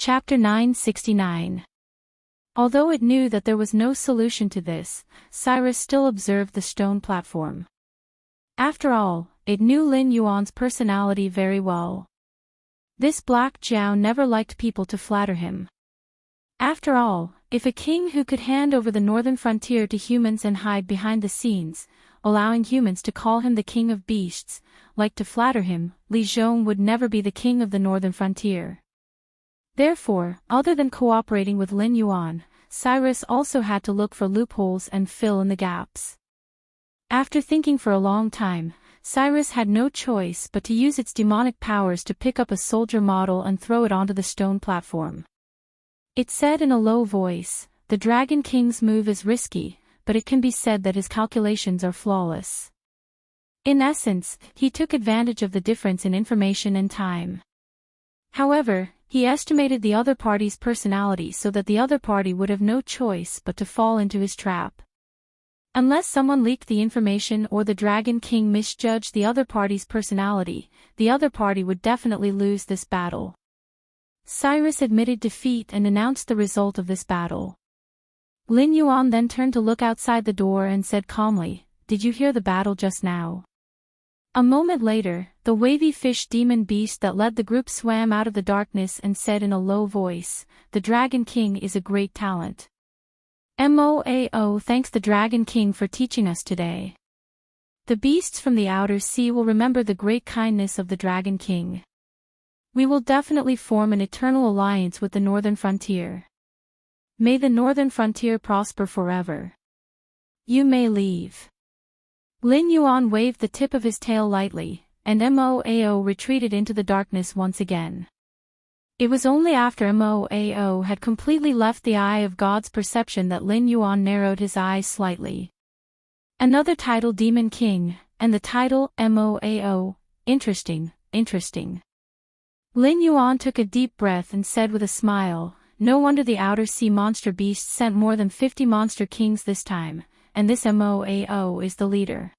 Chapter 969. Although it knew that there was no solution to this, Cyrus still observed the stone platform. After all, it knew Lin Yuan's personality very well. This black Jiao never liked people to flatter him. After all, if a king who could hand over the northern frontier to humans and hide behind the scenes, allowing humans to call him the king of beasts, liked to flatter him, Li Zhong would never be the king of the northern frontier. Therefore, other than cooperating with Lin Yuan, Cyrus also had to look for loopholes and fill in the gaps. After thinking for a long time, Cyrus had no choice but to use its demonic powers to pick up a soldier model and throw it onto the stone platform. It said in a low voice, "The Dragon King's move is risky, but it can be said that his calculations are flawless." In essence, he took advantage of the difference in information and time. However, he estimated the other party's personality so that the other party would have no choice but to fall into his trap. Unless someone leaked the information or the Dragon King misjudged the other party's personality, the other party would definitely lose this battle. Cyrus admitted defeat and announced the result of this battle. Lin Yuan then turned to look outside the door and said calmly, "Did you hear the battle just now?" A moment later, the wavy fish demon beast that led the group swam out of the darkness and said in a low voice, "The Dragon King is a great talent. Moao thanks the Dragon King for teaching us today. The beasts from the outer sea will remember the great kindness of the Dragon King. We will definitely form an eternal alliance with the northern frontier. May the northern frontier prosper forever. You may leave." Lin Yuan waved the tip of his tail lightly, and Moao retreated into the darkness once again. It was only after Moao had completely left the eye of God's perception that Lin Yuan narrowed his eyes slightly. Another title Demon King, and the title Moao, interesting. Lin Yuan took a deep breath and said with a smile, "No wonder the outer sea monster beast sent more than 50 monster kings this time, and this Moao is the leader."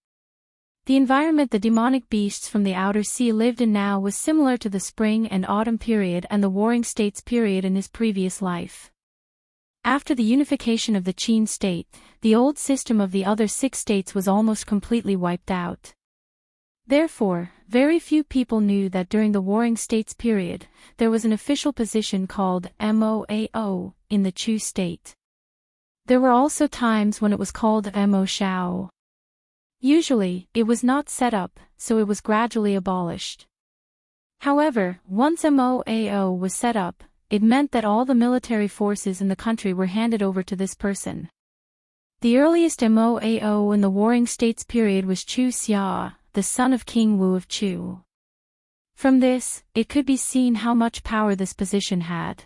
The environment the demonic beasts from the outer sea lived in now was similar to the spring and autumn period and the warring states period in his previous life. After the unification of the Qin state, the old system of the other 6 states was almost completely wiped out. Therefore, very few people knew that during the Warring States period, there was an official position called Moao in the Chu state. There were also times when it was called Mo Shao. Usually, it was not set up, so it was gradually abolished. However, once Moao was set up, it meant that all the military forces in the country were handed over to this person. The earliest Moao in the Warring States period was Chu Xia, the son of King Wu of Chu. From this, it could be seen how much power this position had.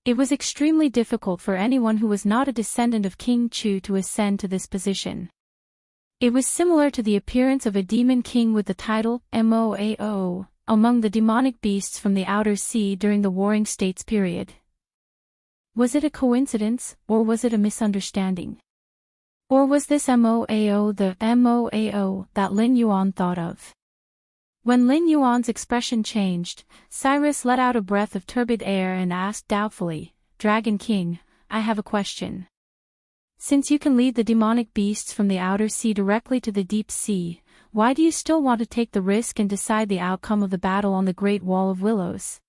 It was extremely difficult for anyone who was not a descendant of King Chu to ascend to this position. It was similar to the appearance of a demon king with the title Moao among the demonic beasts from the outer sea during the Warring States period. Was it a coincidence, or was it a misunderstanding? Or was this Moao the Moao that Lin Yuan thought of? When Lin Yuan's expression changed, Cyrus let out a breath of turbid air and asked doubtfully, "Dragon King, I have a question. Since you can lead the demonic beasts from the outer sea directly to the deep sea, why do you still want to take the risk and decide the outcome of the battle on the Great Wall of Willows?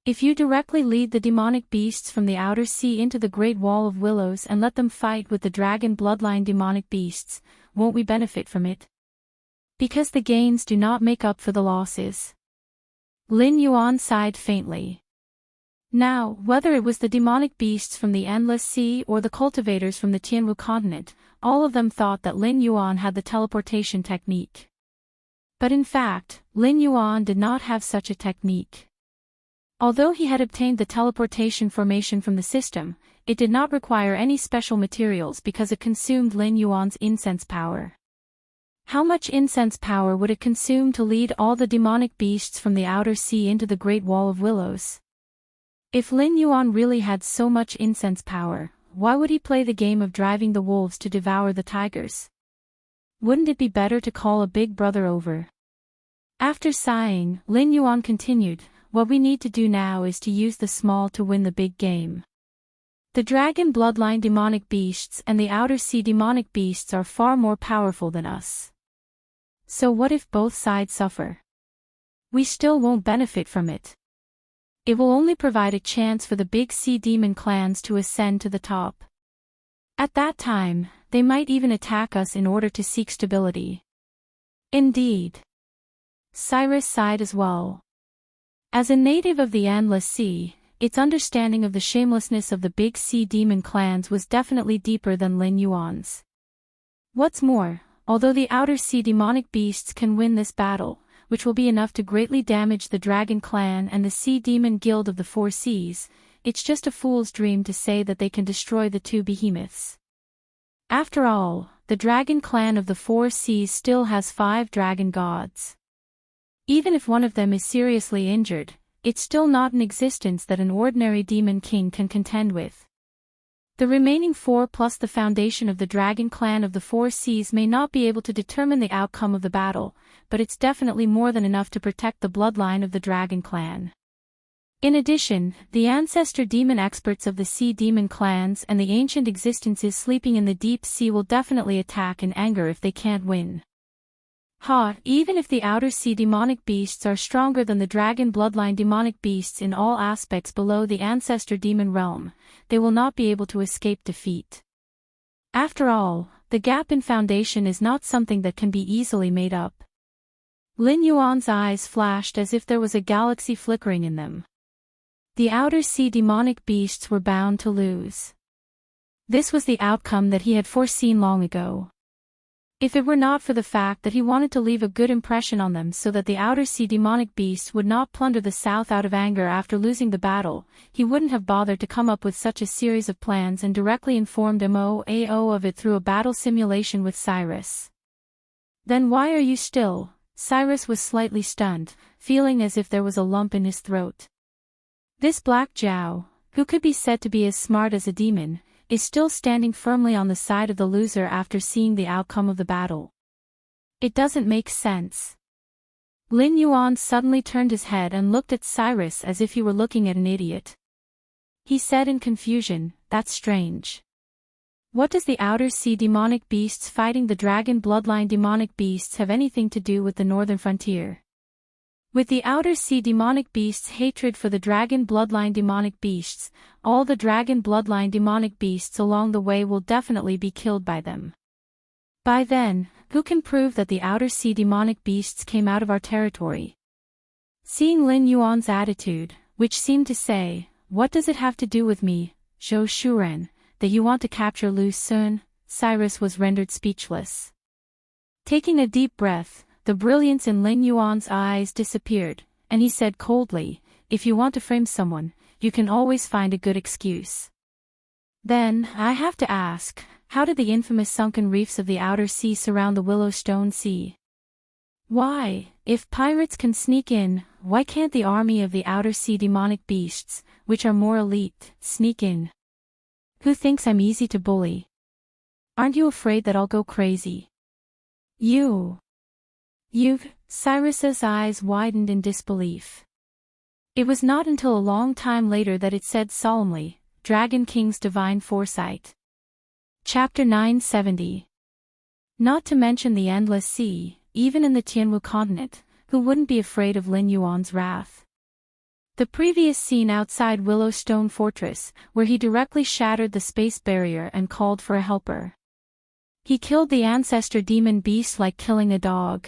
If you directly lead the demonic beasts from the outer sea into the Great Wall of Willows and let them fight with the dragon bloodline demonic beasts, won't we benefit from it? Because the gains do not make up for the losses." Lin Yuan sighed faintly. Now, whether it was the demonic beasts from the Endless Sea or the cultivators from the Tianwu continent, all of them thought that Lin Yuan had the teleportation technique. But in fact, Lin Yuan did not have such a technique. Although he had obtained the teleportation formation from the system, it did not require any special materials because it consumed Lin Yuan's incense power. How much incense power would it consume to lead all the demonic beasts from the outer sea into the Great Wall of Willows? If Lin Yuan really had so much incense power, why would he play the game of driving the wolves to devour the tigers? Wouldn't it be better to call a big brother over? After sighing, Lin Yuan continued, what we need to do now is to use the small to win the big game. The dragon bloodline demonic beasts and the outer sea demonic beasts are far more powerful than us. So what if both sides suffer? We still won't benefit from it. It will only provide a chance for the big sea demon clans to ascend to the top. At that time, they might even attack us in order to seek stability. Indeed. Cyrus sighed as well. As a native of the Endless Sea, its understanding of the shamelessness of the big sea demon clans was definitely deeper than Lin Yuan's. What's more, although the outer sea demonic beasts can win this battle, which will be enough to greatly damage the dragon clan and the sea demon guild of the Four Seas, it's just a fool's dream to say that they can destroy the two behemoths. After all, the dragon clan of the Four Seas still has 5 dragon gods. Even if one of them is seriously injured, it's still not an existence that an ordinary demon king can contend with. The remaining 4 plus the foundation of the dragon clan of the Four Seas may not be able to determine the outcome of the battle, but it's definitely more than enough to protect the bloodline of the dragon clan. In addition, the ancestor demon experts of the sea demon clans and the ancient existences sleeping in the deep sea will definitely attack in anger if they can't win. Even if the outer sea demonic beasts are stronger than the dragon bloodline demonic beasts in all aspects below the ancestor demon realm, they will not be able to escape defeat. After all, the gap in foundation is not something that can be easily made up. Lin Yuan's eyes flashed as if there was a galaxy flickering in them. The outer sea demonic beasts were bound to lose. This was the outcome that he had foreseen long ago. If it were not for the fact that he wanted to leave a good impression on them so that the outer sea demonic beasts would not plunder the south out of anger after losing the battle, he wouldn't have bothered to come up with such a series of plans and directly informed MOAO of it through a battle simulation with Cyrus. Then why are you still? Cyrus was slightly stunned, feeling as if there was a lump in his throat. This Black Zhao, who could be said to be as smart as a demon, is still standing firmly on the side of the loser after seeing the outcome of the battle. It doesn't make sense. Lin Yuan suddenly turned his head and looked at Cyrus as if he were looking at an idiot. He said in confusion, "That's strange. What does the outer sea demonic beasts fighting the dragon bloodline demonic beasts have anything to do with the northern frontier? With the outer sea demonic beasts' hatred for the dragon bloodline demonic beasts, all the dragon bloodline demonic beasts along the way will definitely be killed by them. By then, who can prove that the outer sea demonic beasts came out of our territory?" Seeing Lin Yuan's attitude, which seemed to say, "What does it have to do with me, Zhou Shuren, that you want to capture Lu Sun?" Cyrus was rendered speechless. Taking a deep breath, the brilliance in Lin Yuan's eyes disappeared, and he said coldly, "If you want to frame someone, you can always find a good excuse. Then, I have to ask, how did the infamous sunken reefs of the outer sea surround the Willowstone Sea? Why, if pirates can sneak in, why can't the army of the outer sea demonic beasts, which are more elite, sneak in? Who thinks I'm easy to bully? Aren't you afraid that I'll go crazy? You've..." Cyrus's eyes widened in disbelief. It was not until a long time later that it said solemnly, "Dragon King's Divine Foresight." Chapter 970. Not to mention the Endless Sea, even in the Tianwu continent, who wouldn't be afraid of Lin Yuan's wrath? The previous scene outside Willowstone Fortress, where he directly shattered the space barrier and called for a helper. He killed the ancestor demon beast like killing a dog.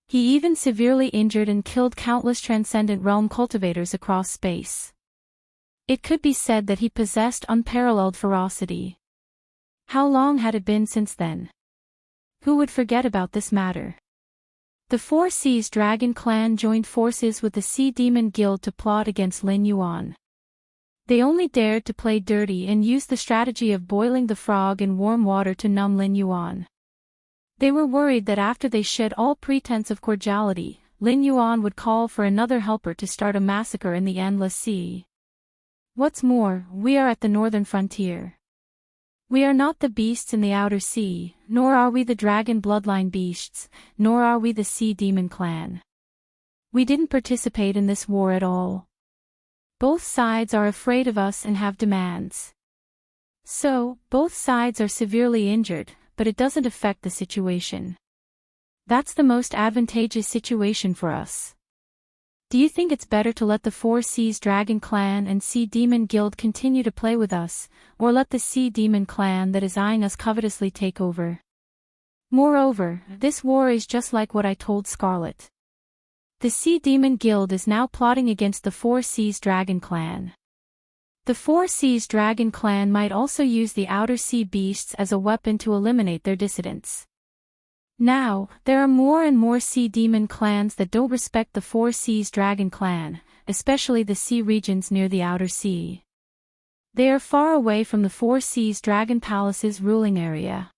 He even severely injured and killed countless transcendent realm cultivators across space. It could be said that he possessed unparalleled ferocity. How long had it been since then? Who would forget about this matter? The Four Seas Dragon Clan joined forces with the Sea Demon Guild to plot against Lin Yuan. They only dared to play dirty and used the strategy of boiling the frog in warm water to numb Lin Yuan. They were worried that after they shed all pretense of cordiality, Lin Yuan would call for another helper to start a massacre in the Endless Sea. What's more, we are at the northern frontier. We are not the beasts in the outer sea, nor are we the dragon bloodline beasts, nor are we the sea demon clan. We didn't participate in this war at all. Both sides are afraid of us and have demands. So, both sides are severely injured, but it doesn't affect the situation. That's the most advantageous situation for us. Do you think it's better to let the 4 Seas Dragon Clan and Sea Demon Guild continue to play with us, or let the Sea Demon Clan that is eyeing us covetously take over? Moreover, this war is just like what I told Scarlet. The Sea Demon Guild is now plotting against the 4 Seas Dragon Clan. The 4 Seas Dragon Clan might also use the Outer Sea Beasts as a weapon to eliminate their dissidents. Now, there are more and more Sea Demon clans that don't respect the 4 Seas Dragon Clan, especially the sea regions near the Outer Sea. They are far away from the 4 Seas Dragon Palace's ruling area.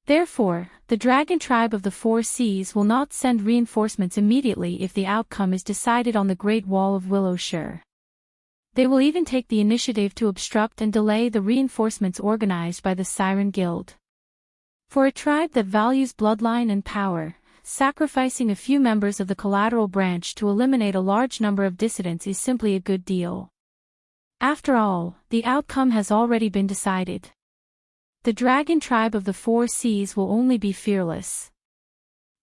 Therefore, the dragon tribe of the 4 Seas will not send reinforcements immediately if the outcome is decided on the Great Wall of Willowshire. They will even take the initiative to obstruct and delay the reinforcements organized by the Siren Guild. For a tribe that values bloodline and power, sacrificing a few members of the collateral branch to eliminate a large number of dissidents is simply a good deal. After all, the outcome has already been decided. The dragon tribe of the 4 Seas will only be fearless.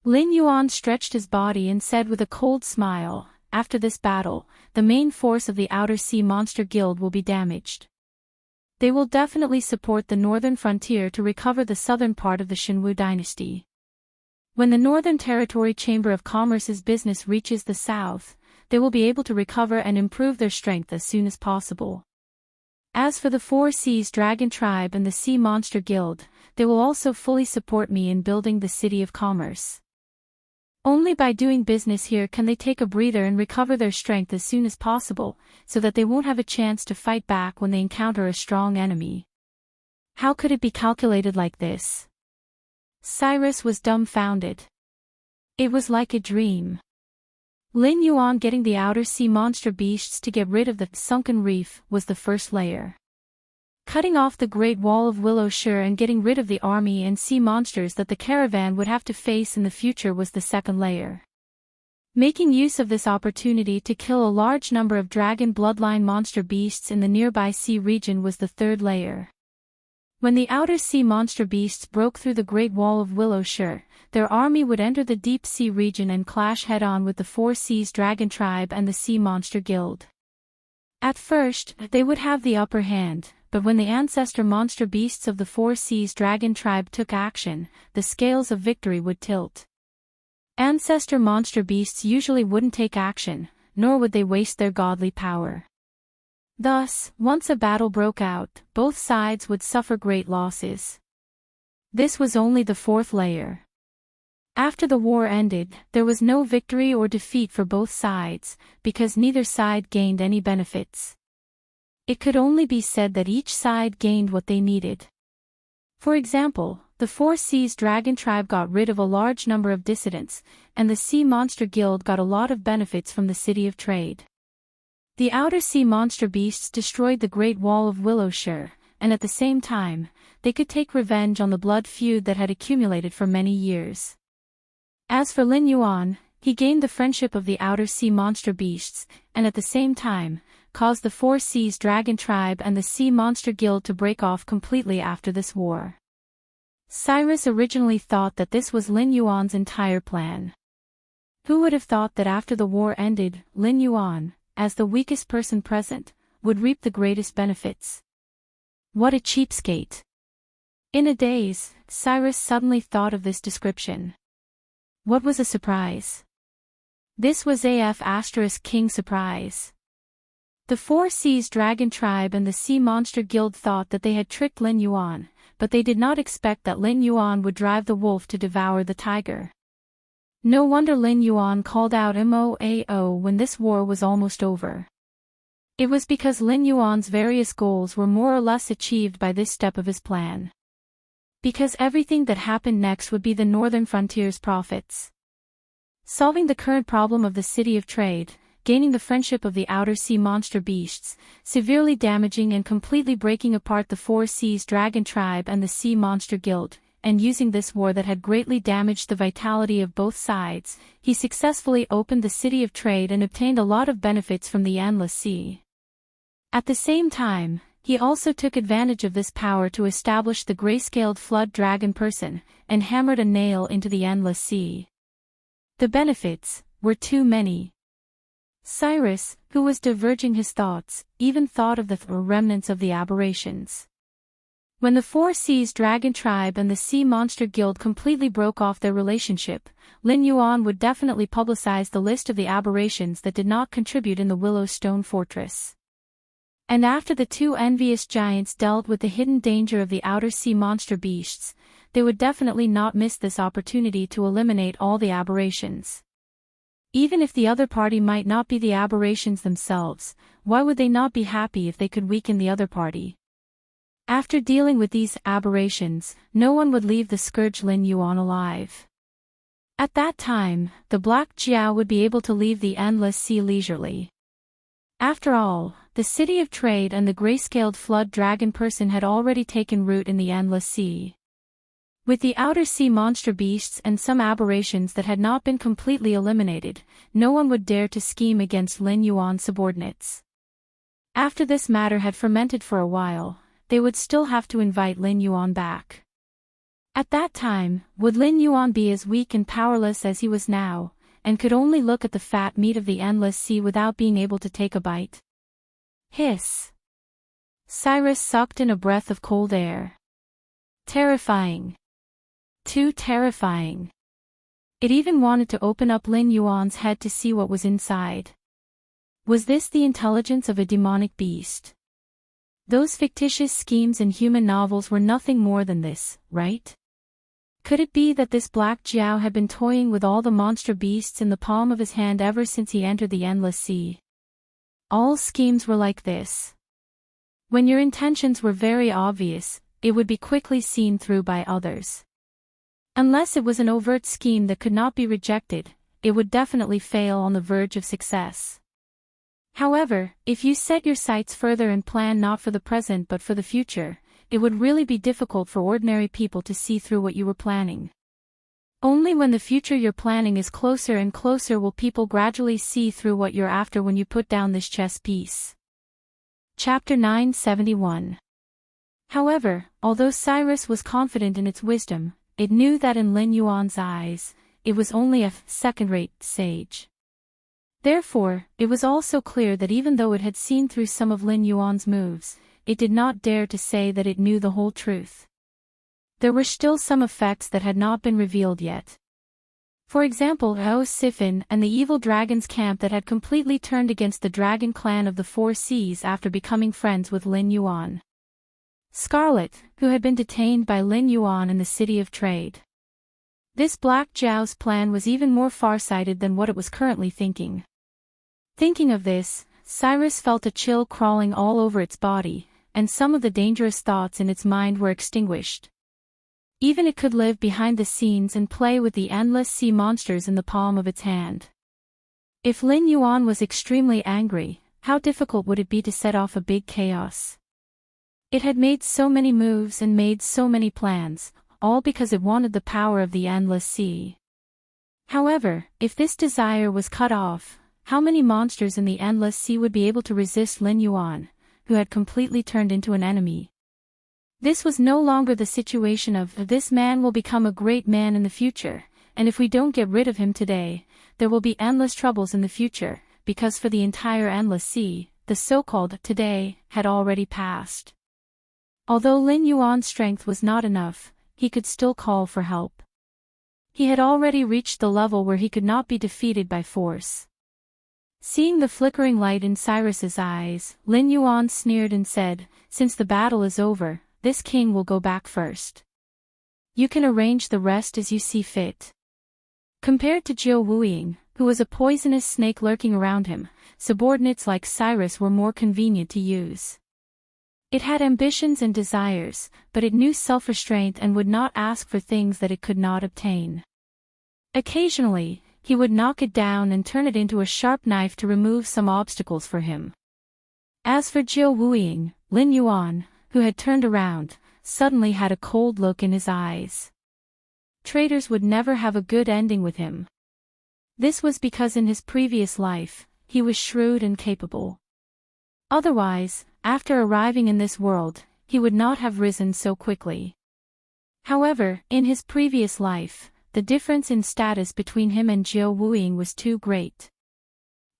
Lin Yuan stretched his body and said with a cold smile, "After this battle, the main force of the Outer Sea Monster Guild will be damaged. They will definitely support the northern frontier to recover the southern part of the Shenwu dynasty. When the Northern Territory Chamber of Commerce's business reaches the south, they will be able to recover and improve their strength as soon as possible. As for the 4 Seas Dragon Tribe and the Sea Monster Guild, they will also fully support me in building the City of Commerce. Only by doing business here can they take a breather and recover their strength as soon as possible, so that they won't have a chance to fight back when they encounter a strong enemy." How could it be calculated like this? Cyrus was dumbfounded. It was like a dream. Lin Yuan getting the Outer Sea Monster Beasts to get rid of the sunken reef was the first layer. Cutting off the Great Wall of Willowshire and getting rid of the army and sea monsters that the caravan would have to face in the future was the second layer. Making use of this opportunity to kill a large number of dragon bloodline monster beasts in the nearby sea region was the third layer. When the Outer Sea Monster Beasts broke through the Great Wall of Willowshire, their army would enter the deep sea region and clash head-on with the 4 Seas Dragon Tribe and the Sea Monster Guild. At first, they would have the upper hand, but when the ancestor monster beasts of the 4 Seas Dragon Tribe took action, the scales of victory would tilt. Ancestor monster beasts usually wouldn't take action, nor would they waste their godly power. Thus, once a battle broke out, both sides would suffer great losses. This was only the fourth layer. After the war ended, there was no victory or defeat for both sides, because neither side gained any benefits. It could only be said that each side gained what they needed. For example, the 4 Seas Dragon Tribe got rid of a large number of dissidents, and the Sea Monster Guild got a lot of benefits from the City of Trade. The Outer Sea Monster Beasts destroyed the Great Wall of Willowshire, and at the same time, they could take revenge on the blood feud that had accumulated for many years. As for Lin Yuan, he gained the friendship of the Outer Sea Monster Beasts, and at the same time, caused the 4 Seas Dragon Tribe and the Sea Monster Guild to break off completely after this war. Cyrus originally thought that this was Lin Yuan's entire plan. Who would have thought that after the war ended, Lin Yuan, as the weakest person present, would reap the greatest benefits? What a cheapskate! In a daze, Cyrus suddenly thought of this description. What was a surprise? This was King surprise. The 4 Seas Dragon Tribe and the Sea Monster Guild thought that they had tricked Lin Yuan, but they did not expect that Lin Yuan would drive the wolf to devour the tiger. No wonder Lin Yuan called out "Moao" when this war was almost over. It was because Lin Yuan's various goals were more or less achieved by this step of his plan. Because everything that happened next would be the northern frontier's profits. Solving the current problem of the City of Trade, gaining the friendship of the Outer Sea Monster Beasts, severely damaging and completely breaking apart the 4 Seas Dragon Tribe and the Sea Monster Guild, and using this war that had greatly damaged the vitality of both sides, he successfully opened the city of trade and obtained a lot of benefits from the endless sea. At the same time, he also took advantage of this power to establish the grayscaled flood dragon person, and hammered a nail into the endless sea. The benefits were too many. Cyrus, who was diverging his thoughts, even thought of the remnants of the aberrations. When the Four Seas Dragon Tribe and the Sea Monster Guild completely broke off their relationship, Lin Yuan would definitely publicize the list of the aberrations that did not contribute in the Willow Stone Fortress. And after the two envious giants dealt with the hidden danger of the outer sea monster beasts, they would definitely not miss this opportunity to eliminate all the aberrations. Even if the other party might not be the aberrations themselves, why would they not be happy if they could weaken the other party? After dealing with these aberrations, no one would leave the scourge Lin Yuan alive. At that time, the Black Jiao would be able to leave the endless sea leisurely. After all, the city of trade and the grayscaled flood dragon person had already taken root in the endless sea. With the outer sea monster beasts and some aberrations that had not been completely eliminated, no one would dare to scheme against Lin Yuan's subordinates. After this matter had fermented for a while, they would still have to invite Lin Yuan back. At that time, would Lin Yuan be as weak and powerless as he was now, and could only look at the fat meat of the endless sea without being able to take a bite? Hiss! Cyrus sucked in a breath of cold air. Terrifying. Too terrifying. It even wanted to open up Lin Yuan's head to see what was inside. Was this the intelligence of a demonic beast? Those fictitious schemes in human novels were nothing more than this, right? Could it be that this Black Jiao had been toying with all the monster beasts in the palm of his hand ever since he entered the endless sea? All schemes were like this. When your intentions were very obvious, it would be quickly seen through by others. Unless it was an overt scheme that could not be rejected, it would definitely fail on the verge of success. However, if you set your sights further and plan not for the present but for the future, it would really be difficult for ordinary people to see through what you were planning. Only when the future you're planning is closer and closer will people gradually see through what you're after when you put down this chess piece. Chapter 971. However, although Cyrus was confident in its wisdom, it knew that in Lin Yuan's eyes, it was only a second-rate sage. Therefore, it was also clear that even though it had seen through some of Lin Yuan's moves, it did not dare to say that it knew the whole truth. There were still some effects that had not been revealed yet. For example, Hao Sifin and the evil dragon's camp that had completely turned against the dragon clan of the Four Seas after becoming friends with Lin Yuan. Scarlet, who had been detained by Lin Yuan in the city of trade. This Black Jiao's plan was even more far-sighted than what it was currently thinking. Thinking of this, Cyrus felt a chill crawling all over its body, and some of the dangerous thoughts in its mind were extinguished. Even it could live behind the scenes and play with the endless sea monsters in the palm of its hand. If Lin Yuan was extremely angry, how difficult would it be to set off a big chaos? It had made so many moves and made so many plans, all because it wanted the power of the endless sea. However, if this desire was cut off, how many monsters in the endless sea would be able to resist Lin Yuan, who had completely turned into an enemy? This was no longer the situation of this man will become a great man in the future, and if we don't get rid of him today, there will be endless troubles in the future, because for the entire endless sea, the so-called today had already passed. Although Lin Yuan's strength was not enough, he could still call for help. He had already reached the level where he could not be defeated by force. Seeing the flickering light in Cyrus's eyes, Lin Yuan sneered and said, "Since the battle is over, this king will go back first. You can arrange the rest as you see fit." Compared to Jiao Wuiying, who was a poisonous snake lurking around him, subordinates like Cyrus were more convenient to use. It had ambitions and desires, but it knew self-restraint and would not ask for things that it could not obtain. Occasionally, he would knock it down and turn it into a sharp knife to remove some obstacles for him. As for Jiao Wuiying, Lin Yuan, who had turned around, suddenly had a cold look in his eyes. traitors would never have a good ending with him. This was because in his previous life, he was shrewd and capable. Otherwise, after arriving in this world, he would not have risen so quickly. However, in his previous life, the difference in status between him and Jiao Wuying was too great.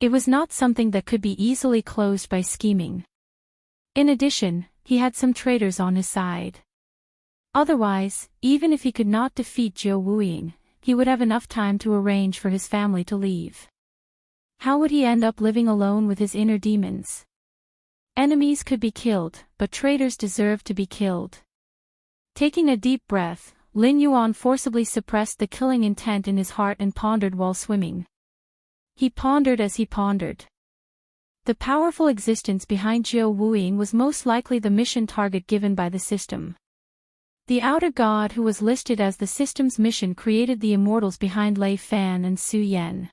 It was not something that could be easily closed by scheming. In addition, he had some traitors on his side. Otherwise, even if he could not defeat Jiao Wuying, he would have enough time to arrange for his family to leave. How would he end up living alone with his inner demons? Enemies could be killed, but traitors deserve to be killed. Taking a deep breath, Lin Yuan forcibly suppressed the killing intent in his heart and pondered while swimming. He pondered as he pondered. The powerful existence behind Jiao Wuying was most likely the mission target given by the system. The outer god who was listed as the system's mission created the immortals behind Lei Fan and Su Yan.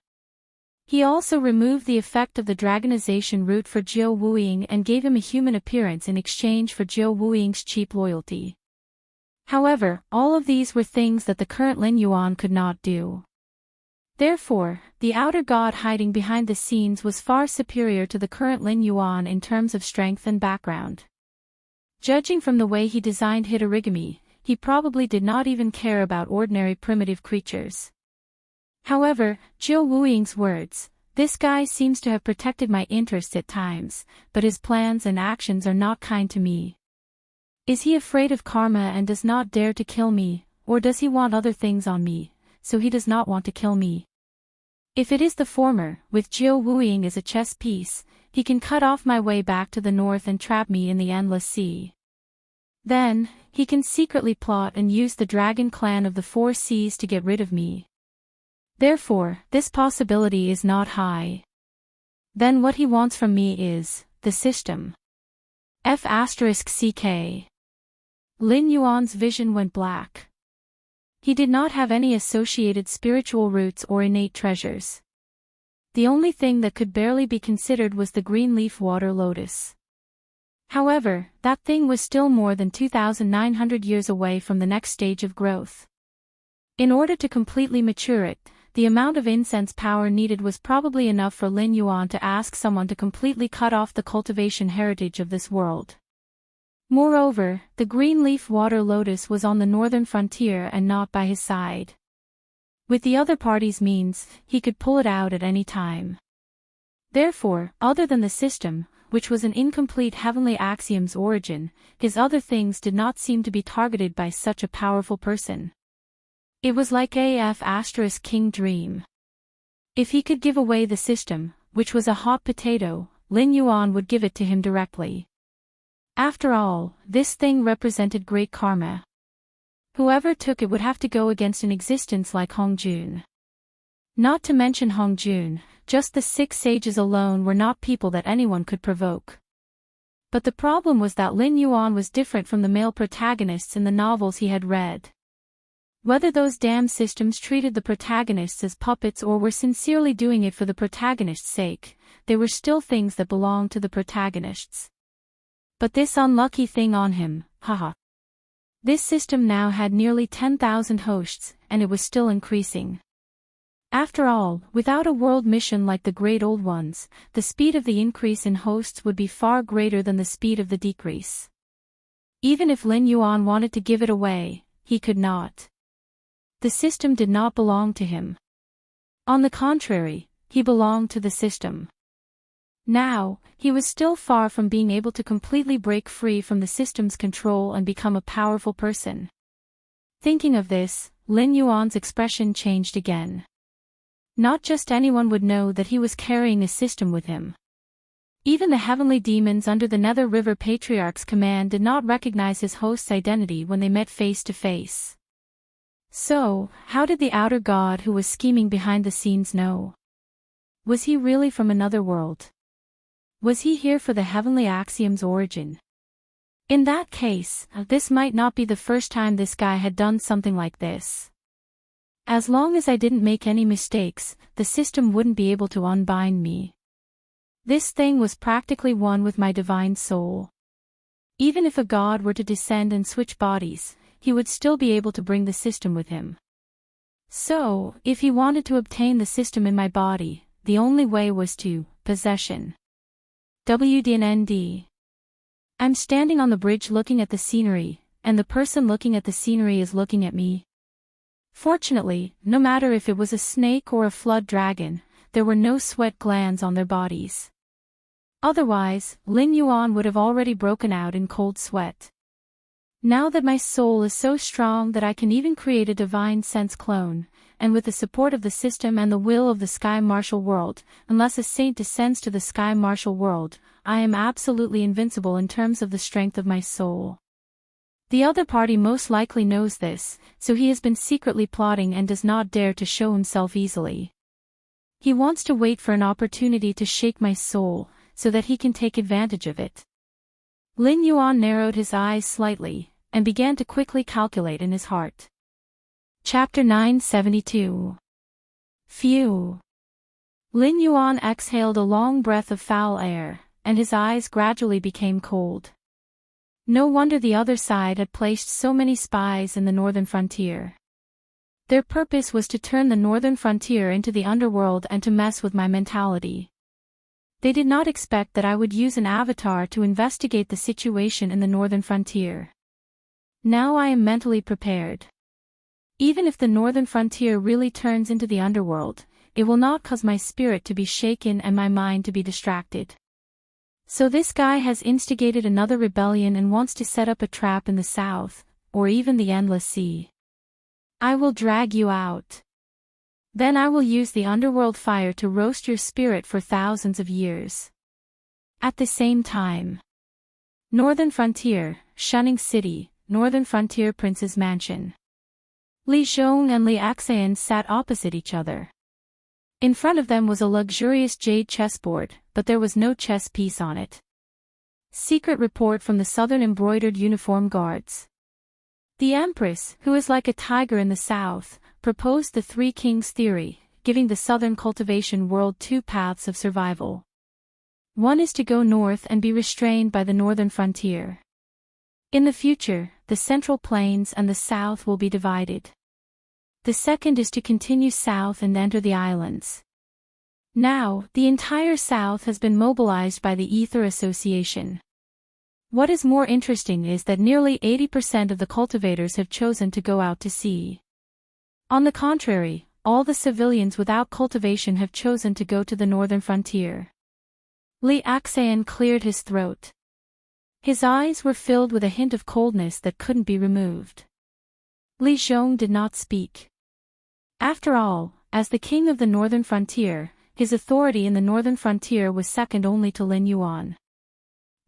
He also removed the effect of the dragonization route for Jiao Wuying and gave him a human appearance in exchange for Jiao Wuiying's cheap loyalty. However, all of these were things that the current Lin Yuan could not do. Therefore, the outer god hiding behind the scenes was far superior to the current Lin Yuan in terms of strength and background. Judging from the way he designed Hitorigami, he probably did not even care about ordinary primitive creatures. However, Jiao Wuiying's words, "This guy seems to have protected my interests at times, but his plans and actions are not kind to me. Is he afraid of karma and does not dare to kill me, or does he want other things on me, so he does not want to kill me?" If it is the former, with Jiao Wuiying as a chess piece, he can cut off my way back to the north and trap me in the endless sea. Then, he can secretly plot and use the dragon clan of the four seas to get rid of me. Therefore, this possibility is not high. Then what he wants from me is the system. F***ck. Lin Yuan's vision went black. He did not have any associated spiritual roots or innate treasures. The only thing that could barely be considered was the green leaf water lotus. However, that thing was still more than 2,900 years away from the next stage of growth. In order to completely mature it, the amount of incense power needed was probably enough for Lin Yuan to ask someone to completely cut off the cultivation heritage of this world. Moreover, the green leaf water lotus was on the northern frontier and not by his side. With the other party's means, he could pull it out at any time. Therefore, other than the system, which was an incomplete heavenly axiom's origin, his other things did not seem to be targeted by such a powerful person. It was like king dream. If he could give away the system, which was a hot potato, Lin Yuan would give it to him directly. After all, this thing represented great karma. Whoever took it would have to go against an existence like Hongjun. Not to mention Hongjun, just the 6 sages alone were not people that anyone could provoke. But the problem was that Lin Yuan was different from the male protagonists in the novels he had read. Whether those damn systems treated the protagonists as puppets or were sincerely doing it for the protagonist's sake, they were still things that belonged to the protagonists. But this unlucky thing on him, haha. This system now had nearly 10,000 hosts, and it was still increasing. After all, without a world mission like the great old ones, the speed of the increase in hosts would be far greater than the speed of the decrease. Even if Lin Yuan wanted to give it away, he could not. The system did not belong to him. On the contrary, he belonged to the system. Now, he was still far from being able to completely break free from the system's control and become a powerful person. Thinking of this, Lin Yuan's expression changed again. Not just anyone would know that he was carrying a system with him. Even the heavenly demons under the Nether River Patriarch's command did not recognize his host's identity when they met face to face. So, how did the outer god who was scheming behind the scenes know? Was he really from another world? Was he here for the heavenly axiom's origin? In that case, this might not be the first time this guy had done something like this. As long as I didn't make any mistakes, the system wouldn't be able to unbind me. This thing was practically one with my divine soul. Even if a god were to descend and switch bodies, he would still be able to bring the system with him. So, if he wanted to obtain the system in my body, the only way was to possession. WDND. I'm standing on the bridge looking at the scenery, and the person looking at the scenery is looking at me. Fortunately, no matter if it was a snake or a flood dragon, there were no sweat glands on their bodies. Otherwise, Lin Yuan would have already broken out in cold sweat. Now that my soul is so strong that I can even create a divine sense clone, and with the support of the system and the will of the Sky Martial World, unless a saint descends to the Sky Martial World, I am absolutely invincible in terms of the strength of my soul. The other party most likely knows this, so he has been secretly plotting and does not dare to show himself easily. He wants to wait for an opportunity to shake my soul, so that he can take advantage of it. Lin Yuan narrowed his eyes slightly, and began to quickly calculate in his heart. Chapter 972. Phew. Lin Yuan exhaled a long breath of foul air, and his eyes gradually became cold. No wonder the other side had placed so many spies in the northern frontier. Their purpose was to turn the northern frontier into the underworld and to mess with my mentality. They did not expect that I would use an avatar to investigate the situation in the northern frontier. Now I am mentally prepared. Even if the northern frontier really turns into the underworld, it will not cause my spirit to be shaken and my mind to be distracted. So this guy has instigated another rebellion and wants to set up a trap in the south, or even the endless sea. I will drag you out. Then I will use the underworld fire to roast your spirit for thousands of years. At the same time. Northern Frontier, Shunning City, Northern Frontier Prince's Mansion. Li Zhong and Li Axan sat opposite each other. In front of them was a luxurious jade chessboard, but there was no chess piece on it. Secret report from the Southern Embroidered Uniform Guards. The Empress, who is like a tiger in the south, proposed the Three Kings theory, giving the Southern cultivation world two paths of survival. One is to go north and be restrained by the northern frontier. In the future, the Central Plains and the south will be divided. The second is to continue south and enter the islands. Now, the entire south has been mobilized by the Ether Association. What is more interesting is that nearly 80% of the cultivators have chosen to go out to sea. On the contrary, all the civilians without cultivation have chosen to go to the northern frontier. Li Axan cleared his throat. His eyes were filled with a hint of coldness that couldn't be removed. Li Zhong did not speak. After all, as the king of the northern frontier, his authority in the northern frontier was second only to Lin Yuan.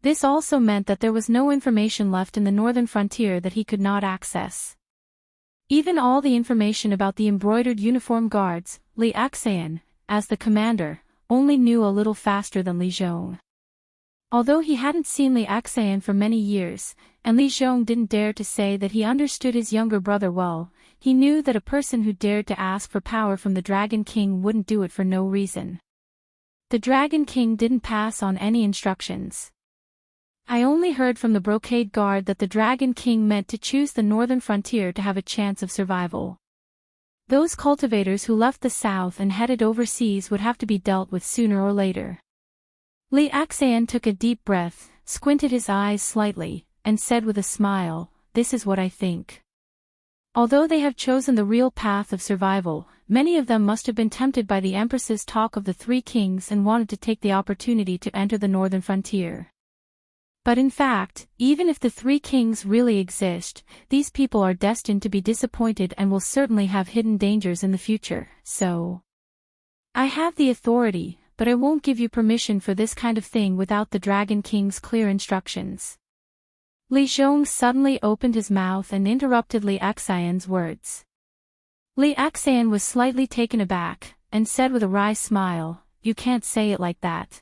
This also meant that there was no information left in the northern frontier that he could not access. Even all the information about the embroidered uniform guards, Li Axan, as the commander, only knew a little faster than Li Zhong. Although he hadn't seen Li Axan for many years, and Li Zhong didn't dare to say that he understood his younger brother well, he knew that a person who dared to ask for power from the Dragon King wouldn't do it for no reason. The Dragon King didn't pass on any instructions. I only heard from the Brocade Guard that the Dragon King meant to choose the northern frontier to have a chance of survival. Those cultivators who left the south and headed overseas would have to be dealt with sooner or later. Li Axan took a deep breath, squinted his eyes slightly, and said with a smile, "This is what I think." Although they have chosen the real path of survival, many of them must have been tempted by the Empress's talk of the Three Kings and wanted to take the opportunity to enter the northern frontier. But in fact, even if the Three Kings really exist, these people are destined to be disappointed and will certainly have hidden dangers in the future, so... I have the authority, but I won't give you permission for this kind of thing without the Dragon King's clear instructions. Li Zhong suddenly opened his mouth and interrupted Li Axan's words. Li Axan was slightly taken aback, and said with a wry smile, "You can't say it like that.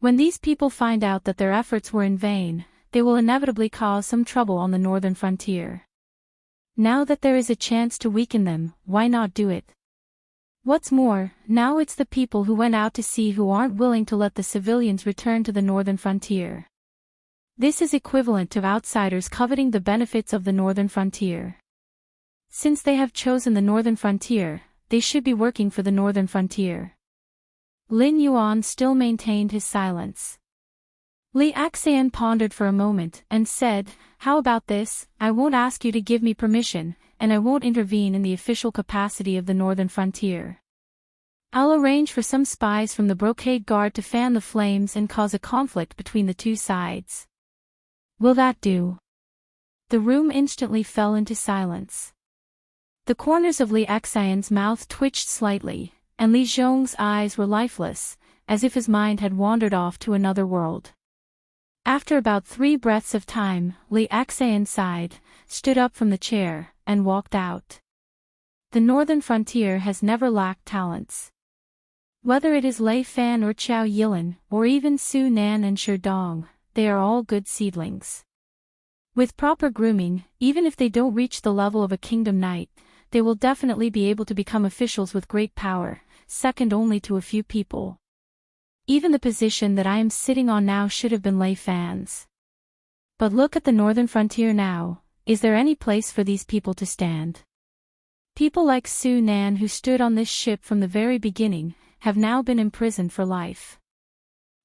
When these people find out that their efforts were in vain, they will inevitably cause some trouble on the northern frontier. Now that there is a chance to weaken them, why not do it? What's more, now it's the people who went out to sea who aren't willing to let the civilians return to the northern frontier. This is equivalent to outsiders coveting the benefits of the northern frontier. Since they have chosen the northern frontier, they should be working for the northern frontier. Lin Yuan still maintained his silence. Li Axan pondered for a moment and said, "How about this? I won't ask you to give me permission, and I won't intervene in the official capacity of the northern frontier. I'll arrange for some spies from the Brocade Guard to fan the flames and cause a conflict between the two sides. Will that do?" The room instantly fell into silence. The corners of Li Xian's mouth twitched slightly, and Li Zhong's eyes were lifeless, as if his mind had wandered off to another world. After about 3 breaths of time, Li Xian sighed, stood up from the chair, and walked out. The northern frontier has never lacked talents. Whether it is Lei Fan or Qiao Yilin, or even Su Nan and Shi Dong, they are all good seedlings. With proper grooming, even if they don't reach the level of a kingdom knight, they will definitely be able to become officials with great power, second only to a few people. Even the position that I am sitting on now should have been Lei Fan's. But look at the northern frontier now, is there any place for these people to stand? People like Su Nan who stood on this ship from the very beginning, have now been imprisoned for life.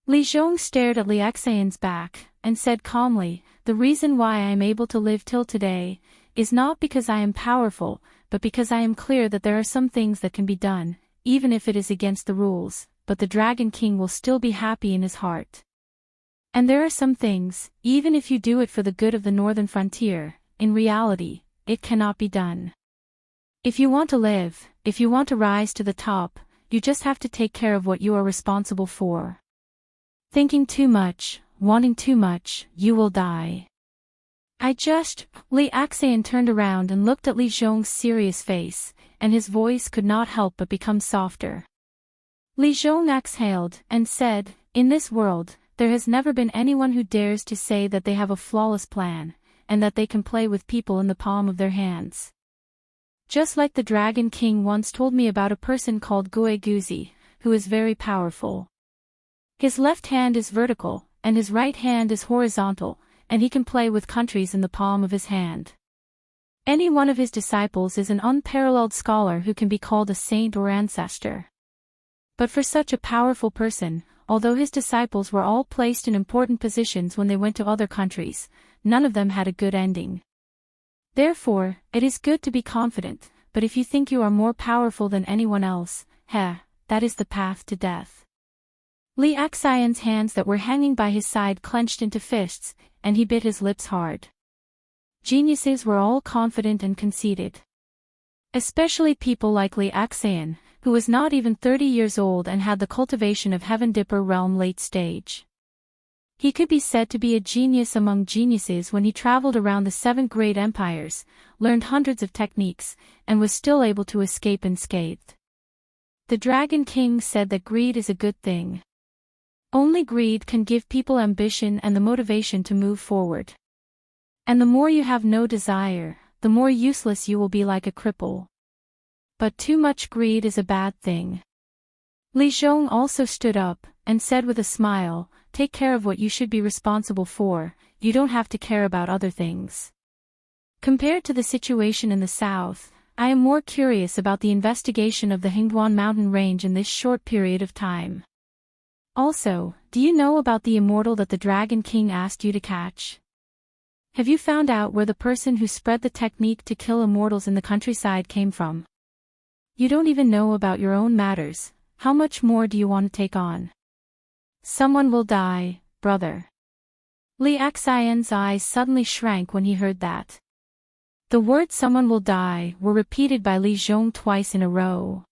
Li Zhong stared at Li Xian's back, and said calmly, "The reason why I am able to live till today, is not because I am powerful, but because I am clear that there are some things that can be done, even if it is against the rules, but the Dragon King will still be happy in his heart. And there are some things, even if you do it for the good of the northern frontier, in reality, it cannot be done. If you want to live, if you want to rise to the top, you just have to take care of what you are responsible for. Thinking too much, wanting too much, you will die." Li Xian turned around and looked at Li Zhong's serious face, and his voice could not help but become softer. Li Zhong exhaled, and said, "In this world, there has never been anyone who dares to say that they have a flawless plan, and that they can play with people in the palm of their hands. Just like the Dragon King once told me about a person called Gue Guzi, who is very powerful. His left hand is vertical, and his right hand is horizontal, and he can play with countries in the palm of his hand. Any one of his disciples is an unparalleled scholar who can be called a saint or ancestor. But for such a powerful person, although his disciples were all placed in important positions when they went to other countries, none of them had a good ending. Therefore, it is good to be confident, but if you think you are more powerful than anyone else, that is the path to death." Li Xian's hands that were hanging by his side clenched into fists, and he bit his lips hard. Geniuses were all confident and conceited. Especially people like Li Xian, who was not even 30 years old and had the cultivation of Heaven Dipper realm late stage. He could be said to be a genius among geniuses when he traveled around the 7 great empires, learned hundreds of techniques, and was still able to escape unscathed. The Dragon King said that greed is a good thing. Only greed can give people ambition and the motivation to move forward. And the more you have no desire, the more useless you will be, like a cripple. But too much greed is a bad thing. Li Zhong also stood up, and said with a smile, "Take care of what you should be responsible for, you don't have to care about other things." Compared to the situation in the south, I am more curious about the investigation of the Hingduan mountain range in this short period of time. Also, do you know about the immortal that the Dragon King asked you to catch? Have you found out where the person who spread the technique to kill immortals in the countryside came from? You don't even know about your own matters, how much more do you want to take on? Someone will die, brother. Li Xian's eyes suddenly shrank when he heard that. The words "someone will die" were repeated by Li Zhong twice in a row.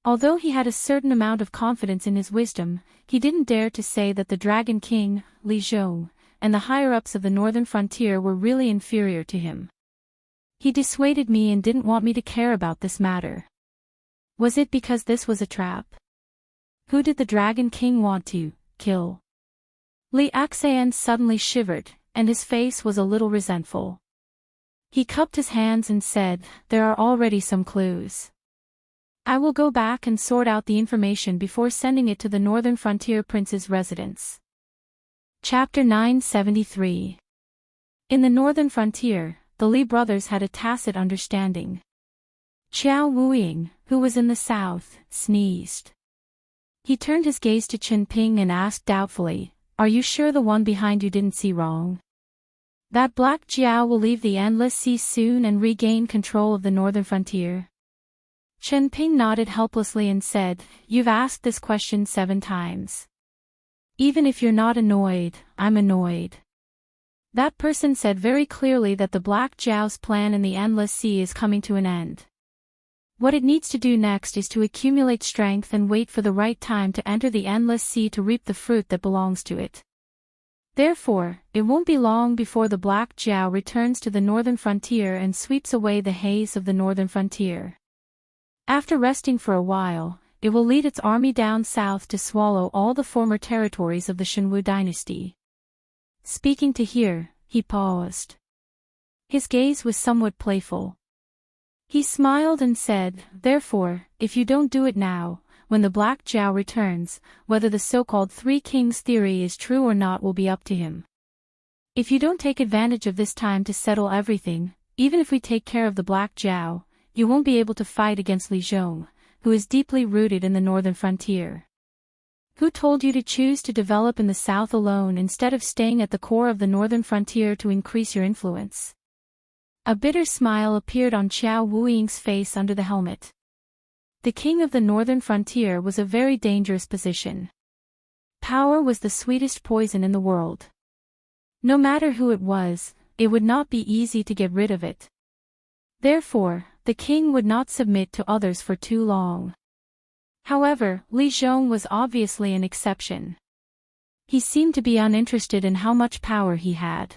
Although he had a certain amount of confidence in his wisdom, he didn't dare to say that the Dragon King, Li Zhong, and the higher-ups of the northern frontier were really inferior to him. He dissuaded me and didn't want me to care about this matter. Was it because this was a trap? Who did the Dragon King want to kill? Li Xian suddenly shivered, and his face was a little resentful. He cupped his hands and said, "There are already some clues. I will go back and sort out the information before sending it to the Northern Frontier Prince's residence." Chapter 973. In the Northern Frontier, the Li brothers had a tacit understanding. Qiao Wuying, who was in the south, sneezed. He turned his gaze to Chen Ping and asked doubtfully, "Are you sure the one behind you didn't see wrong? That black Jiao will leave the endless sea soon and regain control of the northern frontier?" Chen Ping nodded helplessly and said, "You've asked this question 7 times. Even if you're not annoyed, I'm annoyed." That person said very clearly that the black Jiao's plan in the endless sea is coming to an end. What it needs to do next is to accumulate strength and wait for the right time to enter the endless sea to reap the fruit that belongs to it. Therefore, it won't be long before the black Jiao returns to the northern frontier and sweeps away the haze of the northern frontier. After resting for a while, it will lead its army down south to swallow all the former territories of the Shenwu dynasty. Speaking to here, he paused. His gaze was somewhat playful. He smiled and said, "Therefore, if you don't do it now, when the Black Jiao returns, whether the so-called Three Kings theory is true or not will be up to him. If you don't take advantage of this time to settle everything, even if we take care of the Black Jiao, you won't be able to fight against Li Zhong, who is deeply rooted in the northern frontier. Who told you to choose to develop in the south alone instead of staying at the core of the northern frontier to increase your influence?" A bitter smile appeared on Qiao Wuying's face under the helmet. The king of the northern frontier was a very dangerous position. Power was the sweetest poison in the world. No matter who it was, it would not be easy to get rid of it. Therefore, the king would not submit to others for too long. However, Li Zhong was obviously an exception. He seemed to be uninterested in how much power he had.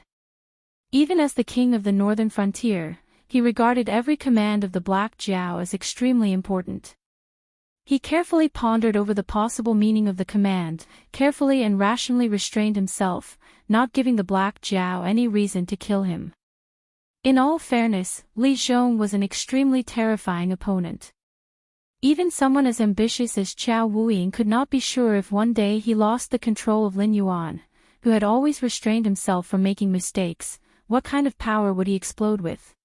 Even as the king of the northern frontier, he regarded every command of the Black Jiao as extremely important. He carefully pondered over the possible meaning of the command, carefully and rationally restrained himself, not giving the Black Jiao any reason to kill him. In all fairness, Li Zhong was an extremely terrifying opponent. Even someone as ambitious as Qiao Wuying could not be sure if one day he lost the control of Lin Yuan, who had always restrained himself from making mistakes, what kind of power would he explode with?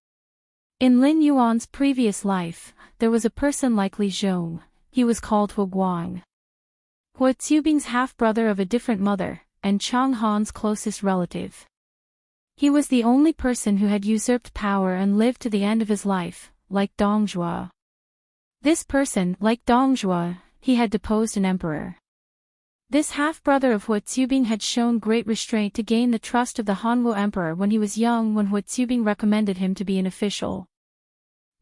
In Lin Yuan's previous life, there was a person like Li Zhong. He was called Hu Guang. Hua Zubing's half-brother of a different mother, and Chang Han's closest relative. He was the only person who had usurped power and lived to the end of his life, like Dong Zhuo. This person, like Dong Zhuo, he had deposed an emperor. This half-brother of Hua Zubing had shown great restraint to gain the trust of the Hanwu emperor when he was young, when Hua Zubing recommended him to be an official.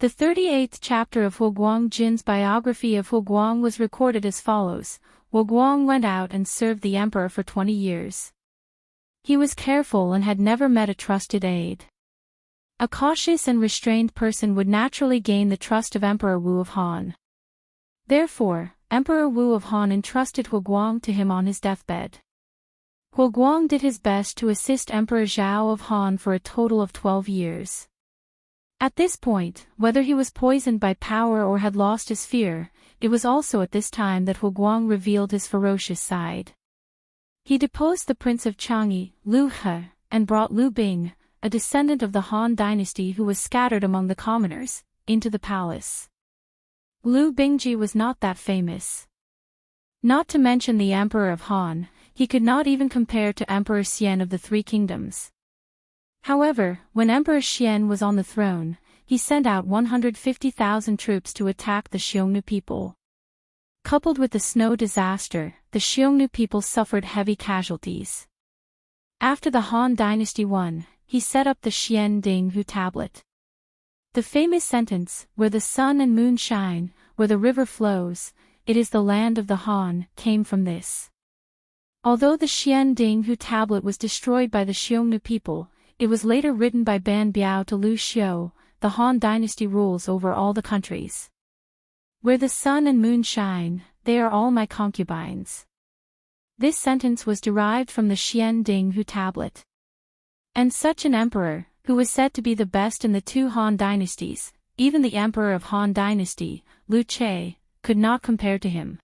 The 38th chapter of Hu Guangjin's biography of Hu Guang was recorded as follows: Hu Guang went out and served the emperor for 20 years. He was careful and had never met a trusted aide. A cautious and restrained person would naturally gain the trust of Emperor Wu of Han. Therefore, Emperor Wu of Han entrusted Hu Guang to him on his deathbed. Hu Guang did his best to assist Emperor Zhao of Han for a total of 12 years. At this point, whether he was poisoned by power or had lost his fear, it was also at this time that Hu Guang revealed his ferocious side. He deposed the prince of Chang'e, Lu He, and brought Lu Bing, a descendant of the Han dynasty who was scattered among the commoners, into the palace. Lu Bingji was not that famous. Not to mention the emperor of Han, he could not even compare to Emperor Xian of the Three Kingdoms. However, when Emperor Xian was on the throne, he sent out 150,000 troops to attack the Xiongnu people. Coupled with the snow disaster, the Xiongnu people suffered heavy casualties. After the Han dynasty won, he set up the Xian Dinghu tablet. The famous sentence, "Where the sun and moon shine, where the river flows, it is the land of the Han," came from this. Although the Xian Dinghu tablet was destroyed by the Xiongnu people, it was later written by Ban Biao to Lu Xiu. The Han dynasty rules over all the countries. Where the sun and moon shine, they are all my concubines. This sentence was derived from the Xian Dinghu tablet. And such an emperor, who was said to be the best in the two Han dynasties, even the emperor of Han dynasty, Lu Che, could not compare to him.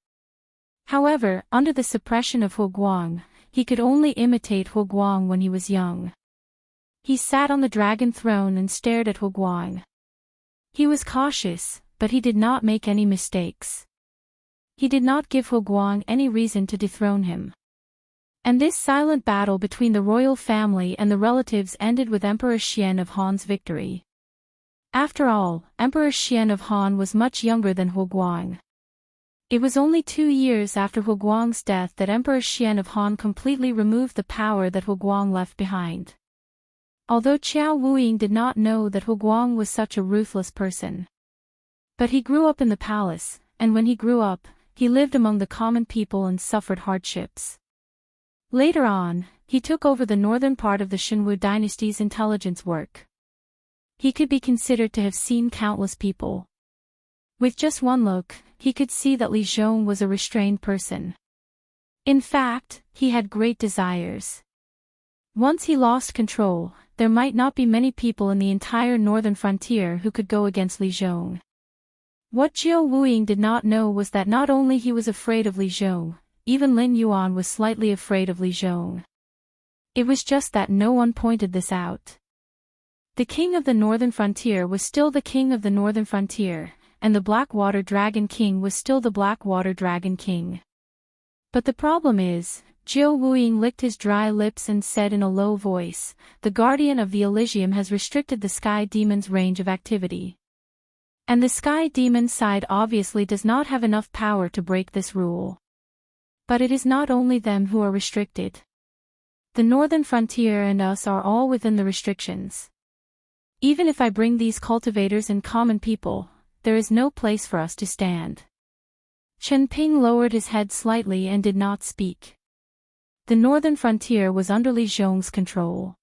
However, under the suppression of Hu Guang, he could only imitate Hu Guang when he was young. He sat on the dragon throne and stared at Huguang. He was cautious, but he did not make any mistakes. He did not give Huguang any reason to dethrone him. And this silent battle between the royal family and the relatives ended with Emperor Xian of Han's victory. After all, Emperor Xian of Han was much younger than Huguang. It was only 2 years after Huguang's death that Emperor Xian of Han completely removed the power that Huguang left behind. Although Qiao Wuying did not know that Huguang was such a ruthless person. But he grew up in the palace, and when he grew up, he lived among the common people and suffered hardships. Later on, he took over the northern part of the Shenwu dynasty's intelligence work. He could be considered to have seen countless people. With just one look, he could see that Li Zhong was a restrained person. In fact, he had great desires. Once he lost control, there might not be many people in the entire northern frontier who could go against Li Zhong. What Jiao Wuying did not know was that not only he was afraid of Li Zhong, even Lin Yuan was slightly afraid of Li Zhong. It was just that no one pointed this out. The king of the northern frontier was still the king of the northern frontier, and the Blackwater Dragon King was still the Blackwater Dragon King. But the problem is, Jiao Wuying licked his dry lips and said in a low voice, "The Guardian of the Elysium has restricted the Sky Demon's range of activity. And the Sky Demon side obviously does not have enough power to break this rule. But it is not only them who are restricted. The northern frontier and us are all within the restrictions. Even if I bring these cultivators and common people, there is no place for us to stand." Chen Ping lowered his head slightly and did not speak. The northern frontier was under Li Zhong's control.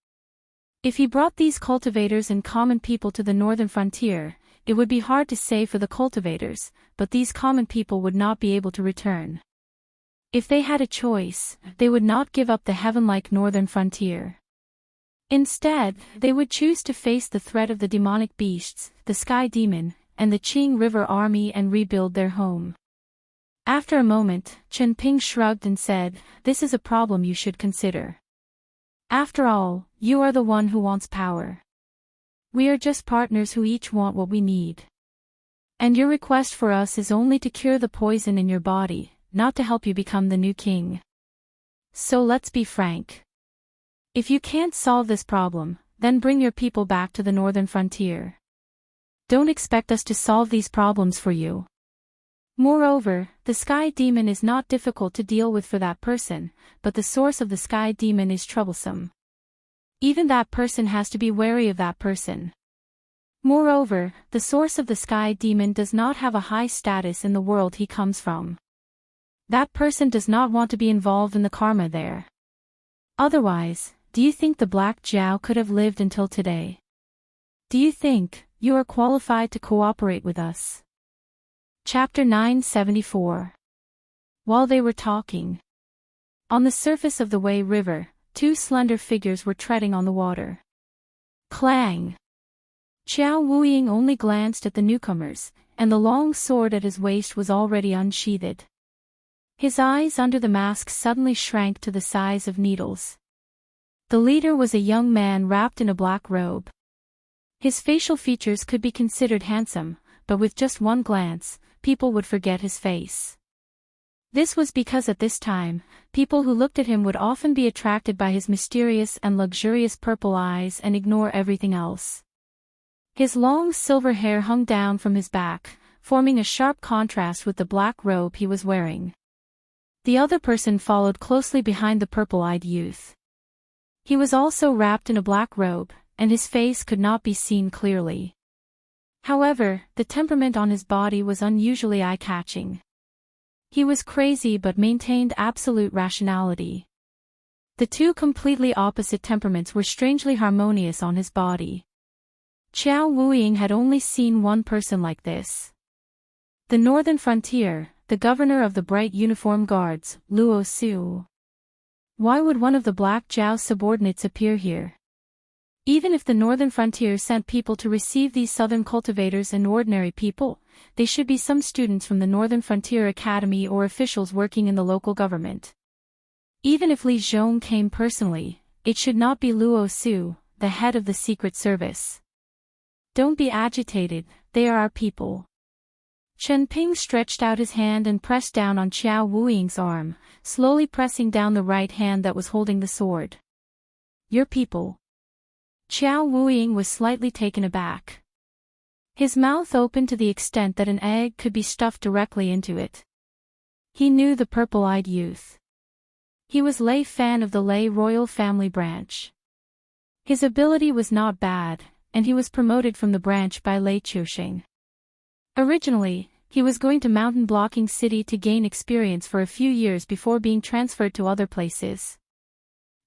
If he brought these cultivators and common people to the northern frontier, it would be hard to say for the cultivators, but these common people would not be able to return. If they had a choice, they would not give up the heaven-like northern frontier. Instead, they would choose to face the threat of the demonic beasts, the Sky Demon, and the Qing River Army and rebuild their home. After a moment, Chen Ping shrugged and said, "This is a problem you should consider. After all, you are the one who wants power. We are just partners who each want what we need. And your request for us is only to cure the poison in your body, not to help you become the new king. So let's be frank. If you can't solve this problem, then bring your people back to the northern frontier. Don't expect us to solve these problems for you. Moreover, the Sky Demon is not difficult to deal with for that person, but the source of the Sky Demon is troublesome. Even that person has to be wary of that person. Moreover, the source of the Sky Demon does not have a high status in the world he comes from. That person does not want to be involved in the karma there. Otherwise, do you think the Black Jiao could have lived until today? Do you think you are qualified to cooperate with us?" Chapter 974. While they were talking, on the surface of the Wei River, 2 slender figures were treading on the water. Clang! Qiao Wuying only glanced at the newcomers, and the long sword at his waist was already unsheathed. His eyes under the mask suddenly shrank to the size of needles. The leader was a young man wrapped in a black robe. His facial features could be considered handsome, but with just one glance, people would forget his face. This was because at this time, people who looked at him would often be attracted by his mysterious and luxurious purple eyes and ignore everything else. His long silver hair hung down from his back, forming a sharp contrast with the black robe he was wearing. The other person followed closely behind the purple-eyed youth. He was also wrapped in a black robe, and his face could not be seen clearly. However, the temperament on his body was unusually eye-catching. He was crazy but maintained absolute rationality. The 2 completely opposite temperaments were strangely harmonious on his body. Qiao Wuying had only seen one person like this. The northern frontier, the governor of the bright uniform guards, Luo Su. Why would one of the Black Jiao's subordinates appear here? Even if the northern frontier sent people to receive these southern cultivators and ordinary people, they should be some students from the Northern Frontier Academy or officials working in the local government. Even if Li Zhong came personally, it should not be Luo Su, the head of the Secret Service. Don't be agitated, they are our people. Chen Ping stretched out his hand and pressed down on Qiao Wuying's arm, slowly pressing down the right hand that was holding the sword. Your people. Qiao Wuying was slightly taken aback. His mouth opened to the extent that an egg could be stuffed directly into it. He knew the purple-eyed youth. He was Lei Fan of the Lei royal family branch. His ability was not bad, and he was promoted from the branch by Lei Chuxing. Originally, he was going to Mountain Blocking City to gain experience for a few years before being transferred to other places.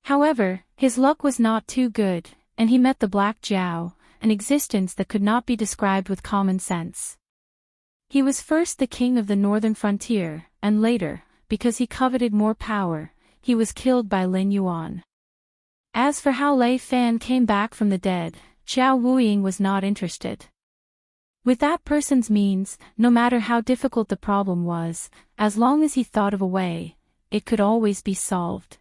However, his luck was not too good, and he met the Black Jiao, an existence that could not be described with common sense. He was first the king of the northern frontier, and later, because he coveted more power, he was killed by Lin Yuan. As for how Lei Fan came back from the dead, Qiao Wuying was not interested. With that person's means, no matter how difficult the problem was, as long as he thought of a way, it could always be solved.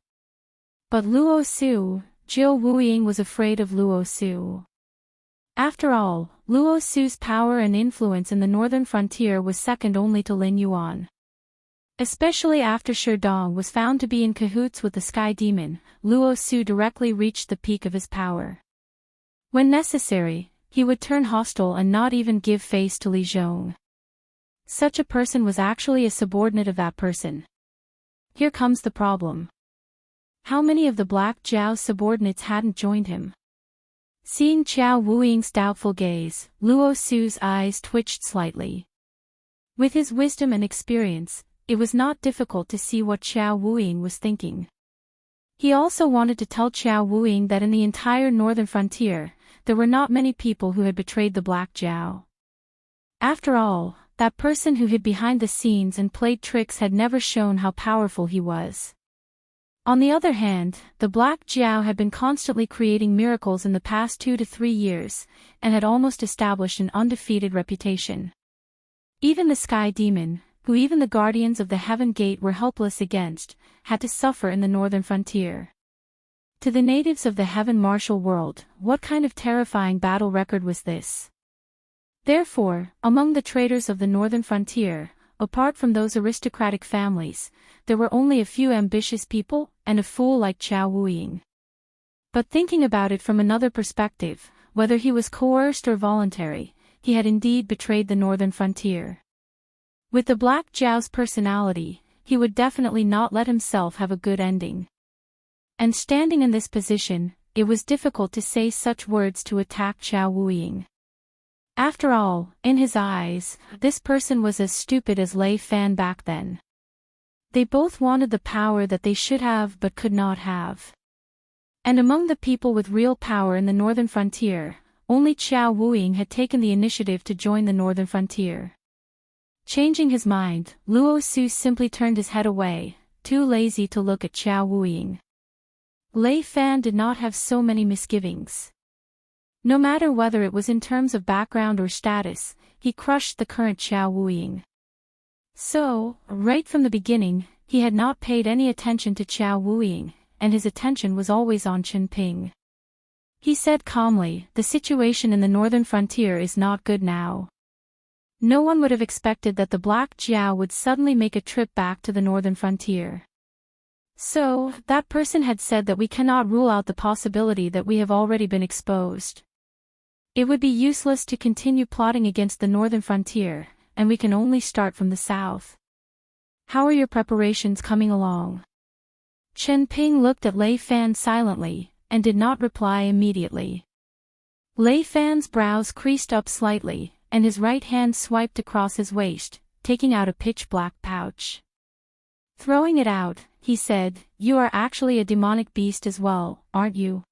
But Luo Su, Qiao Wuying was afraid of Luo Su. After all, Luo Su's power and influence in the northern frontier was second only to Lin Yuan. Especially after Sherdong was found to be in cahoots with the Sky Demon, Luo Su directly reached the peak of his power. When necessary, he would turn hostile and not even give face to Li Zhong. Such a person was actually a subordinate of that person. Here comes the problem. How many of the Black Jiao's subordinates hadn't joined him? Seeing Qiao Wuying's doubtful gaze, Luo Su's eyes twitched slightly. With his wisdom and experience, it was not difficult to see what Qiao Wuying was thinking. He also wanted to tell Qiao Wuying that in the entire northern frontier, there were not many people who had betrayed the Black Jiao. After all, that person who hid behind the scenes and played tricks had never shown how powerful he was. On the other hand, the Black Jiao had been constantly creating miracles in the past 2 to 3 years, and had almost established an undefeated reputation. Even the Sky Demon, who even the guardians of the Heaven Gate were helpless against, had to suffer in the northern frontier. To the natives of the Heaven Martial World, what kind of terrifying battle record was this? Therefore, among the traders of the northern frontier, apart from those aristocratic families, there were only a few ambitious people, and a fool like Qiao Wuying. But thinking about it from another perspective, whether he was coerced or voluntary, he had indeed betrayed the northern frontier. With the Black Jiao's personality, he would definitely not let himself have a good ending. And standing in this position, it was difficult to say such words to attack Qiao Wuying. After all, in his eyes, this person was as stupid as Lei Fan back then. They both wanted the power that they should have but could not have. And among the people with real power in the northern frontier, only Qiao Wuying had taken the initiative to join the northern frontier. Changing his mind, Luo Su simply turned his head away, too lazy to look at Qiao Wuying. Lei Fan did not have so many misgivings. No matter whether it was in terms of background or status, he crushed the current Qiao Wuying. So, right from the beginning, he had not paid any attention to Qiao Wuying, and his attention was always on Chen Ping. He said calmly, "The situation in the northern frontier is not good now." No one would have expected that the Black Jiao would suddenly make a trip back to the northern frontier. So, that person had said that we cannot rule out the possibility that we have already been exposed. It would be useless to continue plotting against the northern frontier, and we can only start from the south. How are your preparations coming along? Chen Ping looked at Lei Fan silently, and did not reply immediately. Lei Fan's brows creased up slightly, and his right hand swiped across his waist, taking out a pitch-black pouch. Throwing it out, he said, "You are actually a demonic beast as well, aren't you?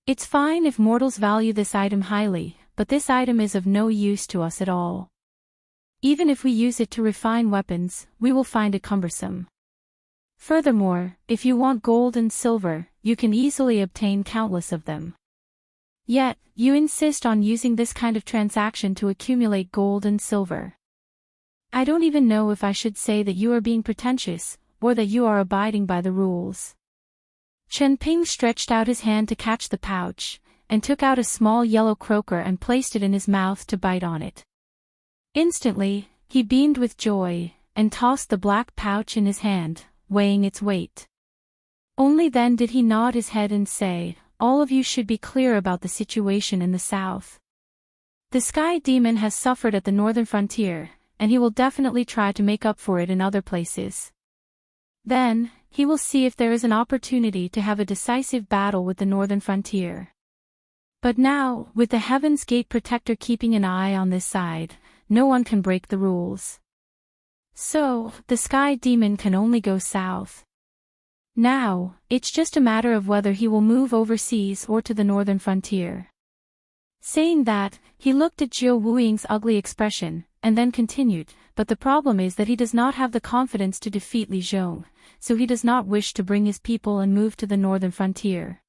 It's fine if mortals value this item highly, but this item is of no use to us at all. Even if we use it to refine weapons, we will find it cumbersome. Furthermore, if you want gold and silver, you can easily obtain countless of them. Yet, you insist on using this kind of transaction to accumulate gold and silver. I don't even know if I should say that you are being pretentious, or that you are abiding by the rules." Chen Ping stretched out his hand to catch the pouch, and took out a small yellow croaker and placed it in his mouth to bite on it. Instantly, he beamed with joy, and tossed the black pouch in his hand, weighing its weight. Only then did he nod his head and say, "All of you should be clear about the situation in the south. The sky demon has suffered at the northern frontier, and he will definitely try to make up for it in other places. Then, he will see if there is an opportunity to have a decisive battle with the northern frontier. But now, with the Heaven's Gate Protector keeping an eye on this side, no one can break the rules. So, the sky demon can only go south. Now, it's just a matter of whether he will move overseas or to the northern frontier." Saying that, he looked at Zhou Wuying's ugly expression, and then continued, "But the problem is that he does not have the confidence to defeat Li Zhong, so he does not wish to bring his people and move to the northern frontier.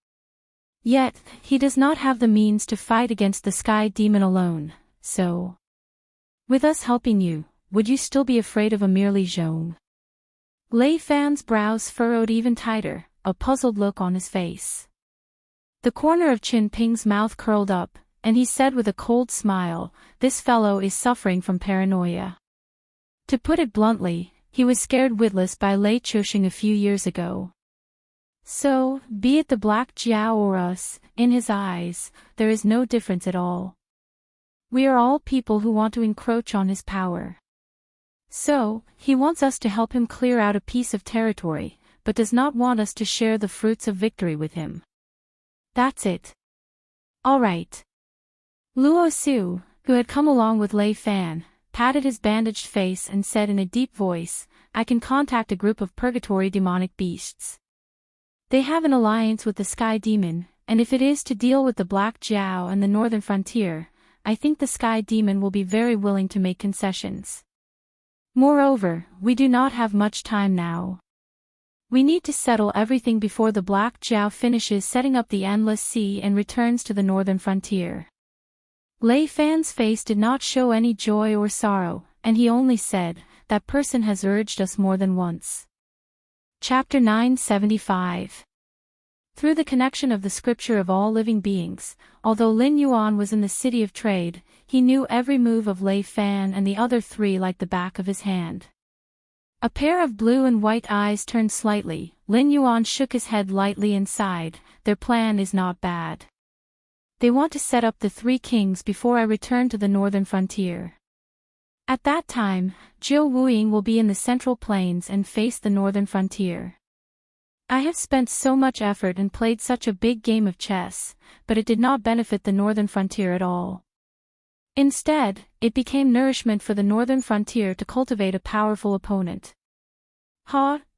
Yet, he does not have the means to fight against the sky demon alone, so... with us helping you, would you still be afraid of a mere Li Zhong?" Lei Fan's brows furrowed even tighter, a puzzled look on his face. The corner of Qin Ping's mouth curled up, and he said with a cold smile, "This fellow is suffering from paranoia. To put it bluntly, he was scared witless by Lei Chuxing a few years ago. So, be it the Black Jiao or us, in his eyes, there is no difference at all. We are all people who want to encroach on his power. So, he wants us to help him clear out a piece of territory, but does not want us to share the fruits of victory with him. That's it. All right." Luo Su, who had come along with Lei Fan, patted his bandaged face and said in a deep voice, "I can contact a group of purgatory demonic beasts. They have an alliance with the sky demon, and if it is to deal with the Black Jiao and the northern frontier, I think the sky demon will be very willing to make concessions. Moreover, we do not have much time now. We need to settle everything before the Black Jiao finishes setting up the Endless Sea and returns to the northern frontier." Lei Fan's face did not show any joy or sorrow, and he only said, "That person has urged us more than once." Chapter 975. Through the connection of the scripture of all living beings, although Lin Yuan was in the city of trade, he knew every move of Lei Fan and the other three like the back of his hand. A pair of blue and white eyes turned slightly. Lin Yuan shook his head lightly and sighed, "Their plan is not bad. They want to set up the three kings before I return to the northern frontier. At that time, Zhou Wuying will be in the central plains and face the northern frontier. I have spent so much effort and played such a big game of chess, but it did not benefit the northern frontier at all. Instead, it became nourishment for the northern frontier to cultivate a powerful opponent.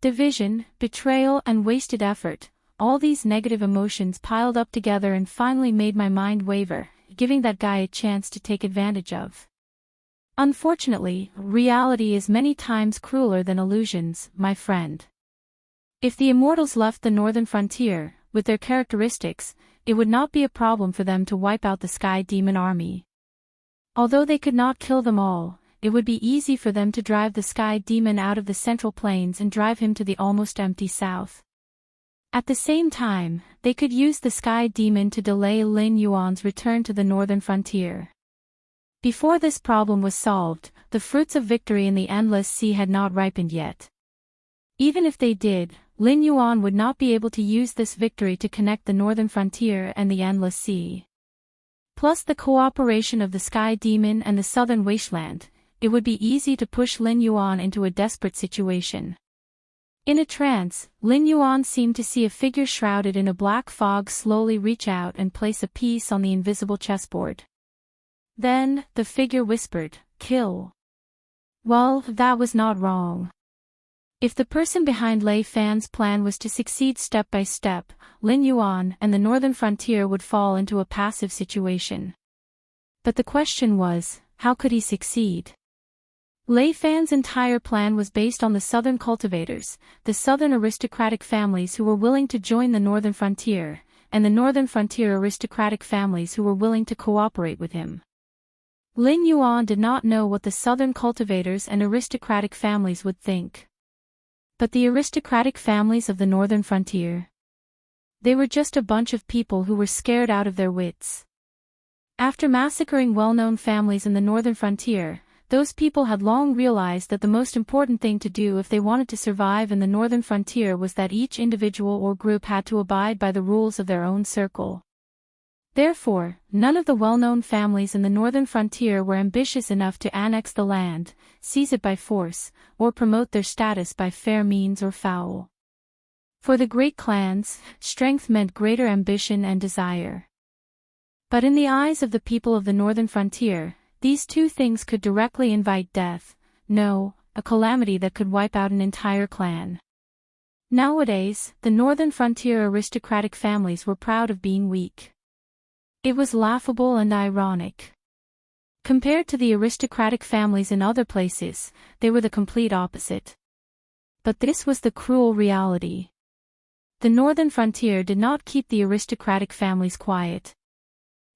Division, betrayal and wasted effort, all these negative emotions piled up together and finally made my mind waver, giving that guy a chance to take advantage of. Unfortunately, reality is many times crueler than illusions, my friend. If the immortals left the northern frontier, with their characteristics, it would not be a problem for them to wipe out the sky demon army. Although they could not kill them all, it would be easy for them to drive the sky demon out of the central plains and drive him to the almost empty south. At the same time, they could use the sky demon to delay Lin Yuan's return to the northern frontier. Before this problem was solved, the fruits of victory in the Endless Sea had not ripened yet. Even if they did, Lin Yuan would not be able to use this victory to connect the northern frontier and the Endless Sea. Plus the cooperation of the sky demon and the southern wasteland, it would be easy to push Lin Yuan into a desperate situation. In a trance, Lin Yuan seemed to see a figure shrouded in a black fog slowly reach out and place a piece on the invisible chessboard. Then, the figure whispered, "Kill." Well, that was not wrong. If the person behind Lei Fan's plan was to succeed step by step, Lin Yuan and the northern frontier would fall into a passive situation. But the question was, how could he succeed? Lei Fan's entire plan was based on the southern cultivators, the southern aristocratic families who were willing to join the northern frontier, and the northern frontier aristocratic families who were willing to cooperate with him. Lin Yuan did not know what the southern cultivators and aristocratic families would think. But the aristocratic families of the northern frontier? They were just a bunch of people who were scared out of their wits. After massacring well-known families in the northern frontier, those people had long realized that the most important thing to do if they wanted to survive in the northern frontier was that each individual or group had to abide by the rules of their own circle. Therefore, none of the well-known families in the northern frontier were ambitious enough to annex the land, seize it by force, or promote their status by fair means or foul. For the great clans, strength meant greater ambition and desire. But in the eyes of the people of the northern frontier, these two things could directly invite death, no, a calamity that could wipe out an entire clan. Nowadays, the northern frontier aristocratic families were proud of being weak. It was laughable and ironic. Compared to the aristocratic families in other places, they were the complete opposite. But this was the cruel reality. The northern frontier did not keep the aristocratic families quiet.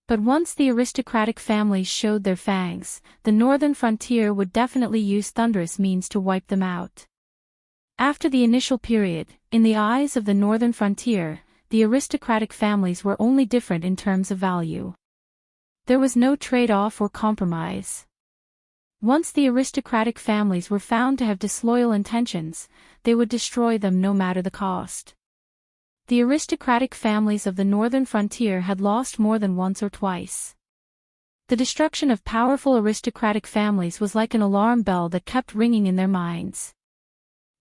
But once the aristocratic families showed their fangs, the northern frontier would definitely use thunderous means to wipe them out. After the initial period, in the eyes of the northern frontier, the aristocratic families were only different in terms of value. There was no trade-off or compromise. Once the aristocratic families were found to have disloyal intentions, they would destroy them no matter the cost. The aristocratic families of the northern frontier had lost more than once or twice. The destruction of powerful aristocratic families was like an alarm bell that kept ringing in their minds.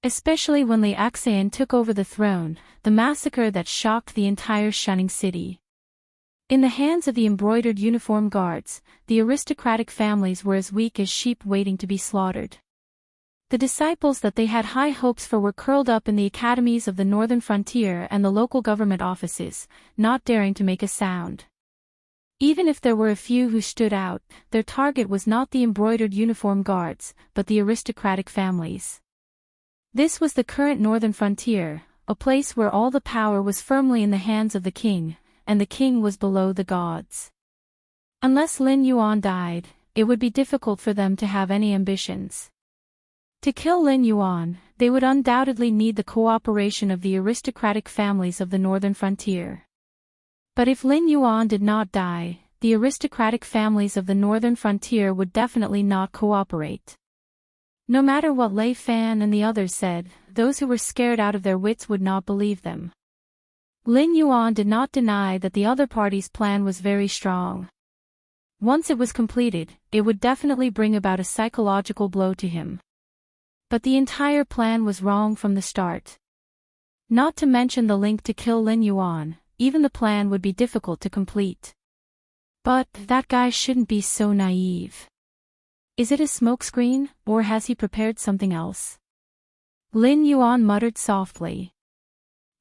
Especially when the Axean took over the throne, the massacre that shocked the entire shunning city. In the hands of the embroidered uniform guards, the aristocratic families were as weak as sheep waiting to be slaughtered. The disciples that they had high hopes for were curled up in the academies of the northern frontier and the local government offices, not daring to make a sound. Even if there were a few who stood out, their target was not the embroidered uniform guards, but the aristocratic families. This was the current northern frontier, a place where all the power was firmly in the hands of the king, and the king was below the gods. Unless Lin Yuan died, it would be difficult for them to have any ambitions. To kill Lin Yuan, they would undoubtedly need the cooperation of the aristocratic families of the northern frontier. But if Lin Yuan did not die, the aristocratic families of the northern frontier would definitely not cooperate. No matter what Lei Fan and the others said, those who were scared out of their wits would not believe them. Lin Yuan did not deny that the other party's plan was very strong. Once it was completed, it would definitely bring about a psychological blow to him. But the entire plan was wrong from the start. Not to mention the link to kill Lin Yuan, even the plan would be difficult to complete. But that guy shouldn't be so naive. Is it a smokescreen, or has he prepared something else? Lin Yuan muttered softly.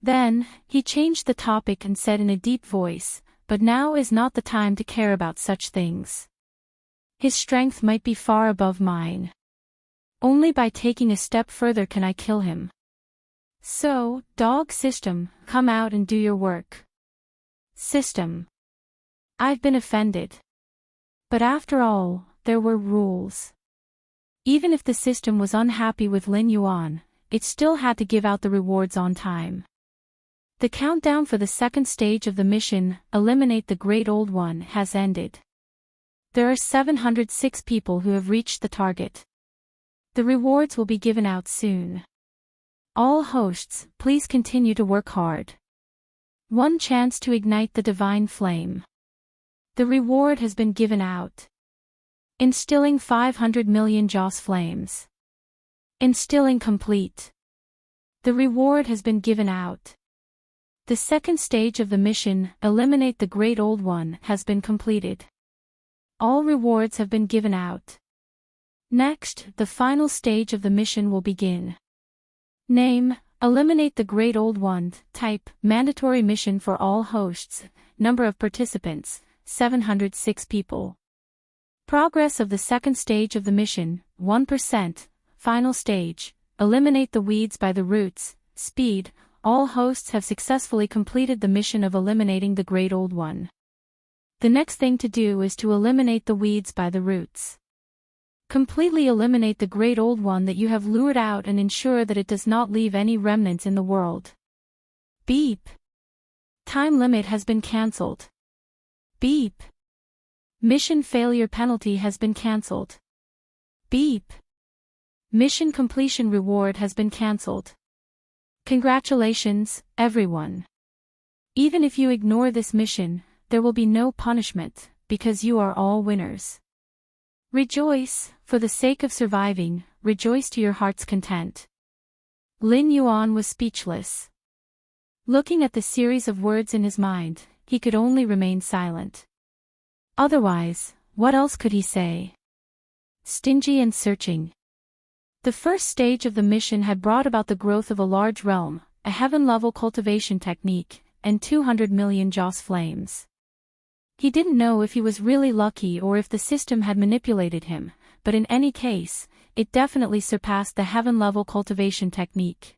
Then, he changed the topic and said in a deep voice, "But now is not the time to care about such things. His strength might be far above mine. Only by taking a step further can I kill him. So, dog system, come out and do your work." System. I've been offended. But after all, there were rules. Even if the system was unhappy with Lin Yuan, it still had to give out the rewards on time. The countdown for the second stage of the mission, Eliminate the Great Old One, has ended. There are 706 people who have reached the target. The rewards will be given out soon. All hosts, please continue to work hard. One chance to ignite the divine flame. The reward has been given out. Instilling 500 million Joss flames. Instilling complete. The reward has been given out. The second stage of the mission, Eliminate the Great Old One, has been completed. All rewards have been given out. Next, the final stage of the mission will begin. Name, Eliminate the Great Old One. Type, Mandatory mission for all hosts. Number of participants, 706 people. Progress of the second stage of the mission, 1%. Final stage, Eliminate the weeds by the roots. Speed, all hosts have successfully completed the mission of eliminating the Great Old One. The next thing to do is to eliminate the weeds by the roots. Completely eliminate the Great Old One that you have lured out and ensure that it does not leave any remnants in the world. Beep. Time limit has been cancelled. Beep. Mission failure penalty has been cancelled. Beep. Mission completion reward has been cancelled. Congratulations, everyone. Even if you ignore this mission, there will be no punishment, because you are all winners. Rejoice, for the sake of surviving, rejoice to your heart's content. Lin Yuan was speechless. Looking at the series of words in his mind, he could only remain silent. Otherwise, what else could he say? Stingy and searching. The first stage of the mission had brought about the growth of a large realm, a heaven-level cultivation technique, and 200 million Joss flames. He didn't know if he was really lucky or if the system had manipulated him, but in any case, it definitely surpassed the heaven-level cultivation technique.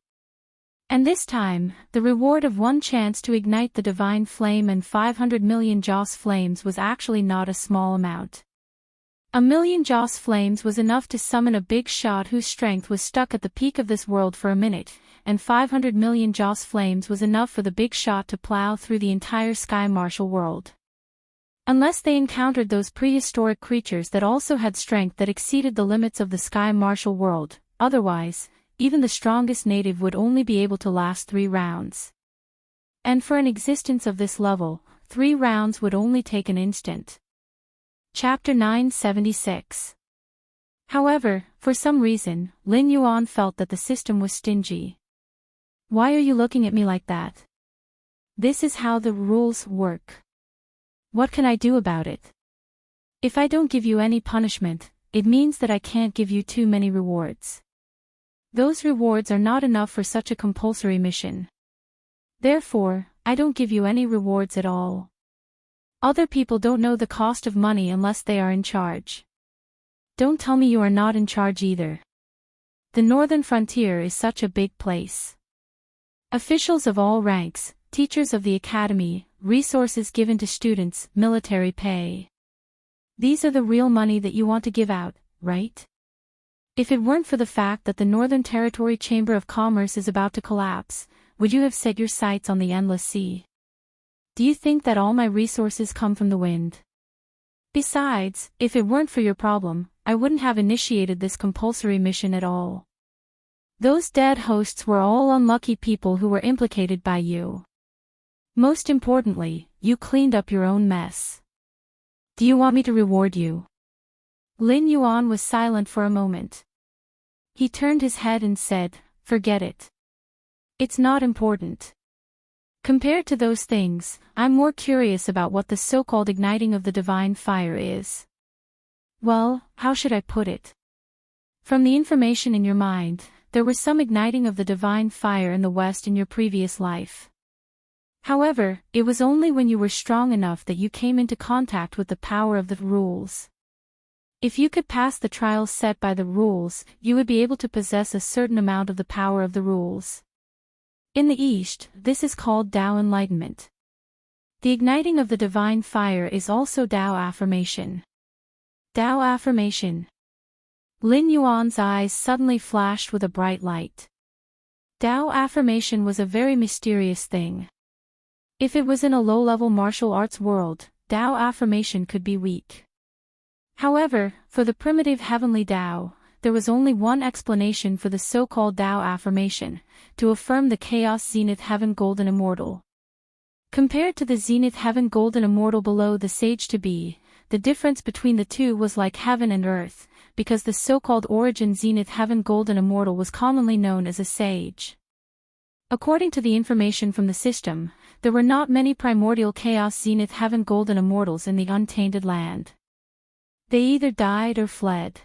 And this time, the reward of one chance to ignite the divine flame and 500 million Joss flames was actually not a small amount. 1,000,000 Joss flames was enough to summon a big shot whose strength was stuck at the peak of this world for a minute, and 500 million Joss flames was enough for the big shot to plow through the entire sky martial world. Unless they encountered those prehistoric creatures that also had strength that exceeded the limits of the sky martial world, otherwise, even the strongest native would only be able to last 3 rounds. And for an existence of this level, 3 rounds would only take an instant. Chapter 976. However, for some reason, Lin Yuan felt that the system was stingy. Why are you looking at me like that? This is how the rules work. What can I do about it? If I don't give you any punishment, it means that I can't give you too many rewards. Those rewards are not enough for such a compulsory mission. Therefore, I don't give you any rewards at all. Other people don't know the cost of money unless they are in charge. Don't tell me you are not in charge either. The northern frontier is such a big place. Officials of all ranks, teachers of the academy, resources given to students, military pay. These are the real money that you want to give out, right? If it weren't for the fact that the Northern Territory Chamber of Commerce is about to collapse, would you have set your sights on the endless sea? Do you think that all my resources come from the wind? Besides, if it weren't for your problem, I wouldn't have initiated this compulsory mission at all. Those dead hosts were all unlucky people who were implicated by you. Most importantly, you cleaned up your own mess. Do you want me to reward you? Lin Yuan was silent for a moment. He turned his head and said, "Forget it. It's not important. Compared to those things, I'm more curious about what the so-called igniting of the divine fire is." Well, how should I put it? From the information in your mind, there was some igniting of the divine fire in the West in your previous life. However, it was only when you were strong enough that you came into contact with the power of the rules. If you could pass the trials set by the rules, you would be able to possess a certain amount of the power of the rules. In the East, this is called Tao enlightenment. The igniting of the divine fire is also Tao affirmation. Tao affirmation. Lin Yuan's eyes suddenly flashed with a bright light. Tao affirmation was a very mysterious thing. If it was in a low-level martial arts world, Tao affirmation could be weak. However, for the primitive heavenly Tao, there was only one explanation for the so-called Tao affirmation, to affirm the chaos zenith heaven golden immortal. Compared to the zenith heaven golden immortal below the sage to be, the difference between the two was like heaven and earth, because the so-called origin zenith heaven golden immortal was commonly known as a sage. According to the information from the system, there were not many primordial chaos zenith heaven golden immortals in the untainted land. They either died or fled.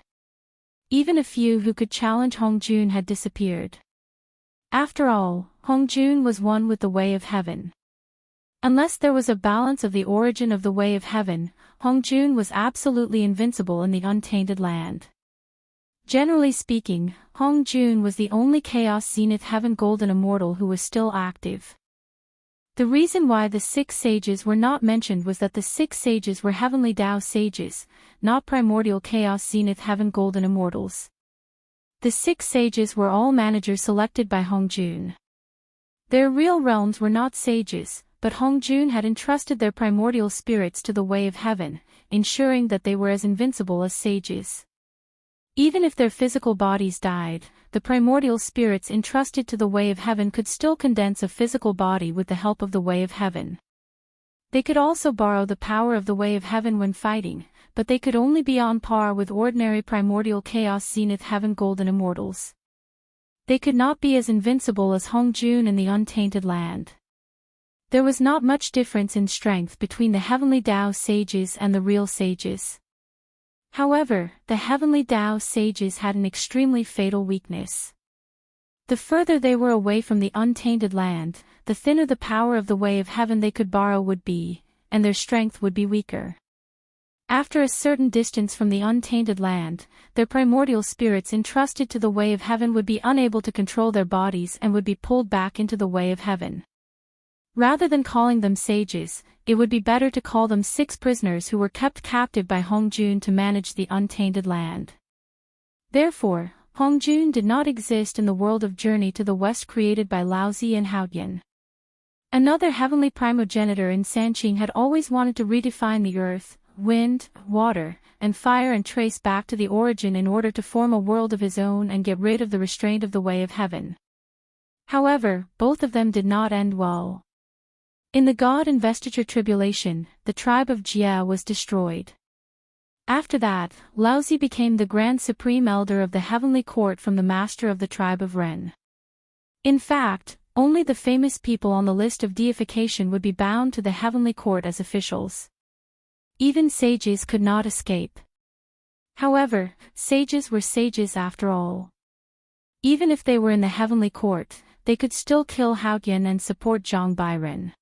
Even a few who could challenge Hongjun had disappeared. After all, Hongjun was one with the way of heaven. Unless there was a balance of the origin of the way of heaven, Hongjun was absolutely invincible in the untainted land. Generally speaking, Hongjun was the only chaos zenith heaven golden immortal who was still active. The reason why the 6 sages were not mentioned was that the 6 sages were heavenly Tao sages, not primordial chaos zenith heaven golden immortals. The 6 sages were all managers selected by Hongjun. Their real realms were not sages, but Hongjun had entrusted their primordial spirits to the way of heaven, ensuring that they were as invincible as sages. Even if their physical bodies died, the primordial spirits entrusted to the way of heaven could still condense a physical body with the help of the way of heaven. They could also borrow the power of the way of heaven when fighting, but they could only be on par with ordinary primordial chaos zenith heaven golden immortals. They could not be as invincible as Hongjun in the untainted land. There was not much difference in strength between the heavenly Tao sages and the real sages. However, the heavenly Tao sages had an extremely fatal weakness. The further they were away from the untainted land, the thinner the power of the way of heaven they could borrow would be, and their strength would be weaker. After a certain distance from the untainted land, their primordial spirits entrusted to the way of heaven would be unable to control their bodies and would be pulled back into the way of heaven. Rather than calling them sages, it would be better to call them 6 prisoners who were kept captive by Hongjun to manage the untainted land. Therefore, Hongjun did not exist in the world of Journey to the West created by Laozi and Haoyan. Another heavenly primogenitor in Sanqing had always wanted to redefine the earth, wind, water, and fire and trace back to the origin in order to form a world of his own and get rid of the restraint of the way of heaven. However, both of them did not end well. In the God Investiture Tribulation, the tribe of Jia was destroyed. After that, Laozi became the Grand Supreme Elder of the Heavenly Court from the Master of the tribe of Ren. In fact, only the famous people on the list of deification would be bound to the Heavenly Court as officials. Even sages could not escape. However, sages were sages after all. Even if they were in the Heavenly Court, they could still kill Haoyan and support Zhang Bairen.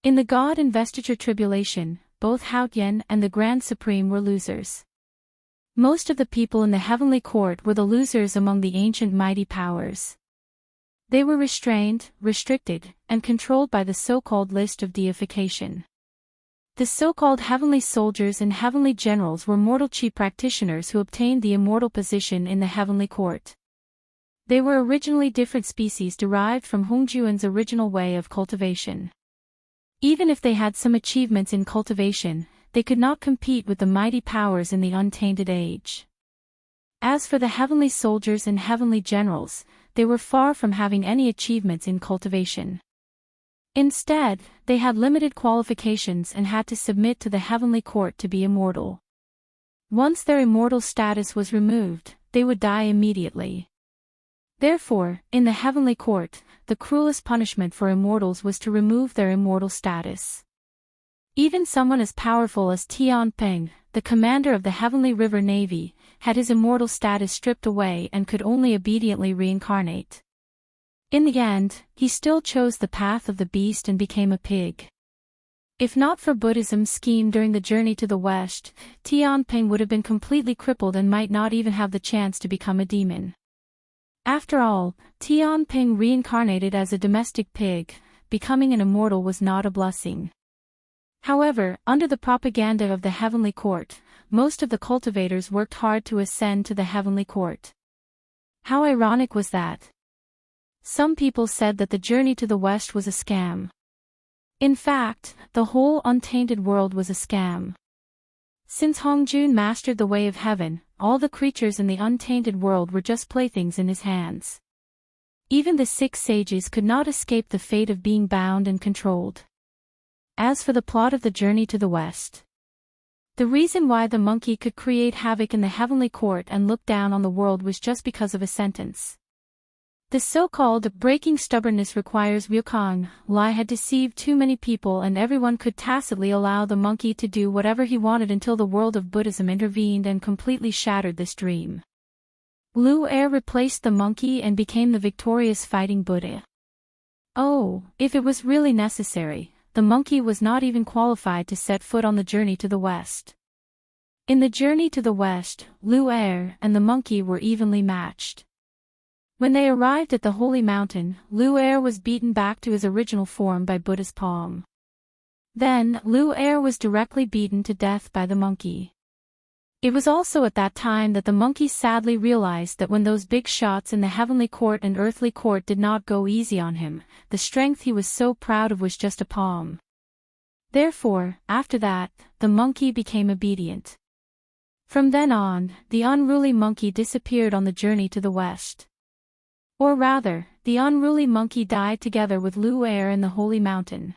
In the God Investiture Tribulation, both Haoyan and the Grand Supreme were losers. Most of the people in the Heavenly Court were the losers among the ancient mighty powers. They were restrained, restricted, and controlled by the so-called list of deification. The so-called heavenly soldiers and heavenly generals were mortal chi practitioners who obtained the immortal position in the Heavenly Court. They were originally different species derived from Hongjuan's original way of cultivation. Even if they had some achievements in cultivation, they could not compete with the mighty powers in the untainted age. As for the heavenly soldiers and heavenly generals, they were far from having any achievements in cultivation. Instead, they had limited qualifications and had to submit to the Heavenly Court to be immortal. Once their immortal status was removed, they would die immediately. Therefore, in the Heavenly Court, the cruelest punishment for immortals was to remove their immortal status. Even someone as powerful as Tian Peng, the commander of the Heavenly River Navy, had his immortal status stripped away and could only obediently reincarnate. In the end, he still chose the path of the beast and became a pig. If not for Buddhism's scheme during the journey to the West, Tian Peng would have been completely crippled and might not even have the chance to become a demon. After all, Tian Peng reincarnated as a domestic pig. Becoming an immortal was not a blessing. However, under the propaganda of the Heavenly Court, most of the cultivators worked hard to ascend to the Heavenly Court. How ironic was that? Some people said that the journey to the West was a scam. In fact, the whole untainted world was a scam. Since Hongjun mastered the way of heaven, all the creatures in the untainted world were just playthings in his hands. Even the 6 sages could not escape the fate of being bound and controlled. As for the plot of the journey to the West, the reason why the monkey could create havoc in the Heavenly Court and look down on the world was just because of a sentence. The so-called breaking stubbornness requires Ryukang lie had deceived too many people, and everyone could tacitly allow the monkey to do whatever he wanted until the world of Buddhism intervened and completely shattered this dream. Lu Er replaced the monkey and became the victorious fighting Buddha. Oh, if it was really necessary, the monkey was not even qualified to set foot on the journey to the West. In the journey to the West, Lu Er and the monkey were evenly matched. When they arrived at the holy mountain, Lu Er was beaten back to his original form by Buddha's palm. Then, Lu Er was directly beaten to death by the monkey. It was also at that time that the monkey sadly realized that when those big shots in the heavenly court and earthly court did not go easy on him, the strength he was so proud of was just a palm. Therefore, after that, the monkey became obedient. From then on, the unruly monkey disappeared on the journey to the west. Or rather, the unruly monkey died together with Lu'er in the holy mountain.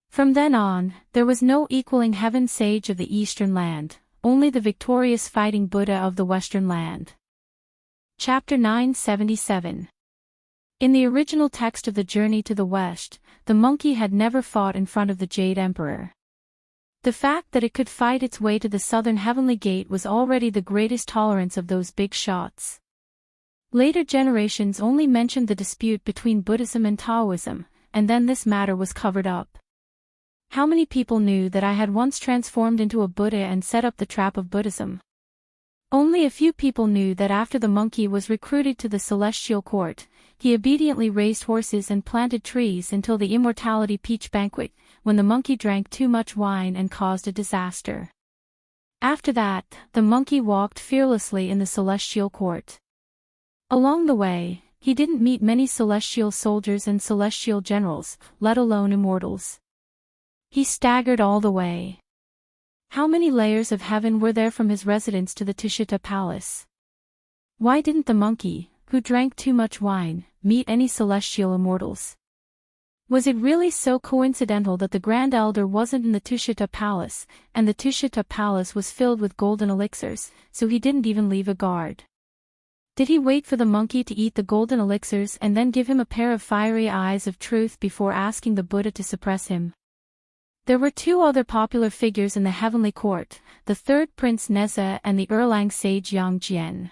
From then on, there was no equaling heaven sage of the eastern land, only the victorious fighting Buddha of the western land. Chapter 977. In the original text of the Journey to the West, the monkey had never fought in front of the Jade Emperor. The fact that it could fight its way to the southern heavenly gate was already the greatest tolerance of those big shots. Later generations only mentioned the dispute between Buddhism and Taoism, and then this matter was covered up. How many people knew that I had once transformed into a Buddha and set up the trap of Buddhism? Only a few people knew that after the monkey was recruited to the celestial court, he obediently raised horses and planted trees until the immortality peach banquet, when the monkey drank too much wine and caused a disaster. After that, the monkey walked fearlessly in the celestial court. Along the way, he didn't meet many celestial soldiers and celestial generals, let alone immortals. He staggered all the way. How many layers of heaven were there from his residence to the Tushita palace? Why didn't the monkey, who drank too much wine, meet any celestial immortals? Was it really so coincidental that the Grand Elder wasn't in the Tushita palace, and the Tushita palace was filled with golden elixirs, so he didn't even leave a guard? Did he wait for the monkey to eat the golden elixirs and then give him a pair of fiery eyes of truth before asking the Buddha to suppress him? There were two other popular figures in the heavenly court, the third Prince Neza and the Erlang sage Yang Jian.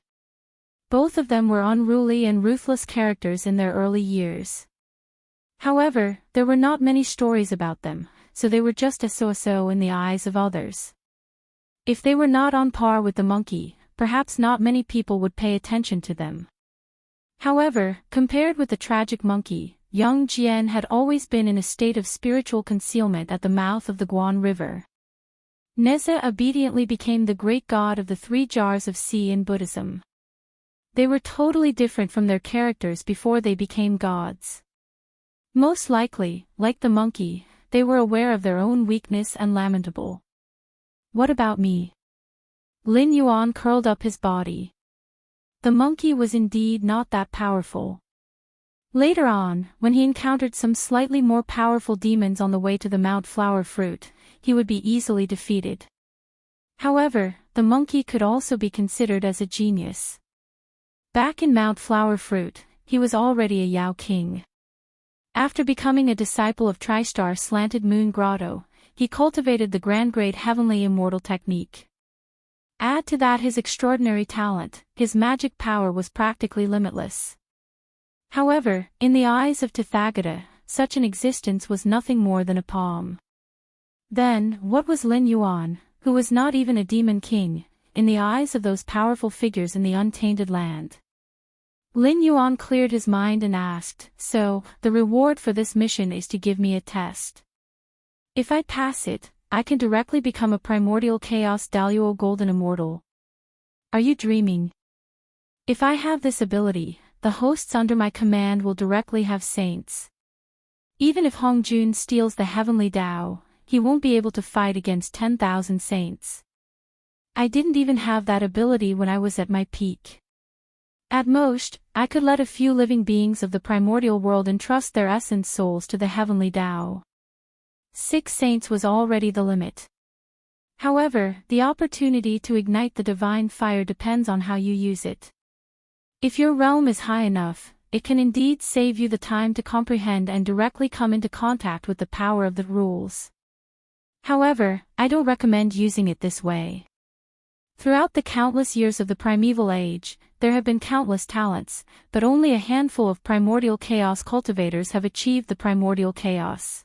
Both of them were unruly and ruthless characters in their early years. However, there were not many stories about them, so they were just so-so in the eyes of others. If they were not on par with the monkey, perhaps not many people would pay attention to them. However, compared with the tragic monkey, Yang Jian had always been in a state of spiritual concealment at the mouth of the Guan River. Neza obediently became the great god of the three jars of sea in Buddhism. They were totally different from their characters before they became gods. Most likely, like the monkey, they were aware of their own weakness and lamentable. What about me? Lin Yuan curled up his body. The monkey was indeed not that powerful. Later on, when he encountered some slightly more powerful demons on the way to the Mount Flower Fruit, he would be easily defeated. However, the monkey could also be considered as a genius. Back in Mount Flower Fruit, he was already a Yao King. After becoming a disciple of Tristar Slanted Moon Grotto, he cultivated the Grand Great Heavenly Immortal Technique. Add to that his extraordinary talent, his magic power was practically limitless. However, in the eyes of Tathagata, such an existence was nothing more than a palm. Then, what was Lin Yuan, who was not even a demon king, in the eyes of those powerful figures in the untainted land? Lin Yuan cleared his mind and asked, "So, the reward for this mission is to give me a test. If I pass it, I can directly become a primordial chaos Daluo golden immortal. Are you dreaming? If I have this ability, the hosts under my command will directly have saints. Even if Hongjun steals the heavenly Tao, he won't be able to fight against 10,000 saints. I didn't even have that ability when I was at my peak. At most, I could let a few living beings of the primordial world entrust their essence souls to the heavenly Tao. 6 saints was already the limit. However, the opportunity to ignite the divine fire depends on how you use it. If your realm is high enough, it can indeed save you the time to comprehend and directly come into contact with the power of the rules. However, I don't recommend using it this way. Throughout the countless years of the primeval age, there have been countless talents, but only a handful of primordial chaos cultivators have achieved the primordial chaos.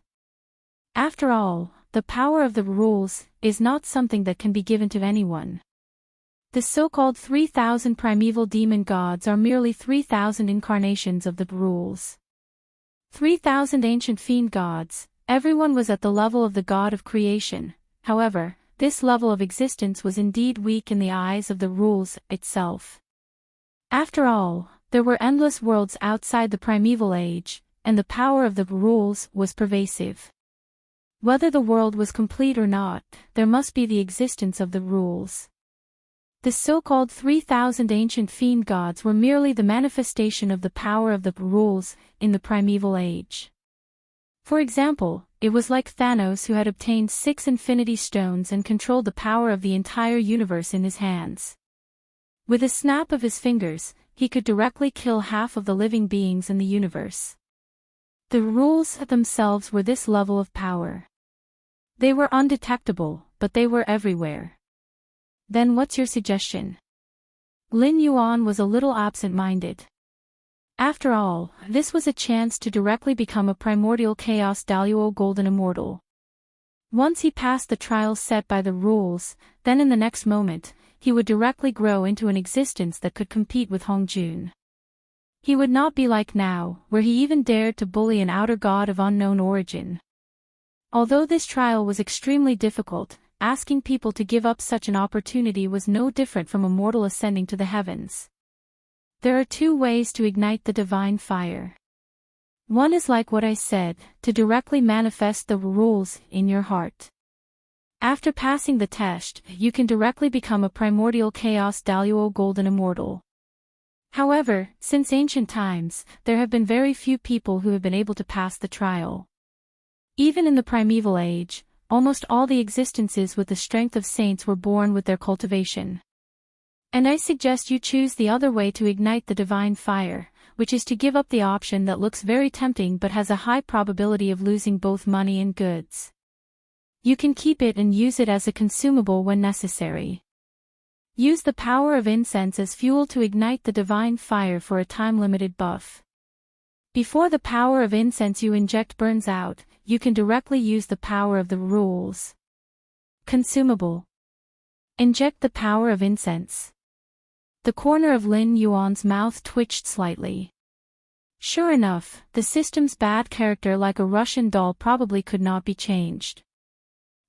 After all, the power of the rules is not something that can be given to anyone. The so-called 3,000 primeval demon gods are merely 3,000 incarnations of the rules. 3,000 ancient fiend gods, everyone was at the level of the god of creation. However, this level of existence was indeed weak in the eyes of the rules itself. After all, there were endless worlds outside the primeval age, and the power of the rules was pervasive. Whether the world was complete or not, there must be the existence of the rules. The so-called 3,000 ancient fiend gods were merely the manifestation of the power of the rules in the primeval age. For example, it was like Thanos who had obtained 6 infinity stones and controlled the power of the entire universe in his hands. With a snap of his fingers, he could directly kill half of the living beings in the universe. The rules themselves were this level of power. They were undetectable, but they were everywhere. Then what's your suggestion? Lin Yuan was a little absent-minded. After all, this was a chance to directly become a primordial chaos Daluo golden immortal. Once he passed the trials set by the rules, then in the next moment, he would directly grow into an existence that could compete with Hongjun. He would not be like now, where he even dared to bully an outer god of unknown origin. Although this trial was extremely difficult, asking people to give up such an opportunity was no different from a mortal ascending to the heavens. There are 2 ways to ignite the divine fire. One is like what I said, to directly manifest the rules in your heart. After passing the test, you can directly become a primordial chaos Daluo golden immortal. However, since ancient times, there have been very few people who have been able to pass the trial. Even in the primeval age, almost all the existences with the strength of saints were born with their cultivation. And I suggest you choose the other way to ignite the divine fire, which is to give up the option that looks very tempting but has a high probability of losing both money and goods. You can keep it and use it as a consumable when necessary. Use the power of incense as fuel to ignite the divine fire for a time-limited buff. Before the power of incense you inject burns out, you can directly use the power of the rules. Consumable. Inject the power of incense. The corner of Lin Yuan's mouth twitched slightly. Sure enough, the system's bad character like a Russian doll probably could not be changed.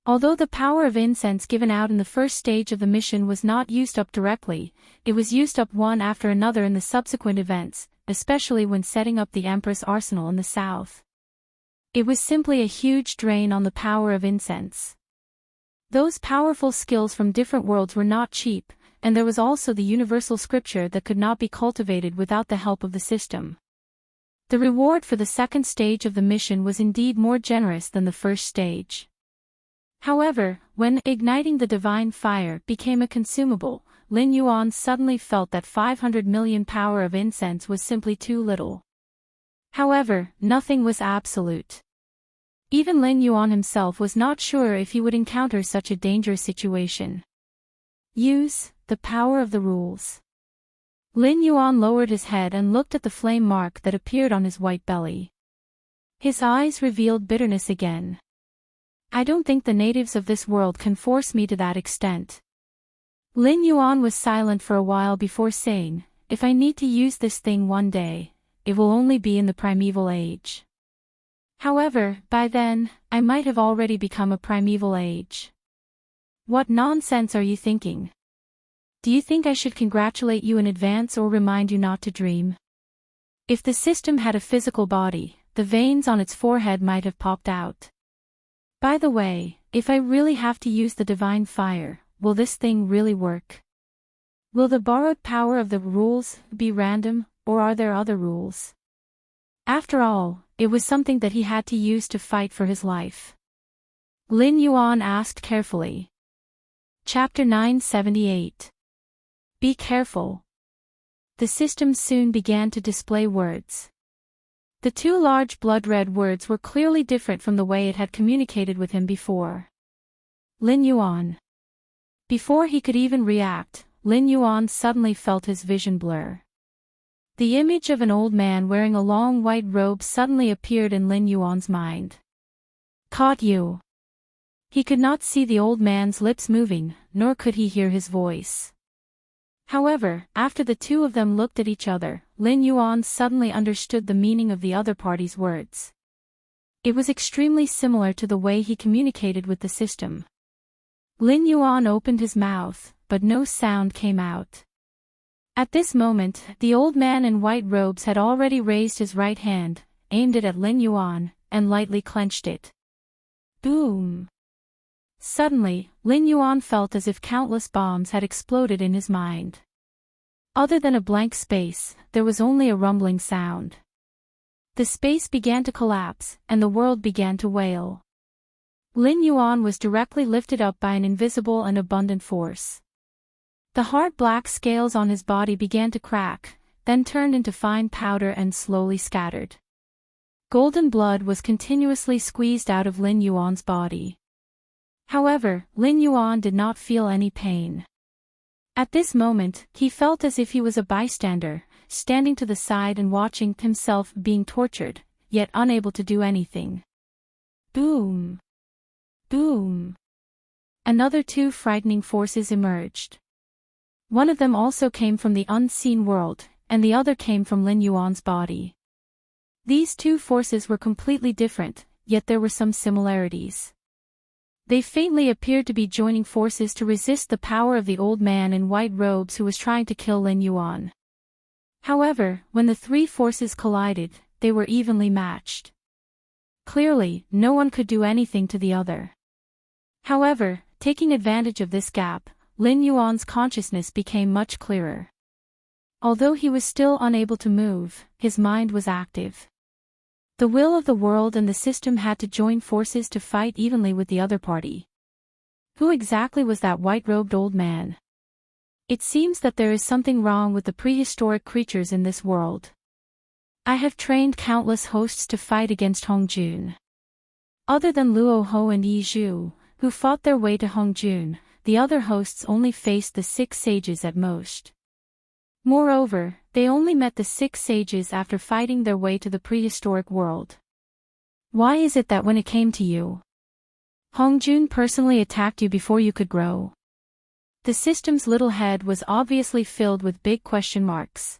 Although the power of incense given out in the first stage of the mission was not used up directly, it was used up one after another in the subsequent events, especially when setting up the Empress Arsenal in the south. It was simply a huge drain on the power of incense. Those powerful skills from different worlds were not cheap, and there was also the universal scripture that could not be cultivated without the help of the system. The reward for the second stage of the mission was indeed more generous than the first stage. However, when igniting the divine fire became a consumable, Lin Yuan suddenly felt that 500 million power of incense was simply too little. However, nothing was absolute. Even Lin Yuan himself was not sure if he would encounter such a dangerous situation. Use the power of the rules. Lin Yuan lowered his head and looked at the flame mark that appeared on his white belly. His eyes revealed bitterness again. I don't think the natives of this world can force me to that extent. Lin Yuan was silent for a while before saying, if I need to use this thing one day, it will only be in the primeval age. However, by then, I might have already become a primeval age. What nonsense are you thinking? Do you think I should congratulate you in advance or remind you not to dream? If the system had a physical body, the veins on its forehead might have popped out. By the way, if I really have to use the divine fire, will this thing really work? Will the borrowed power of the rules be random, or are there other rules? After all, it was something that he had to use to fight for his life. Lin Yuan asked carefully. Chapter 978. Be careful. The system soon began to display words. The 2 large blood-red words were clearly different from the way it had communicated with him before. Lin Yuan. Before he could even react, Lin Yuan suddenly felt his vision blur. The image of an old man wearing a long white robe suddenly appeared in Lin Yuan's mind. Caught you. He could not see the old man's lips moving, nor could he hear his voice. However, after the 2 of them looked at each other, Lin Yuan suddenly understood the meaning of the other party's words. It was extremely similar to the way he communicated with the system. Lin Yuan opened his mouth, but no sound came out. At this moment, the old man in white robes had already raised his right hand, aimed it at Lin Yuan, and lightly clenched it. Boom! Suddenly, Lin Yuan felt as if countless bombs had exploded in his mind. Other than a blank space, there was only a rumbling sound. The space began to collapse, and the world began to wail. Lin Yuan was directly lifted up by an invisible and abundant force. The hard black scales on his body began to crack, then turned into fine powder and slowly scattered. Golden blood was continuously squeezed out of Lin Yuan's body. However, Lin Yuan did not feel any pain. At this moment, he felt as if he was a bystander, standing to the side and watching himself being tortured, yet unable to do anything. Boom! Boom! Another two frightening forces emerged. One of them also came from the unseen world, and the other came from Lin Yuan's body. These two forces were completely different, yet there were some similarities. They faintly appeared to be joining forces to resist the power of the old man in white robes who was trying to kill Lin Yuan. However, when the three forces collided, they were evenly matched. Clearly, no one could do anything to the other. However, taking advantage of this gap, Lin Yuan's consciousness became much clearer. Although he was still unable to move, his mind was active. The will of the world and the system had to join forces to fight evenly with the other party. Who exactly was that white-robed old man? It seems that there is something wrong with the prehistoric creatures in this world. I have trained countless hosts to fight against Hongjun. Other than Luo Ho and Yi Zhu, who fought their way to Hongjun, the other hosts only faced the 6 sages at most. Moreover, they only met the 6 sages after fighting their way to the prehistoric world. Why is it that when it came to you, Hongjun personally attacked you before you could grow? The system's little head was obviously filled with big question marks.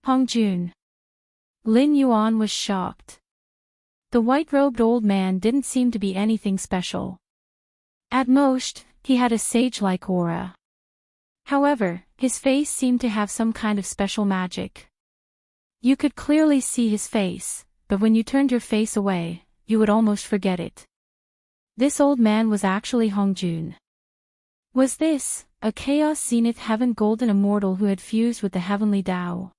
Hongjun. Lin Yuan was shocked. The white-robed old man didn't seem to be anything special. At most, he had a sage-like aura. However, his face seemed to have some kind of special magic. You could clearly see his face, but when you turned your face away, you would almost forget it. This old man was actually Hongjun. Was this a Chaos Zenith Heaven Golden Immortal who had fused with the Heavenly Tao?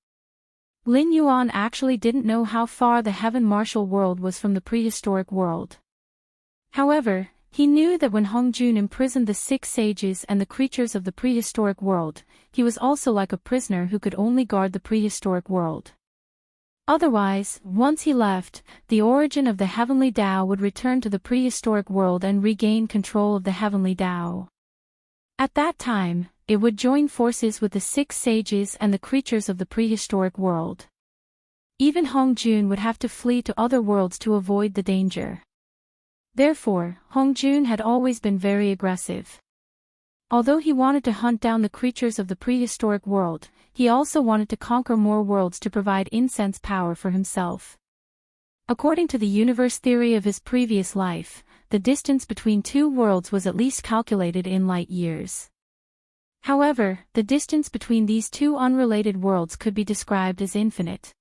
Lin Yuan actually didn't know how far the Heaven Martial world was from the prehistoric world. However, he knew that when Hongjun imprisoned the 6 sages and the creatures of the prehistoric world, he was also like a prisoner who could only guard the prehistoric world. Otherwise, once he left, the origin of the Heavenly Tao would return to the prehistoric world and regain control of the Heavenly Tao. At that time, it would join forces with the 6 sages and the creatures of the prehistoric world. Even Hongjun would have to flee to other worlds to avoid the danger. Therefore, Hongjun had always been very aggressive. Although he wanted to hunt down the creatures of the prehistoric world, he also wanted to conquer more worlds to provide incense power for himself. According to the universe theory of his previous life, the distance between 2 worlds was at least calculated in light years. However, the distance between these 2 unrelated worlds could be described as infinite.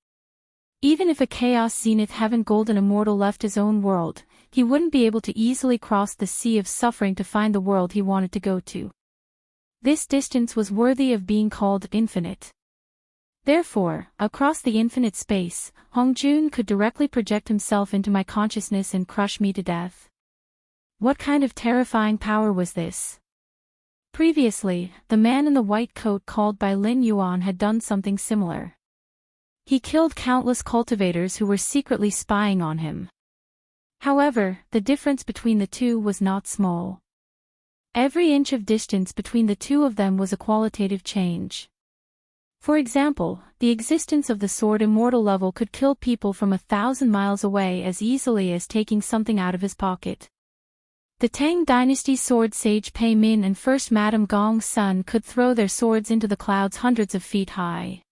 Even if a Chaos Zenith Heaven Golden Immortal left his own world, he wouldn't be able to easily cross the sea of suffering to find the world he wanted to go to. This distance was worthy of being called infinite. Therefore, across the infinite space, Hongjun could directly project himself into my consciousness and crush me to death. What kind of terrifying power was this? Previously, the man in the white coat called by Lin Yuan had done something similar. He killed countless cultivators who were secretly spying on him. However, the difference between the two was not small. Every inch of distance between the two of them was a qualitative change. For example, the existence of the sword immortal level could kill people from 1,000 miles away as easily as taking something out of his pocket. The Tang Dynasty sword sage Pei Min and First Madame Gong's son could throw their swords into the clouds hundreds of feet high.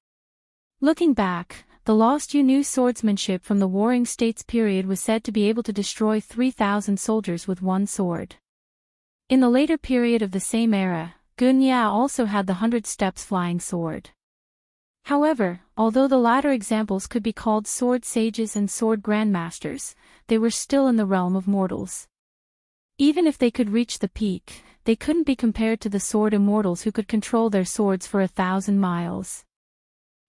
Looking back, the lost Yu swordsmanship from the Warring States period was said to be able to destroy 3,000 soldiers with one sword. In the later period of the same era, Gunya also had the 100 steps flying sword. However, although the latter examples could be called sword sages and sword grandmasters, they were still in the realm of mortals. Even if they could reach the peak, they couldn't be compared to the sword immortals who could control their swords for 1,000 miles.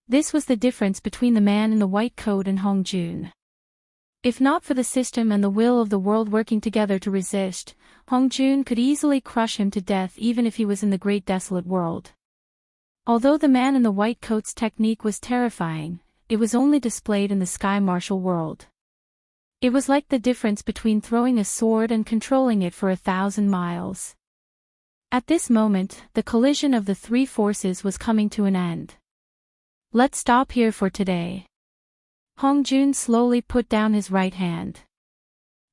This was the difference between the man in the white coat and Hong Jun. If not for the system and the will of the world working together to resist, Hong Jun could easily crush him to death even if he was in the great desolate world. Although the man in the white coat's technique was terrifying, it was only displayed in the sky martial world. It was like the difference between throwing a sword and controlling it for 1,000 miles. At this moment, the collision of the three forces was coming to an end. Let's stop here for today. Hong Jun slowly put down his right hand.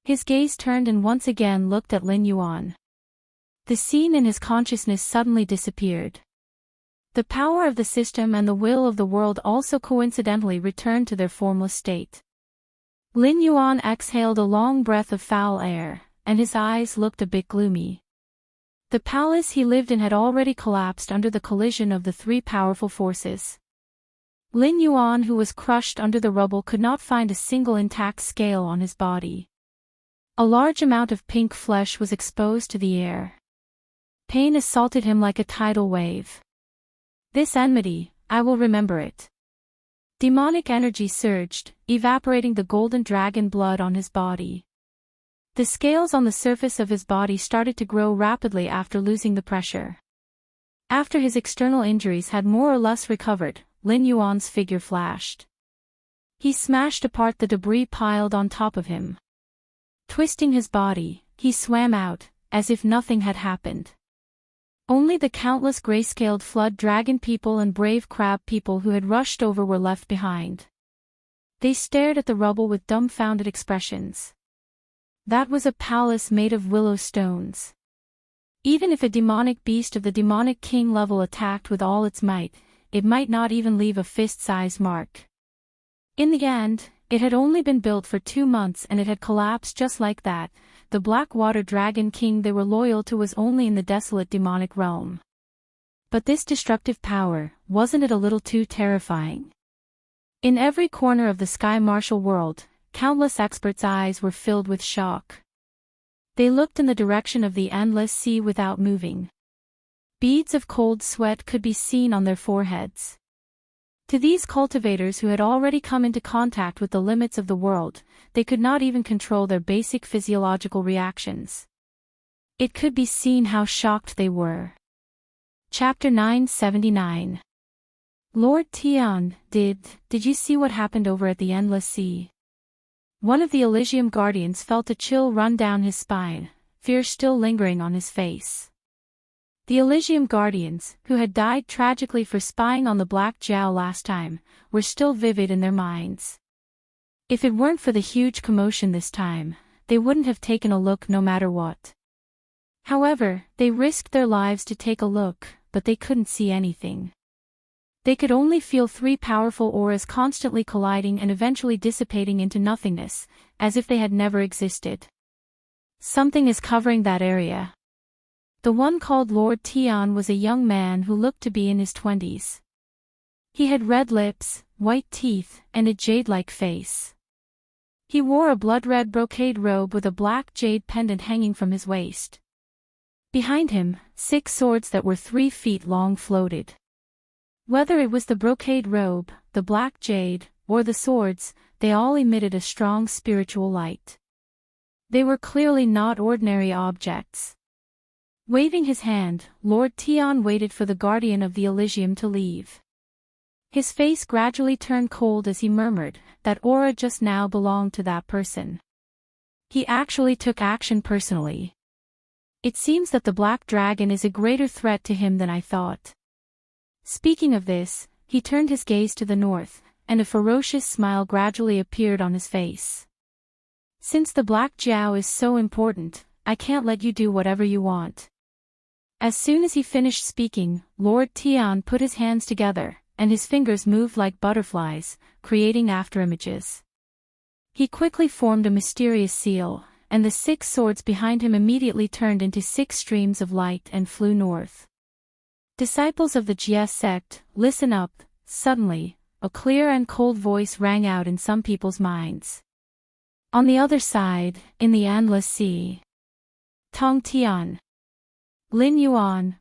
His gaze turned and once again looked at Lin Yuan. The scene in his consciousness suddenly disappeared. The power of the system and the will of the world also coincidentally returned to their formless state. Lin Yuan exhaled a long breath of foul air, and his eyes looked a bit gloomy. The palace he lived in had already collapsed under the collision of the three powerful forces. Lin Yuan, who was crushed under the rubble, could not find a single intact scale on his body. A large amount of pink flesh was exposed to the air. Pain assaulted him like a tidal wave. This enmity, I will remember it. Demonic energy surged, evaporating the golden dragon blood on his body. The scales on the surface of his body started to grow rapidly after losing the pressure. After his external injuries had more or less recovered, Lin Yuan's figure flashed. He smashed apart the debris piled on top of him. Twisting his body, he swam out, as if nothing had happened. Only the countless gray-scaled flood dragon people and brave crab people who had rushed over were left behind. They stared at the rubble with dumbfounded expressions. That was a palace made of willow stones. Even if a demonic beast of the demonic king level attacked with all its might, it might not even leave a fist-sized mark. In the end, it had only been built for 2 months and it had collapsed just like that. The Blackwater Dragon King they were loyal to was only in the desolate demonic realm. But this destructive power, wasn't it a little too terrifying? In every corner of the sky martial world, countless experts' eyes were filled with shock. They looked in the direction of the endless sea without moving. Beads of cold sweat could be seen on their foreheads. To these cultivators who had already come into contact with the limits of the world, they could not even control their basic physiological reactions. It could be seen how shocked they were. Chapter 979. Lord Tian, did you see what happened over at the Endless Sea? One of the Elysium Guardians felt a chill run down his spine, fear still lingering on his face. The Elysium Guardians, who had died tragically for spying on the Black Jiao last time, were still vivid in their minds. If it weren't for the huge commotion this time, they wouldn't have taken a look no matter what. However, they risked their lives to take a look, but they couldn't see anything. They could only feel 3 powerful auras constantly colliding and eventually dissipating into nothingness, as if they had never existed. Something is covering that area. The one called Lord Tian was a young man who looked to be in his 20s. He had red lips, white teeth, and a jade-like face. He wore a blood-red brocade robe with a black jade pendant hanging from his waist. Behind him, 6 swords that were 3 feet long floated. Whether it was the brocade robe, the black jade, or the swords, they all emitted a strong spiritual light. They were clearly not ordinary objects. Waving his hand, Lord Tian waited for the guardian of the Elysium to leave. His face gradually turned cold as he murmured, that aura just now belonged to that person. He actually took action personally. It seems that the Black Dragon is a greater threat to him than I thought. Speaking of this, he turned his gaze to the north, and a ferocious smile gradually appeared on his face. Since the Black Jiao is so important, I can't let you do whatever you want. As soon as he finished speaking, Lord Tian put his hands together, and his fingers moved like butterflies, creating afterimages. He quickly formed a mysterious seal, and the 6 swords behind him immediately turned into 6 streams of light and flew north. Disciples of the Jia sect, listen up. Suddenly, a clear and cold voice rang out in some people's minds. On the other side, in the endless sea. Tong Tian. Lin Yuan, ?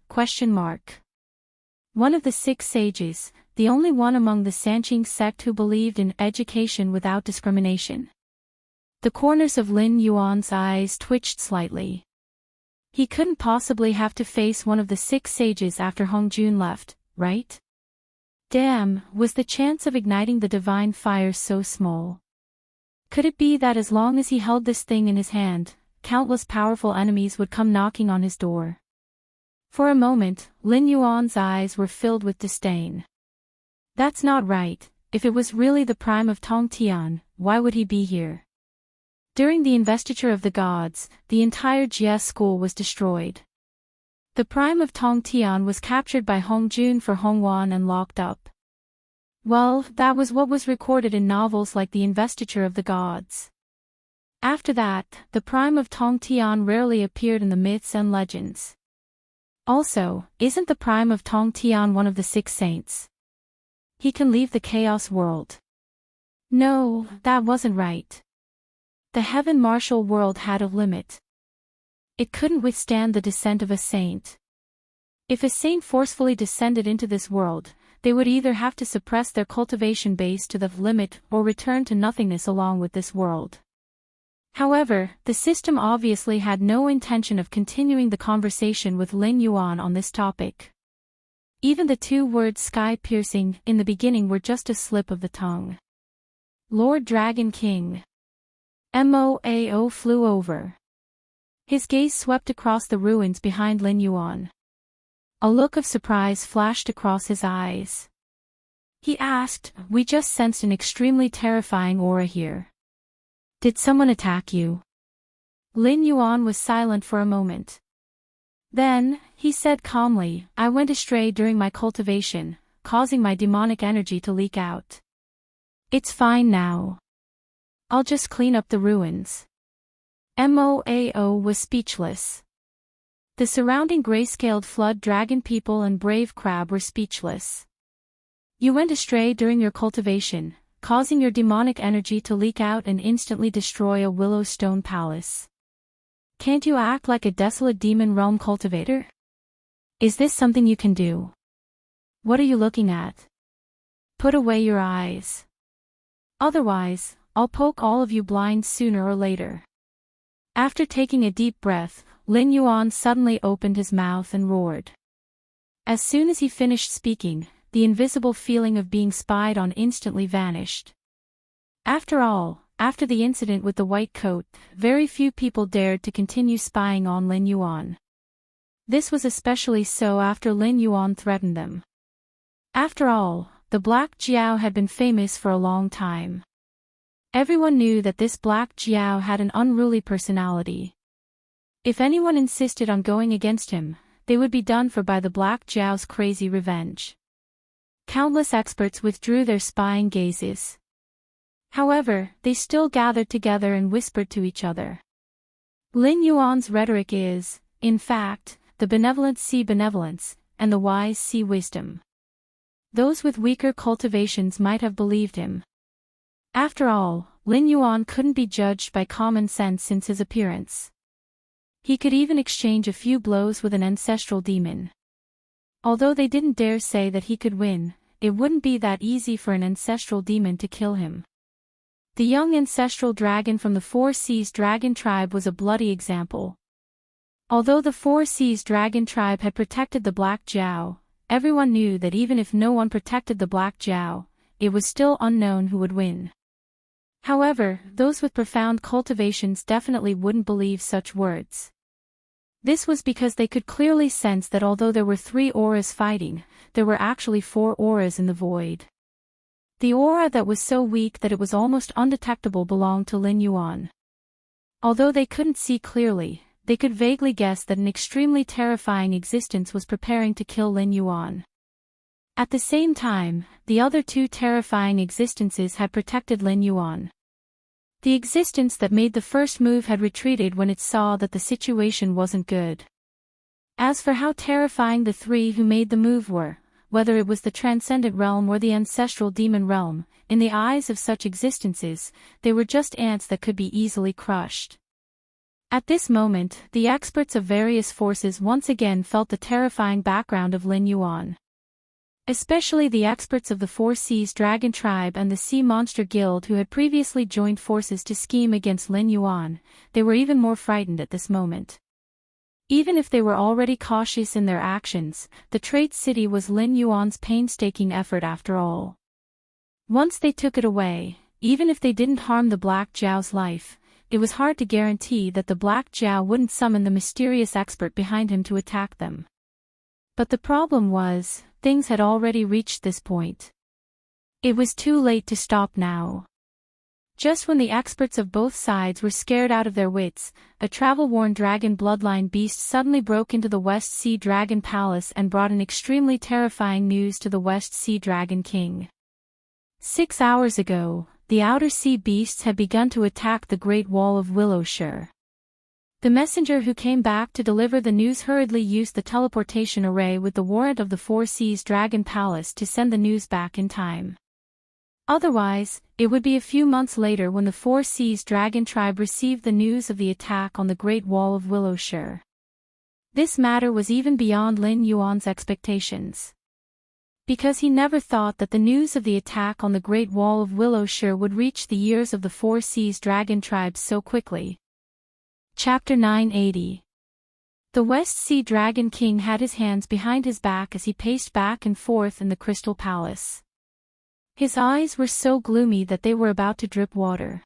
One of the 6 sages, the only one among the Sanqing sect who believed in education without discrimination. The corners of Lin Yuan's eyes twitched slightly. He couldn't possibly have to face one of the 6 sages after Hong Jun left, right? Damn, was the chance of igniting the divine fire so small? Could it be that as long as he held this thing in his hand, countless powerful enemies would come knocking on his door? For a moment, Lin Yuan's eyes were filled with disdain. That's not right. If it was really the prime of Tong Tian, why would he be here? During the investiture of the gods, the entire Jia school was destroyed. The prime of Tong Tian was captured by Hong Jun for Hong Wan and locked up. Well, that was what was recorded in novels like The Investiture of the Gods. After that, the prime of Tong Tian rarely appeared in the myths and legends. Also, isn't the prime of Tong Tian one of the 6 saints? He can leave the chaos world. No, that wasn't right. The heaven martial world had a limit. It couldn't withstand the descent of a saint. If a saint forcefully descended into this world, they would either have to suppress their cultivation base to the limit or return to nothingness along with this world. However, the system obviously had no intention of continuing the conversation with Lin Yuan on this topic. Even the 2 words sky-piercing in the beginning were just a slip of the tongue. Lord Dragon King. Moao flew over. His gaze swept across the ruins behind Lin Yuan. A look of surprise flashed across his eyes. He asked, "We just sensed an extremely terrifying aura here. Did someone attack you?" Lin Yuan was silent for a moment. Then, he said calmly, "I went astray during my cultivation, causing my demonic energy to leak out. It's fine now. I'll just clean up the ruins." Moao was speechless. The surrounding grayscaled flood dragon people and brave crab were speechless. You went astray during your cultivation, causing your demonic energy to leak out and instantly destroy a willow stone palace. Can't you act like a desolate demon realm cultivator? Is this something you can do? What are you looking at? Put away your eyes. Otherwise, I'll poke all of you blind sooner or later. After taking a deep breath, Lin Yuan suddenly opened his mouth and roared. As soon as he finished speaking, the invisible feeling of being spied on instantly vanished. After all, after the incident with the white coat, very few people dared to continue spying on Lin Yuan. This was especially so after Lin Yuan threatened them. After all, the Black Jiao had been famous for a long time. Everyone knew that this Black Jiao had an unruly personality. If anyone insisted on going against him, they would be done for by the Black Jiao's crazy revenge. Countless experts withdrew their spying gazes. However, they still gathered together and whispered to each other. Lin Yuan's rhetoric is, in fact, the benevolent see benevolence, and the wise see wisdom. Those with weaker cultivations might have believed him. After all, Lin Yuan couldn't be judged by common sense since his appearance. He could even exchange a few blows with an ancestral demon. Although they didn't dare say that he could win, it wouldn't be that easy for an ancestral demon to kill him. The young ancestral dragon from the Four Seas Dragon tribe was a bloody example. Although the Four Seas Dragon tribe had protected the Black Jiao, everyone knew that even if no one protected the Black Jiao, it was still unknown who would win. However, those with profound cultivations definitely wouldn't believe such words. This was because they could clearly sense that although there were 3 auras fighting, there were actually 4 auras in the void. The aura that was so weak that it was almost undetectable belonged to Lin Yuan. Although they couldn't see clearly, they could vaguely guess that an extremely terrifying existence was preparing to kill Lin Yuan. At the same time, the other 2 terrifying existences had protected Lin Yuan. The existence that made the first move had retreated when it saw that the situation wasn't good. As for how terrifying the three who made the move were, whether it was the transcendent realm or the ancestral demon realm, in the eyes of such existences, they were just ants that could be easily crushed. At this moment, the experts of various forces once again felt the terrifying background of Lin Yuan. Especially the experts of the Four Seas Dragon Tribe and the Sea Monster Guild who had previously joined forces to scheme against Lin Yuan, they were even more frightened at this moment. Even if they were already cautious in their actions, the Trade City was Lin Yuan's painstaking effort after all. Once they took it away, even if they didn't harm the Black Zhao's life, it was hard to guarantee that the Black Zhao wouldn't summon the mysterious expert behind him to attack them. But the problem was, things had already reached this point. It was too late to stop now. Just when the experts of both sides were scared out of their wits, a travel-worn dragon bloodline beast suddenly broke into the West Sea Dragon Palace and brought an extremely terrifying news to the West Sea Dragon King. 6 hours ago, the Outer Sea beasts had begun to attack the Great Wall of Willowshire. The messenger who came back to deliver the news hurriedly used the teleportation array with the warrant of the Four Seas Dragon Palace to send the news back in time. Otherwise, it would be a few months later when the Four Seas Dragon Tribe received the news of the attack on the Great Wall of Willowshire. This matter was even beyond Lin Yuan's expectations. Because he never thought that the news of the attack on the Great Wall of Willowshire would reach the ears of the Four Seas Dragon Tribe so quickly. Chapter 980. The West Sea Dragon King had his hands behind his back as he paced back and forth in the Crystal Palace. His eyes were so gloomy that they were about to drip water.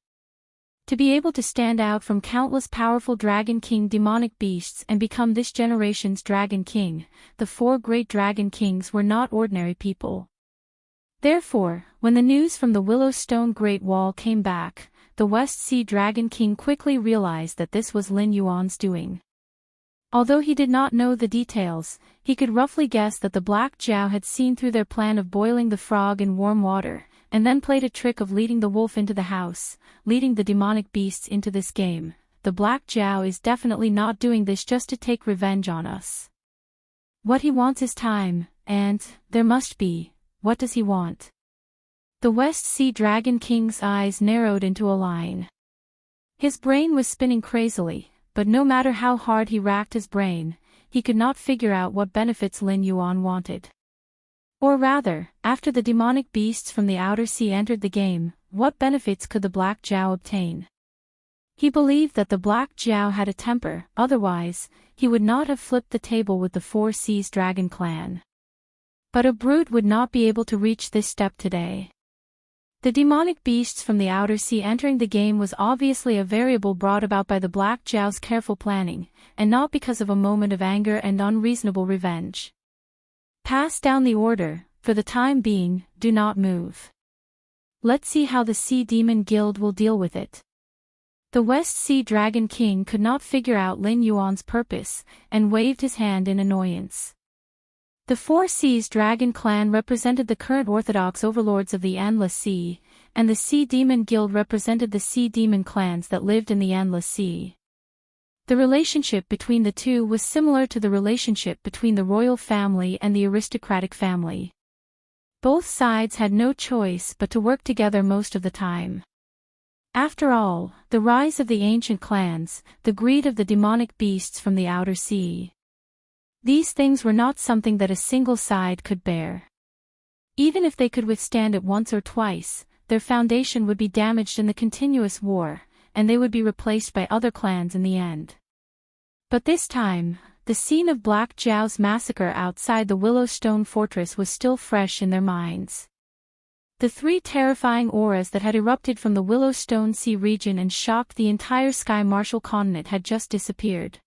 To be able to stand out from countless powerful Dragon King demonic beasts and become this generation's Dragon King, the four great Dragon Kings were not ordinary people. Therefore, when the news from the Willowstone Great Wall came back, the West Sea Dragon King quickly realized that this was Lin Yuan's doing. Although he did not know the details, he could roughly guess that the Black Zhao had seen through their plan of boiling the frog in warm water, and then played a trick of leading the wolf into the house, leading the demonic beasts into this game. The Black Zhao is definitely not doing this just to take revenge on us. What he wants is time, and, there must be, what does he want? The West Sea Dragon King's eyes narrowed into a line. His brain was spinning crazily, but no matter how hard he racked his brain, he could not figure out what benefits Lin Yuan wanted. Or rather, after the demonic beasts from the Outer Sea entered the game, what benefits could the Black Zhao obtain? He believed that the Black Zhao had a temper, otherwise, he would not have flipped the table with the Four Seas Dragon clan. But a brute would not be able to reach this step today. The demonic beasts from the Outer Sea entering the game was obviously a variable brought about by the Black Zhao's careful planning, and not because of a moment of anger and unreasonable revenge. Pass down the order, for the time being, do not move. Let's see how the Sea Demon Guild will deal with it. The West Sea Dragon King could not figure out Lin Yuan's purpose, and waved his hand in annoyance. The Four Seas Dragon Clan represented the current orthodox overlords of the Endless Sea, and the Sea Demon Guild represented the Sea Demon clans that lived in the Endless Sea. The relationship between the two was similar to the relationship between the royal family and the aristocratic family. Both sides had no choice but to work together most of the time. After all, the rise of the ancient clans, the greed of the demonic beasts from the Outer Sea. These things were not something that a single side could bear. Even if they could withstand it once or twice, their foundation would be damaged in the continuous war, and they would be replaced by other clans in the end. But this time, the scene of Black Zhao's massacre outside the Willowstone Fortress was still fresh in their minds. The three terrifying auras that had erupted from the Willowstone Sea region and shocked the entire Sky Martial continent had just disappeared.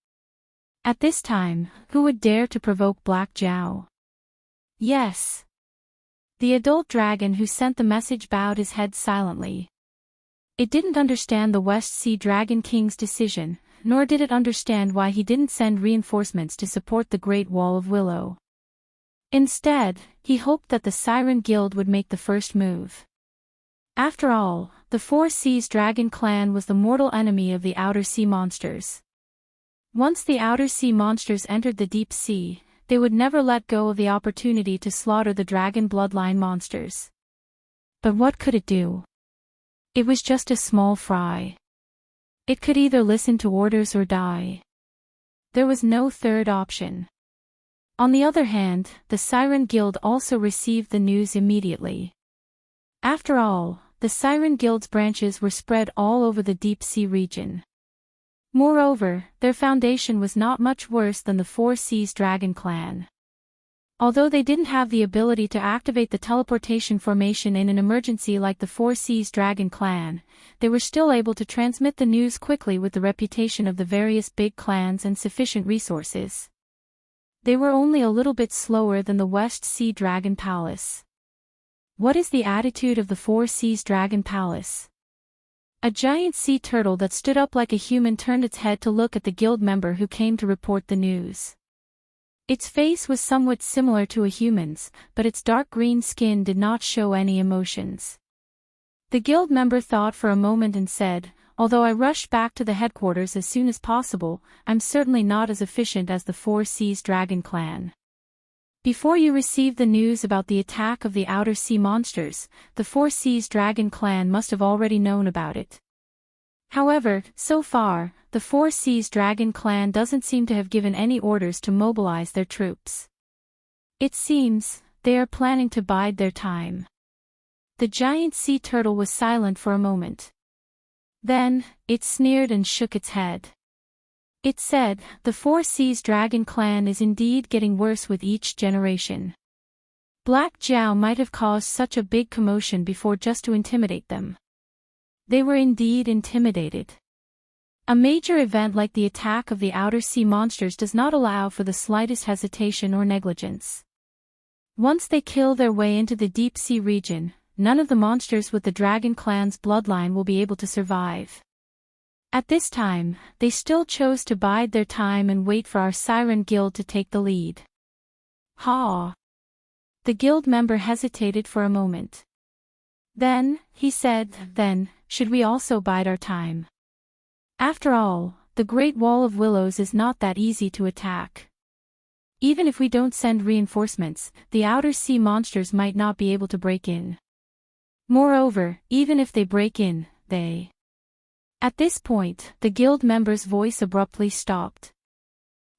At this time, who would dare to provoke Black Zhao? Yes. The adult dragon who sent the message bowed his head silently. It didn't understand the West Sea Dragon King's decision, nor did it understand why he didn't send reinforcements to support the Great Wall of Willow. Instead, he hoped that the Siren Guild would make the first move. After all, the Four Seas Dragon clan was the mortal enemy of the outer sea monsters. Once the outer sea monsters entered the deep sea, they would never let go of the opportunity to slaughter the dragon bloodline monsters. But what could it do? It was just a small fry. It could either listen to orders or die. There was no third option. On the other hand, the Siren Guild also received the news immediately. After all, the Siren Guild's branches were spread all over the deep sea region. Moreover, their foundation was not much worse than the Four Seas Dragon clan. Although they didn't have the ability to activate the teleportation formation in an emergency like the Four Seas Dragon clan, they were still able to transmit the news quickly with the reputation of the various big clans and sufficient resources. They were only a little bit slower than the West Sea Dragon Palace. What is the attitude of the Four Seas Dragon Palace? A giant sea turtle that stood up like a human turned its head to look at the guild member who came to report the news. Its face was somewhat similar to a human's, but its dark green skin did not show any emotions. The guild member thought for a moment and said, "Although I rushed back to the headquarters as soon as possible, I'm certainly not as efficient as the Four Seas Dragon clan." Before you received the news about the attack of the outer sea monsters, the Four Seas Dragon clan must have already known about it. However, so far, the Four Seas Dragon clan doesn't seem to have given any orders to mobilize their troops. It seems, they are planning to bide their time. The giant sea turtle was silent for a moment. Then, it sneered and shook its head. It said, "The Four Seas Dragon clan is indeed getting worse with each generation. Black Jiao might have caused such a big commotion before just to intimidate them." They were indeed intimidated. A major event like the attack of the outer sea monsters does not allow for the slightest hesitation or negligence. Once they kill their way into the deep sea region, none of the monsters with the dragon clan's bloodline will be able to survive. At this time, they still chose to bide their time and wait for our Siren Guild to take the lead. Ha! The guild member hesitated for a moment. Then, he said, "Then, should we also bide our time? After all, the Great Wall of Willows is not that easy to attack. Even if we don't send reinforcements, the outer sea monsters might not be able to break in. Moreover, even if they break in, they..." At this point, the guild member's voice abruptly stopped.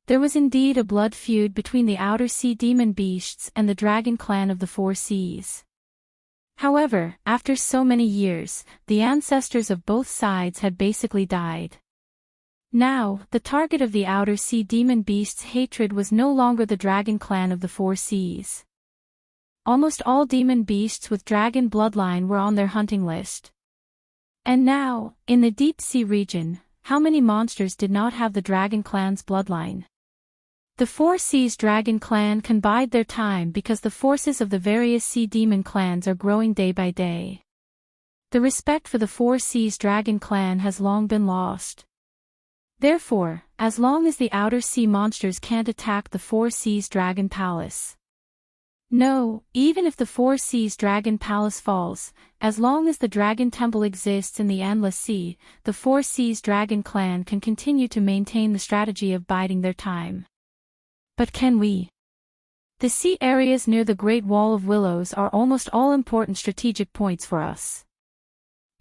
There was indeed a blood feud between the outer sea demon beasts and the dragon clan of the Four Seas. However, after so many years, the ancestors of both sides had basically died. Now, the target of the outer sea demon beasts' hatred was no longer the dragon clan of the Four Seas. Almost all demon beasts with dragon bloodline were on their hunting list. And now, in the deep sea region, how many monsters did not have the dragon clan's bloodline? The Four Seas Dragon clan can bide their time because the forces of the various sea demon clans are growing day by day. The respect for the Four Seas Dragon clan has long been lost. Therefore, as long as the outer sea monsters can't attack the Four Seas Dragon Palace. No, even if the Four Seas Dragon Palace falls, as long as the Dragon Temple exists in the Endless Sea, the Four Seas Dragon clan can continue to maintain the strategy of biding their time. But can we? The sea areas near the Great Wall of Willows are almost all important strategic points for us.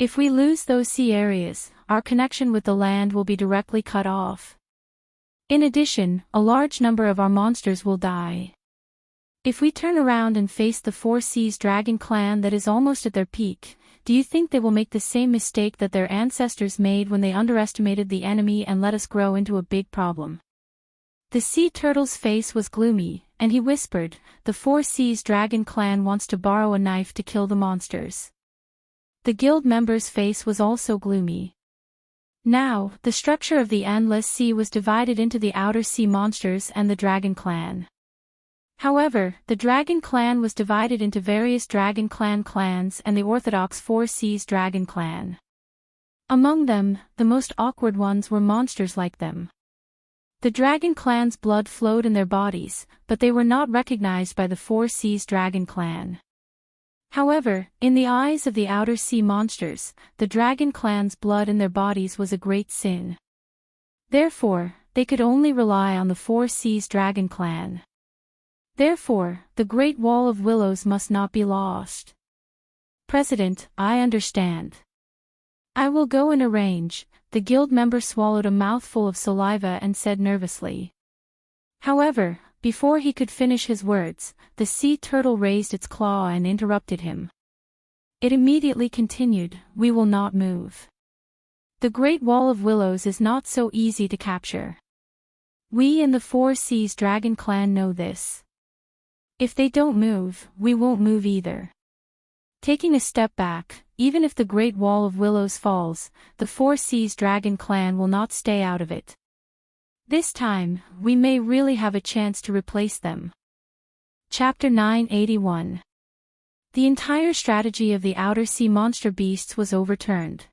If we lose those sea areas, our connection with the land will be directly cut off. In addition, a large number of our monsters will die. If we turn around and face the Four Seas Dragon clan that is almost at their peak, do you think they will make the same mistake that their ancestors made when they underestimated the enemy and let us grow into a big problem? The sea turtle's face was gloomy, and he whispered, "The Four Seas Dragon clan wants to borrow a knife to kill the monsters." The guild member's face was also gloomy. Now, the structure of the Endless Sea was divided into the outer sea monsters and the Dragon clan. However, the Dragon clan was divided into various Dragon clan clans and the orthodox Four Seas Dragon clan. Among them, the most awkward ones were monsters like them. The Dragon clan's blood flowed in their bodies, but they were not recognized by the Four Seas Dragon clan. However, in the eyes of the outer sea monsters, the dragon clan's blood in their bodies was a great sin. Therefore, they could only rely on the Four Seas Dragon Clan. Therefore, the Great Wall of Willows must not be lost. President, I understand. I will go and arrange. The guild member swallowed a mouthful of saliva and said nervously. However, before he could finish his words, the sea turtle raised its claw and interrupted him. It immediately continued, "We will not move. The Great Wall of Willows is not so easy to capture. We in the Four Seas Dragon Clan know this. If they don't move, we won't move either. Taking a step back, even if the Great Wall of Willows falls, the Four Seas Dragon Clan will not stay out of it. This time, we may really have a chance to replace them." Chapter 981. The entire strategy of the outer sea monster beasts was overturned.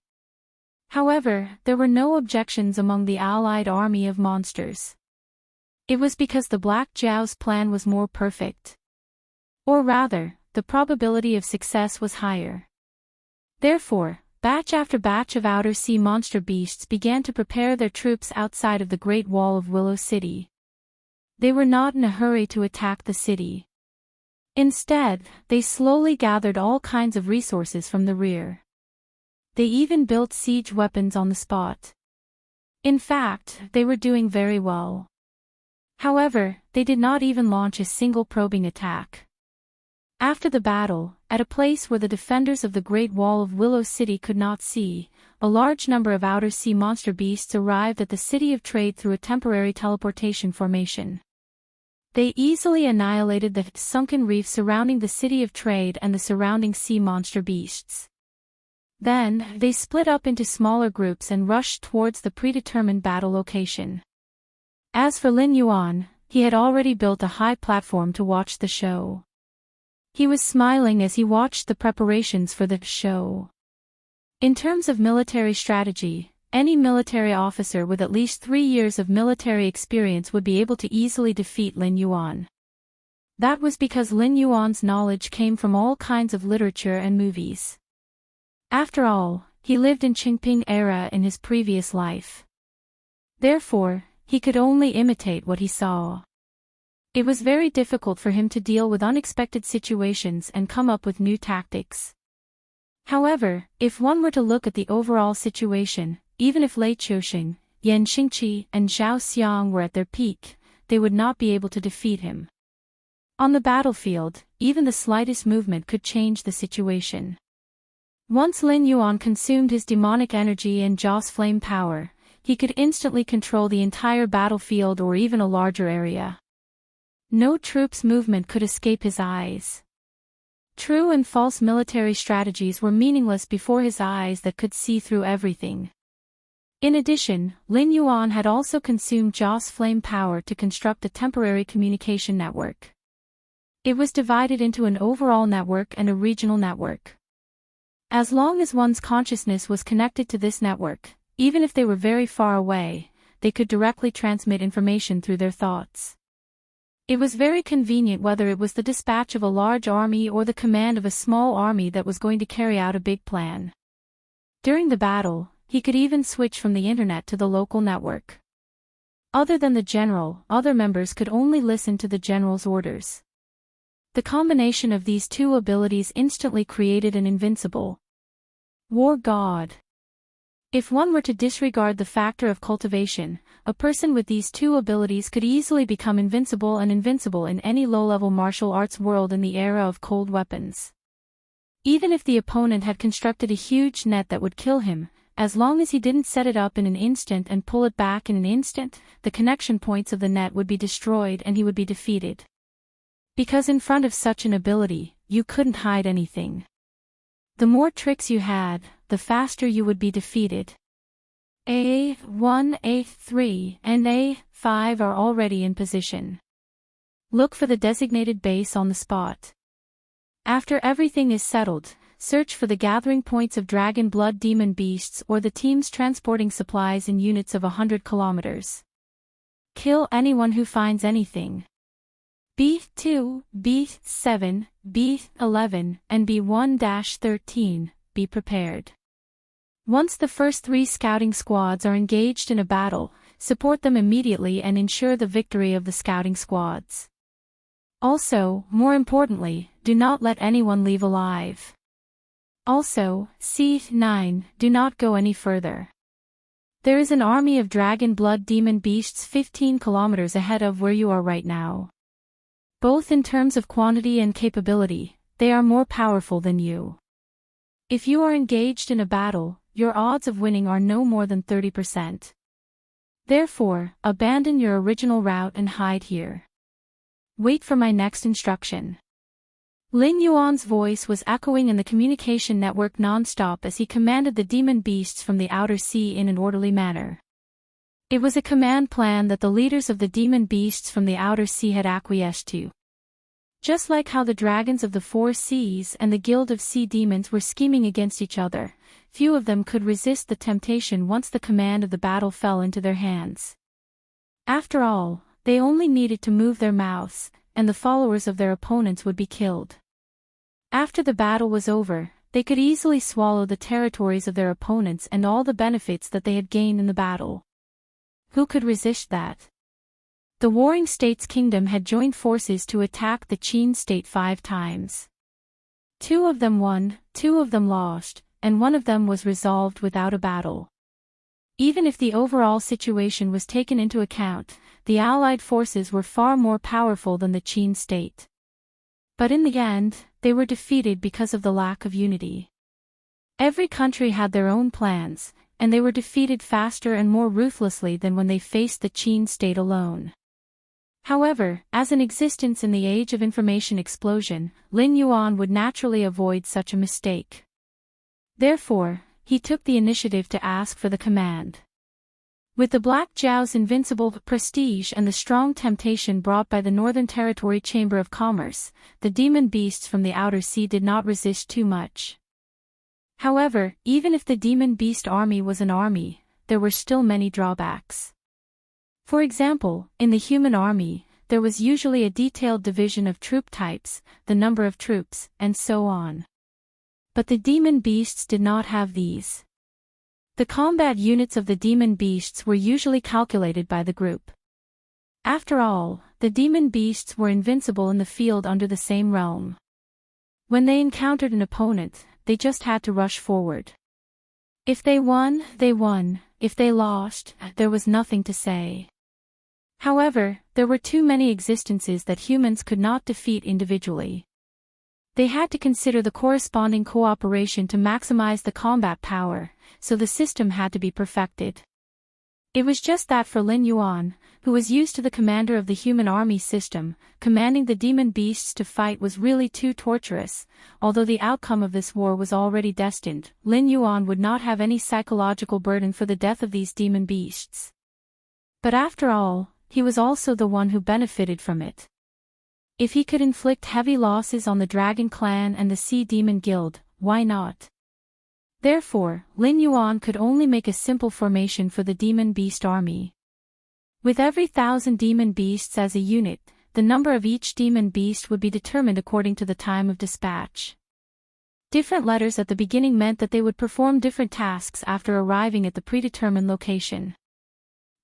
However, there were no objections among the allied army of monsters. It was because the Black Jiao's plan was more perfect. Or rather, the probability of success was higher. Therefore, batch after batch of outer sea monster beasts began to prepare their troops outside of the Great Wall of Willow City. They were not in a hurry to attack the city. Instead, they slowly gathered all kinds of resources from the rear. They even built siege weapons on the spot. In fact, they were doing very well. However, they did not even launch a single probing attack. After the battle, at a place where the defenders of the Great Wall of Willow City could not see, a large number of outer sea monster beasts arrived at the City of Trade through a temporary teleportation formation. They easily annihilated the sunken reef surrounding the City of Trade and the surrounding sea monster beasts. Then, they split up into smaller groups and rushed towards the predetermined battle location. As for Lin Yuan, he had already built a high platform to watch the show. He was smiling as he watched the preparations for the show. In terms of military strategy, any military officer with at least 3 years of military experience would be able to easily defeat Lin Yuan. That was because Lin Yuan's knowledge came from all kinds of literature and movies. After all, he lived in Qingping era in his previous life. Therefore, he could only imitate what he saw. It was very difficult for him to deal with unexpected situations and come up with new tactics. However, if one were to look at the overall situation, even if Lei Qiuxing, Yan Xingqi, and Zhao Xiang were at their peak, they would not be able to defeat him. On the battlefield, even the slightest movement could change the situation. Once Lin Yuan consumed his demonic energy and Jiao's flame power, he could instantly control the entire battlefield or even a larger area. No troop's movement could escape his eyes. True and false military strategies were meaningless before his eyes that could see through everything. In addition, Lin Yuan had also consumed Jiao's flame power to construct a temporary communication network. It was divided into an overall network and a regional network. As long as one's consciousness was connected to this network, even if they were very far away, they could directly transmit information through their thoughts. It was very convenient whether it was the dispatch of a large army or the command of a small army that was going to carry out a big plan. During the battle, he could even switch from the internet to the local network. Other than the general, other members could only listen to the general's orders. The combination of these two abilities instantly created an invincible war god. If one were to disregard the factor of cultivation, a person with these two abilities could easily become invincible in any low-level martial arts world in the era of cold weapons. Even if the opponent had constructed a huge net that would kill him, as long as he didn't set it up in an instant and pull it back in an instant, the connection points of the net would be destroyed and he would be defeated. Because in front of such an ability, you couldn't hide anything. The more tricks you had, the faster you would be defeated. A1, A3, and A5 are already in position. Look for the designated base on the spot. After everything is settled, search for the gathering points of dragon blood demon beasts or the teams transporting supplies in units of 100 kilometers. Kill anyone who finds anything. B2, B7, B11, and B1-13, be prepared. Once the first 3 scouting squads are engaged in a battle, support them immediately and ensure the victory of the scouting squads. Also, more importantly, do not let anyone leave alive. Also, C9, do not go any further. There is an army of dragon blood demon beasts 15 kilometers ahead of where you are right now. Both in terms of quantity and capability, they are more powerful than you. If you are engaged in a battle, your odds of winning are no more than 30%. Therefore, abandon your original route and hide here. Wait for my next instruction. Lin Yuan's voice was echoing in the communication network non-stop as he commanded the demon beasts from the outer sea in an orderly manner. It was a command plan that the leaders of the demon beasts from the outer sea had acquiesced to. Just like how the dragons of the 4 seas and the guild of sea demons were scheming against each other, few of them could resist the temptation once the command of the battle fell into their hands. After all, they only needed to move their mouths, and the followers of their opponents would be killed. After the battle was over, they could easily swallow the territories of their opponents and all the benefits that they had gained in the battle. Who could resist that? The warring state's kingdom had joined forces to attack the Qin state 5 times. 2 of them won, 2 of them lost, and 1 of them was resolved without a battle. Even if the overall situation was taken into account, the Allied forces were far more powerful than the Qin state. But in the end, they were defeated because of the lack of unity. Every country had their own plans, and they were defeated faster and more ruthlessly than when they faced the Qin state alone. However, as an existence in the age of information explosion, Lin Yuan would naturally avoid such a mistake. Therefore, he took the initiative to ask for the command. With the Black Zhao's invincible prestige and the strong temptation brought by the Northern Territory Chamber of Commerce, the demon beasts from the outer sea did not resist too much. However, even if the demon beast army was an army, there were still many drawbacks. For example, in the human army, there was usually a detailed division of troop types, the number of troops, and so on. But the demon beasts did not have these. The combat units of the demon beasts were usually calculated by the group. After all, the demon beasts were invincible in the field under the same realm. When they encountered an opponent, they just had to rush forward. If they won, they won. If they lost, there was nothing to say. However, there were too many existences that humans could not defeat individually. They had to consider the corresponding cooperation to maximize the combat power, so the system had to be perfected. It was just that for Lin Yuan, who was used to the commander of the human army system, commanding the demon beasts to fight was really too torturous. Although the outcome of this war was already destined, Lin Yuan would not have any psychological burden for the death of these demon beasts. But after all, he was also the one who benefited from it. If he could inflict heavy losses on the Dragon Clan and the Sea Demon Guild, why not? Therefore, Lin Yuan could only make a simple formation for the demon beast army. With every 1,000 demon beasts as a unit, the number of each demon beast would be determined according to the time of dispatch. Different letters at the beginning meant that they would perform different tasks after arriving at the predetermined location.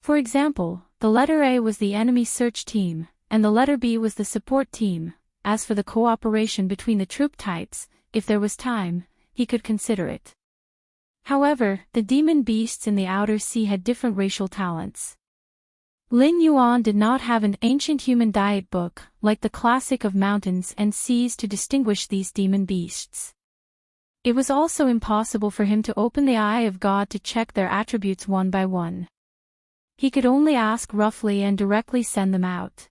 For example, the letter A was the enemy search team, and the letter B was the support team. As for the cooperation between the troop types, if there was time, he could consider it. However, the demon beasts in the outer sea had different racial talents. Lin Yuan did not have an ancient human diet book, like the classic of mountains and seas, to distinguish these demon beasts. It was also impossible for him to open the eye of God to check their attributes one by one. He could only ask roughly and directly send them out.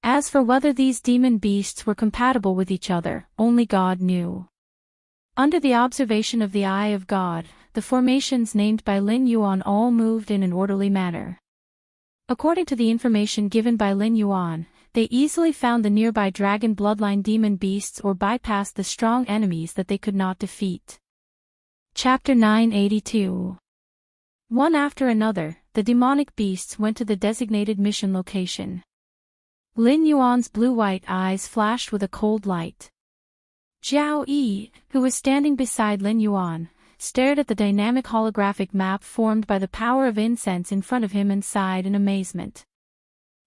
As for whether these demon beasts were compatible with each other, only God knew. Under the observation of the eye of God, the formations named by Lin Yuan all moved in an orderly manner. According to the information given by Lin Yuan, they easily found the nearby dragon bloodline demon beasts or bypassed the strong enemies that they could not defeat. Chapter 982. One after another, the demonic beasts went to the designated mission location. Lin Yuan's blue-white eyes flashed with a cold light. Jiao Yi, who was standing beside Lin Yuan, stared at the dynamic holographic map formed by the power of incense in front of him and sighed in amazement.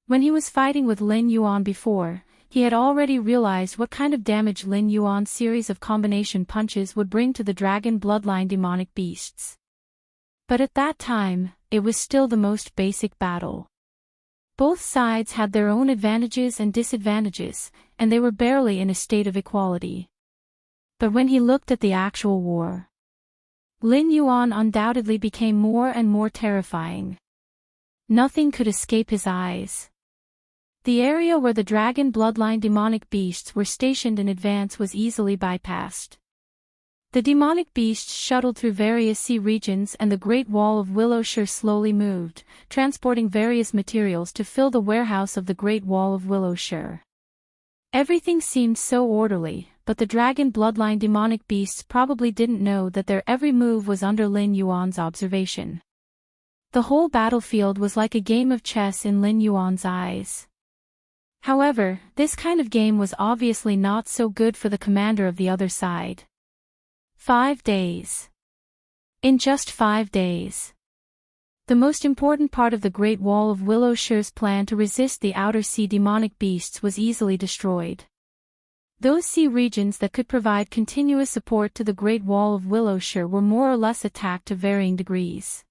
When he was fighting with Lin Yuan before, he had already realized what kind of damage Lin Yuan's series of combination punches would bring to the dragon bloodline demonic beasts. But at that time, it was still the most basic battle. Both sides had their own advantages and disadvantages, and they were barely in a state of equality. But when he looked at the actual war, Lin Yuan undoubtedly became more and more terrifying. Nothing could escape his eyes. The area where the dragon bloodline demonic beasts were stationed in advance was easily bypassed. The demonic beasts shuttled through various sea regions and the Great Wall of Willowshire slowly moved, transporting various materials to fill the warehouse of the Great Wall of Willowshire. Everything seemed so orderly, but the dragon bloodline demonic beasts probably didn't know that their every move was under Lin Yuan's observation. The whole battlefield was like a game of chess in Lin Yuan's eyes. However, this kind of game was obviously not so good for the commander of the other side. 5 days. In just 5 days. The most important part of the Great Wall of Willowshire's plan to resist the outer sea demonic beasts was easily destroyed. Those sea regions that could provide continuous support to the Great Wall of Willowshire were more or less attacked to varying degrees.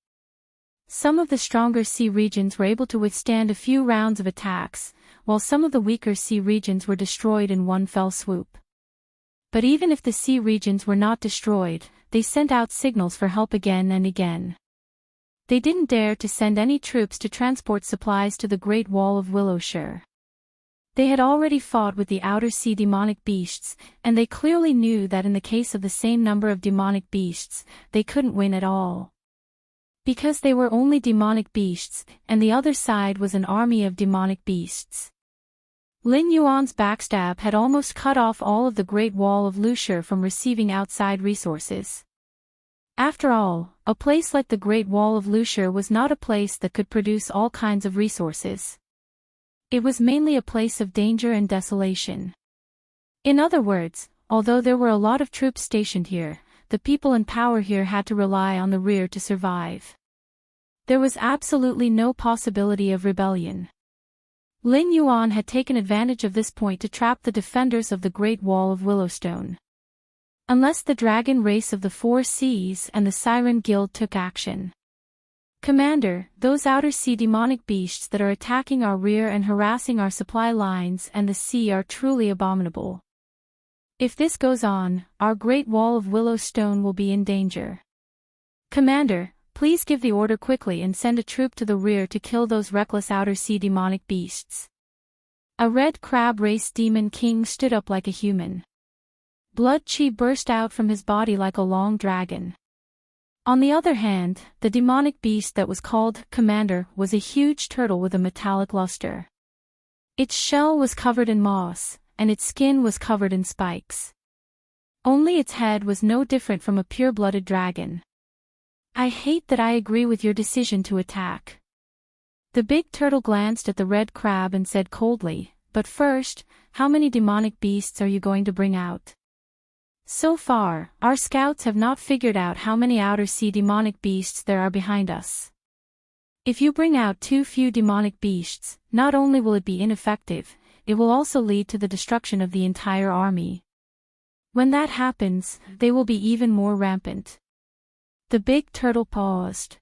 Some of the stronger sea regions were able to withstand a few rounds of attacks, while some of the weaker sea regions were destroyed in one fell swoop. But even if the sea regions were not destroyed, they sent out signals for help again and again. They didn't dare to send any troops to transport supplies to the Great Wall of Willowshire. They had already fought with the outer sea demonic beasts, and they clearly knew that in the case of the same number of demonic beasts, they couldn't win at all. Because they were only demonic beasts, and the other side was an army of demonic beasts. Lin Yuan's backstab had almost cut off all of the Great Wall of Willowshire from receiving outside resources. After all, a place like the Great Wall of Willowshire was not a place that could produce all kinds of resources. It was mainly a place of danger and desolation. In other words, although there were a lot of troops stationed here, the people in power here had to rely on the rear to survive. There was absolutely no possibility of rebellion. Lin Yuan had taken advantage of this point to trap the defenders of the Great Wall of Willowstone. Unless the dragon race of the Four Seas and the Siren Guild took action. Commander, those outer sea demonic beasts that are attacking our rear and harassing our supply lines and the sea are truly abominable. If this goes on, our Great Wall of Willowstone will be in danger. Commander, please give the order quickly and send a troop to the rear to kill those reckless outer sea demonic beasts. A red crab race demon king stood up like a human. Blood chi burst out from his body like a long dragon. On the other hand, the demonic beast that was called Commander was a huge turtle with a metallic luster. Its shell was covered in moss, and its skin was covered in spikes. Only its head was no different from a pure-blooded dragon. I hate that I agree with your decision to attack. The big turtle glanced at the red crab and said coldly, but first, how many demonic beasts are you going to bring out? So far, our scouts have not figured out how many outer sea demonic beasts there are behind us. If you bring out too few demonic beasts, not only will it be ineffective, it will also lead to the destruction of the entire army. When that happens, they will be even more rampant. The big turtle paused.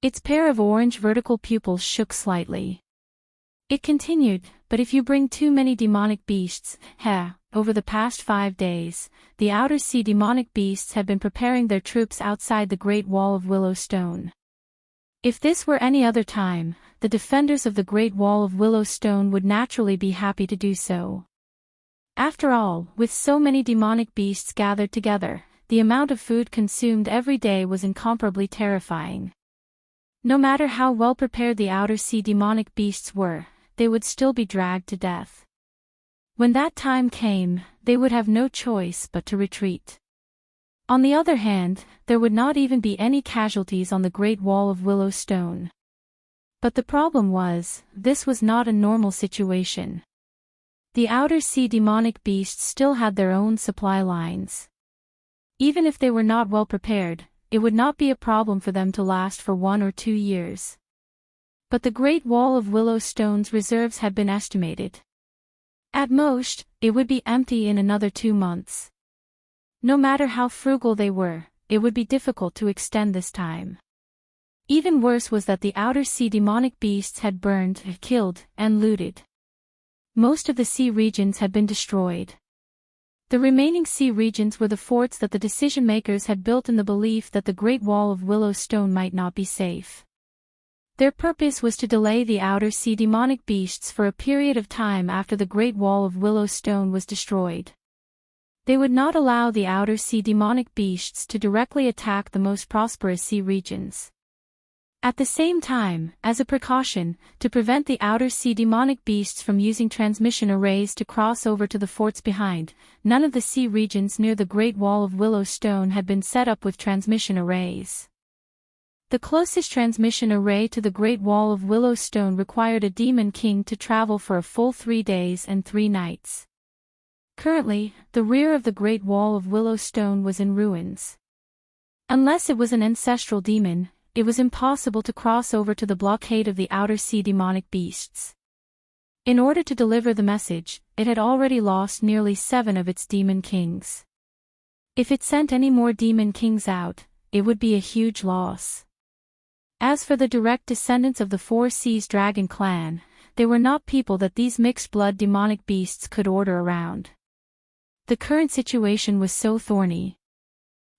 Its pair of orange vertical pupils shook slightly. It continued, but if you bring too many demonic beasts, over the past 5 days, the outer sea demonic beasts have been preparing their troops outside the Great Wall of Willowstone. If this were any other time, the defenders of the Great Wall of Willowstone would naturally be happy to do so. After all, with so many demonic beasts gathered together, the amount of food consumed every day was incomparably terrifying. No matter how well prepared the outer sea demonic beasts were, they would still be dragged to death. When that time came, they would have no choice but to retreat. On the other hand, there would not even be any casualties on the Great Wall of Willowstone. But the problem was, this was not a normal situation. The outer sea demonic beasts still had their own supply lines. Even if they were not well prepared, it would not be a problem for them to last for 1 or 2 years. But the Great Wall of Willowstone's reserves had been estimated. At most, it would be empty in another 2 months. No matter how frugal they were, it would be difficult to extend this time. Even worse was that the outer sea demonic beasts had burned, killed, and looted. Most of the sea regions had been destroyed. The remaining sea regions were the forts that the decision-makers had built in the belief that the Great Wall of Willowstone might not be safe. Their purpose was to delay the outer sea demonic beasts for a period of time after the Great Wall of Willowstone was destroyed. They would not allow the outer sea demonic beasts to directly attack the most prosperous sea regions. At the same time, as a precaution, to prevent the outer sea demonic beasts from using transmission arrays to cross over to the forts behind, none of the sea regions near the Great Wall of Willowstone had been set up with transmission arrays. The closest transmission array to the Great Wall of Willowstone required a demon king to travel for a full 3 days and 3 nights. Currently, the rear of the Great Wall of Willowstone was in ruins. Unless it was an ancestral demon, it was impossible to cross over to the blockade of the outer sea demonic beasts. In order to deliver the message, it had already lost nearly 7 of its demon kings. If it sent any more demon kings out, it would be a huge loss. As for the direct descendants of the Four Seas Dragon clan, they were not people that these mixed-blood demonic beasts could order around. The current situation was so thorny.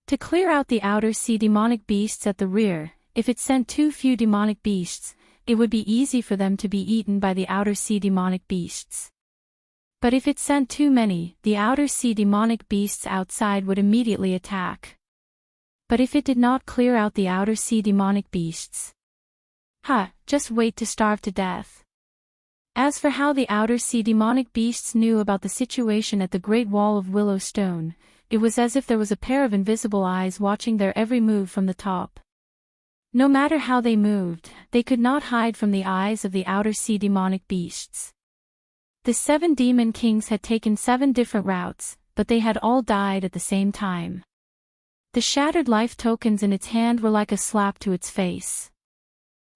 To clear out the outer sea demonic beasts at the rear, if it sent too few demonic beasts, it would be easy for them to be eaten by the outer sea demonic beasts. But if it sent too many, the outer sea demonic beasts outside would immediately attack. But if it did not clear out the outer sea demonic beasts, just wait to starve to death. As for how the outer sea demonic beasts knew about the situation at the Great Wall of Willowstone, it was as if there was a pair of invisible eyes watching their every move from the top. No matter how they moved, they could not hide from the eyes of the outer sea demonic beasts. The 7 demon kings had taken 7 different routes, but they had all died at the same time. The shattered life tokens in its hand were like a slap to its face.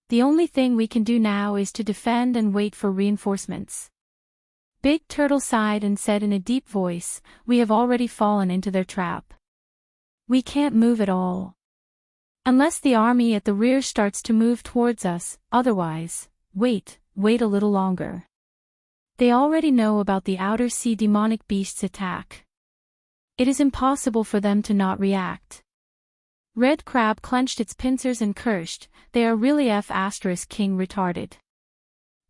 The only thing we can do now is to defend and wait for reinforcements. Big Turtle sighed and said in a deep voice, "We have already fallen into their trap. We can't move at all. Unless the army at the rear starts to move towards us, otherwise, wait a little longer. They already know about the outer sea demonic beast's attack. It is impossible for them to not react." Red Crab clenched its pincers and cursed, "They are really King retarded.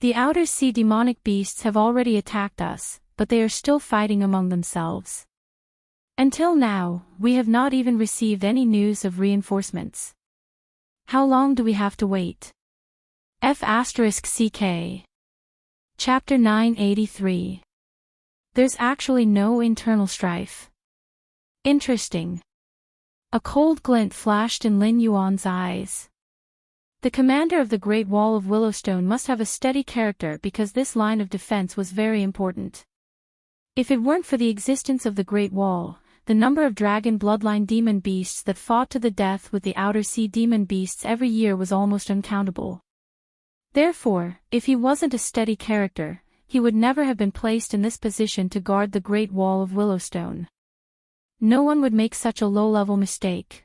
The outer sea demonic beasts have already attacked us, but they are still fighting among themselves. Until now, we have not even received any news of reinforcements. How long do we have to wait?" F***CK. Chapter 983. There's actually no internal strife. Interesting. A cold glint flashed in Lin Yuan's eyes. The commander of the Great Wall of Willowstone must have a steady character because this line of defense was very important. If it weren't for the existence of the Great Wall, the number of dragon bloodline demon beasts that fought to the death with the outer sea demon beasts every year was almost uncountable. Therefore, if he wasn't a steady character, he would never have been placed in this position to guard the Great Wall of Willowstone. No one would make such a low-level mistake.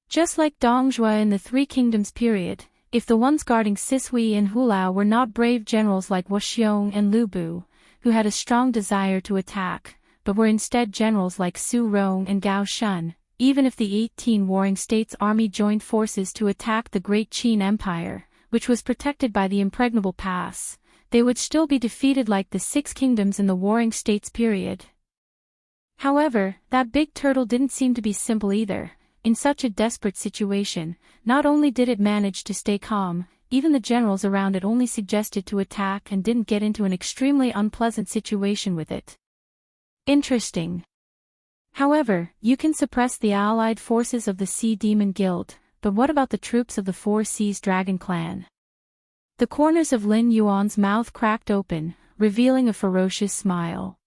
Just like Dongjue in the Three Kingdoms period, if the ones guarding Sisui and Hulao were not brave generals like Wuxiong and Lu Bu, who had a strong desire to attack, but were instead generals like Su Rong and Gao Shun, even if the 18 warring states' army joined forces to attack the Great Qin Empire, which was protected by the Impregnable Pass, they would still be defeated like the Six Kingdoms in the warring states period. However, that big turtle didn't seem to be simple either. In such a desperate situation, not only did it manage to stay calm, even the generals around it only suggested to attack and didn't get into an extremely unpleasant situation with it. Interesting. However, you can suppress the allied forces of the Sea Demon Guild, but what about the troops of the Four Seas Dragon Clan? The corners of Lin Yuan's mouth cracked open, revealing a ferocious smile.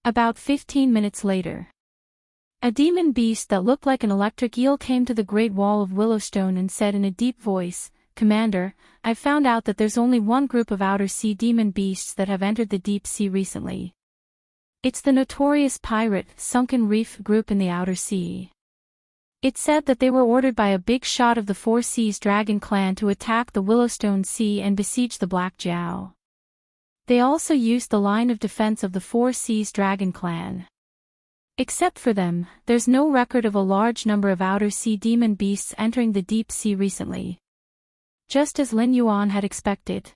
About 15 minutes later, a demon beast that looked like an electric eel came to the Great Wall of Willowstone and said in a deep voice, "Commander, I've found out that there's only one group of outer sea demon beasts that have entered the deep sea recently. It's the notorious pirate, Sunken Reef group in the outer sea. It said that they were ordered by a big shot of the Four Seas Dragon clan to attack the Willowstone Sea and besiege the Black Jow. They also used the line of defense of the Four Seas Dragon clan. Except for them, there's no record of a large number of outer sea demon beasts entering the deep sea recently." Just as Lin Yuan had expected.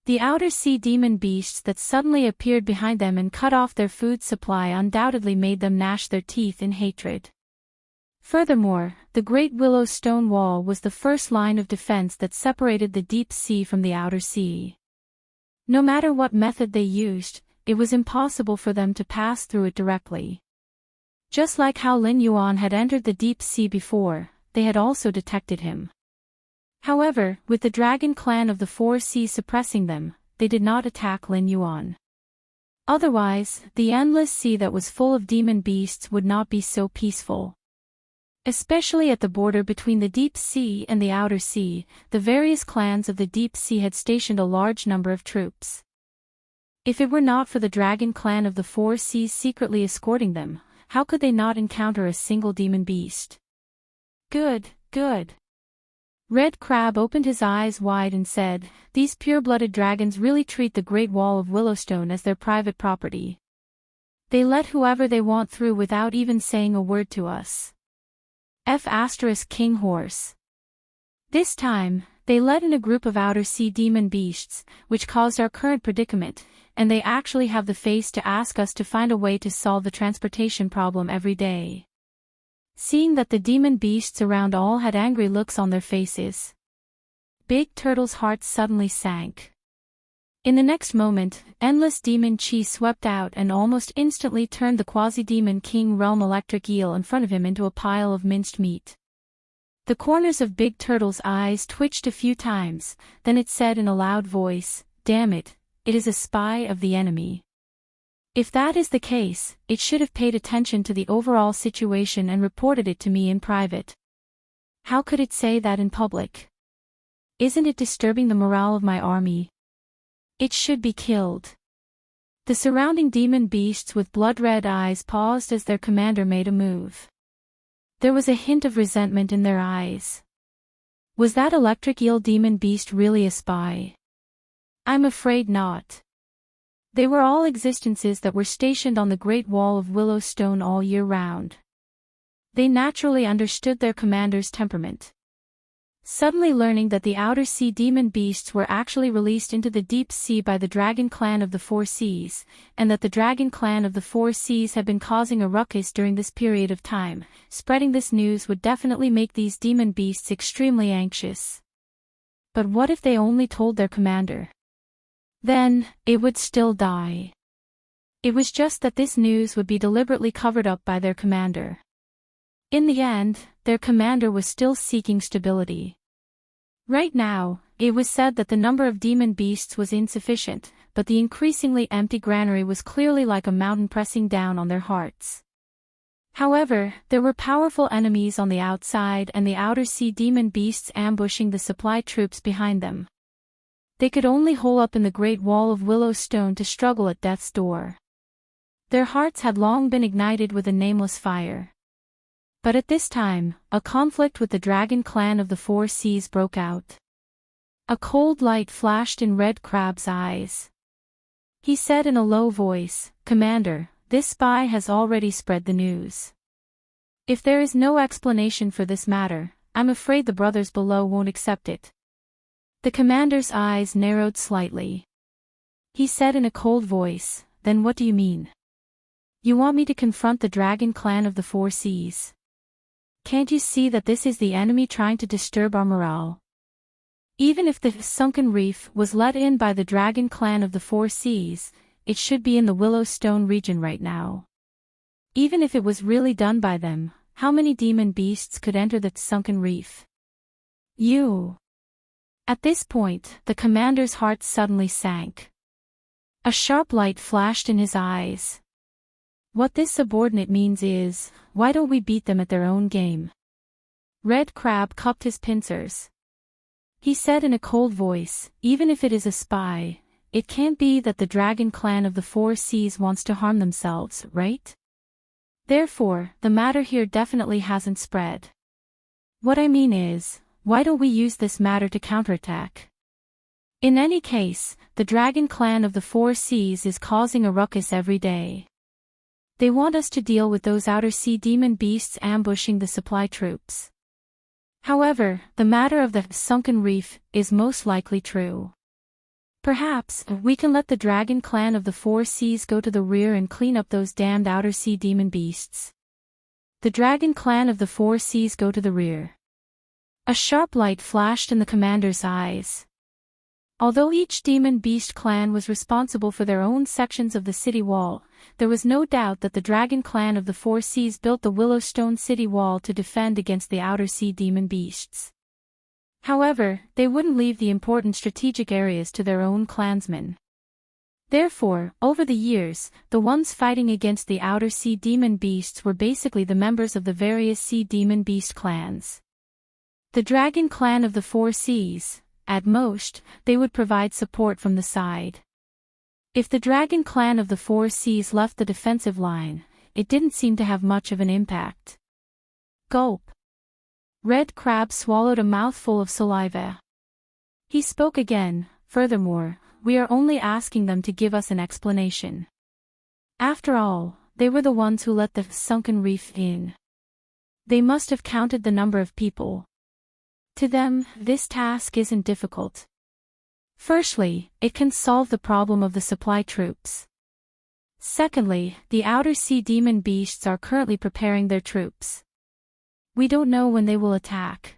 The outer sea demon beasts that suddenly appeared behind them and cut off their food supply undoubtedly made them gnash their teeth in hatred. Furthermore, the Great Willow Stone Wall was the first line of defense that separated the deep sea from the outer sea. No matter what method they used, it was impossible for them to pass through it directly. Just like how Lin Yuan had entered the deep sea before, they had also detected him. However, with the Dragon clan of the Four Seas suppressing them, they did not attack Lin Yuan. Otherwise, the endless sea that was full of demon beasts would not be so peaceful. Especially at the border between the deep sea and the outer sea, the various clans of the deep sea had stationed a large number of troops. If it were not for the Dragon clan of the Four Seas secretly escorting them, how could they not encounter a single demon beast? Good, good. Red Crab opened his eyes wide and said, "These pure-blooded dragons really treat the Great Wall of Willowstone as their private property. They let whoever they want through without even saying a word to us. King Horse." This time, they let in a group of outer sea demon beasts, which caused our current predicament, and they actually have the face to ask us to find a way to solve the transportation problem every day. Seeing that the demon beasts around all had angry looks on their faces, Big Turtle's heart suddenly sank. In the next moment, endless demon chi swept out and almost instantly turned the quasi-demon King Realm electric eel in front of him into a pile of minced meat. The corners of Big Turtle's eyes twitched a few times, then it said in a loud voice, "Damn it, it is a spy of the enemy. If that is the case, it should have paid attention to the overall situation and reported it to me in private. How could it say that in public? Isn't it disturbing the morale of my army? It should be killed." The surrounding demon beasts with blood-red eyes paused as their commander made a move. There was a hint of resentment in their eyes. Was that electric eel demon beast really a spy? I'm afraid not. They were all existences that were stationed on the Great Wall of Willowstone all year round. They naturally understood their commander's temperament. Suddenly learning that the outer sea demon beasts were actually released into the deep sea by the Dragon clan of the Four Seas, and that the Dragon clan of the Four Seas had been causing a ruckus during this period of time, spreading this news would definitely make these demon beasts extremely anxious. But what if they only told their commander? Then, it would still die. It was just that this news would be deliberately covered up by their commander. In the end, their commander was still seeking stability. Right now, it was said that the number of demon beasts was insufficient, but the increasingly empty granary was clearly like a mountain pressing down on their hearts. However, there were powerful enemies on the outside and the outer sea demon beasts ambushing the supply troops behind them. They could only hole up in the Great Wall of Willowstone to struggle at death's door. Their hearts had long been ignited with a nameless fire. But at this time, a conflict with the Dragon clan of the Four Seas broke out. A cold light flashed in Red Crab's eyes. He said in a low voice, "Commander, this spy has already spread the news. If there is no explanation for this matter, I'm afraid the brothers below won't accept it." The commander's eyes narrowed slightly. He said in a cold voice, "Then what do you mean? You want me to confront the Dragon clan of the Four Seas? Can't you see that this is the enemy trying to disturb our morale? Even if the Sunken Reef was let in by the Dragon clan of the Four Seas, it should be in the Willowstone region right now. Even if it was really done by them, how many demon beasts could enter the Sunken Reef? You." At this point, the commander's heart suddenly sank. A sharp light flashed in his eyes. What this subordinate means is, why don't we beat them at their own game? Red Crab cupped his pincers. He said in a cold voice, even if it is a spy, it can't be that the dragon clan of the four seas wants to harm themselves, right? Therefore, the matter here definitely hasn't spread. What I mean is, why don't we use this matter to counterattack? In any case, the dragon clan of the four seas is causing a ruckus every day. They want us to deal with those outer sea demon beasts ambushing the supply troops. However, the matter of the sunken reef is most likely true. Perhaps, we can let the dragon clan of the four seas go to the rear and clean up those damned outer sea demon beasts. The dragon clan of the four seas go to the rear. A sharp light flashed in the commander's eyes. Although each demon beast clan was responsible for their own sections of the city wall, there was no doubt that the dragon clan of the four seas built the Willowstone city wall to defend against the outer sea demon beasts. However, they wouldn't leave the important strategic areas to their own clansmen. Therefore, over the years, the ones fighting against the outer sea demon beasts were basically the members of the various sea demon beast clans. The dragon clan of the four seas, at most, they would provide support from the side. If the dragon clan of the four seas left the defensive line, it didn't seem to have much of an impact. Gulp. Red Crab swallowed a mouthful of saliva. He spoke again, furthermore, we are only asking them to give us an explanation. After all, they were the ones who let the sunken reef in. They must have counted the number of people. To them, this task isn't difficult. Firstly, it can solve the problem of the supply troops. Secondly, the outer sea demon beasts are currently preparing their troops. We don't know when they will attack.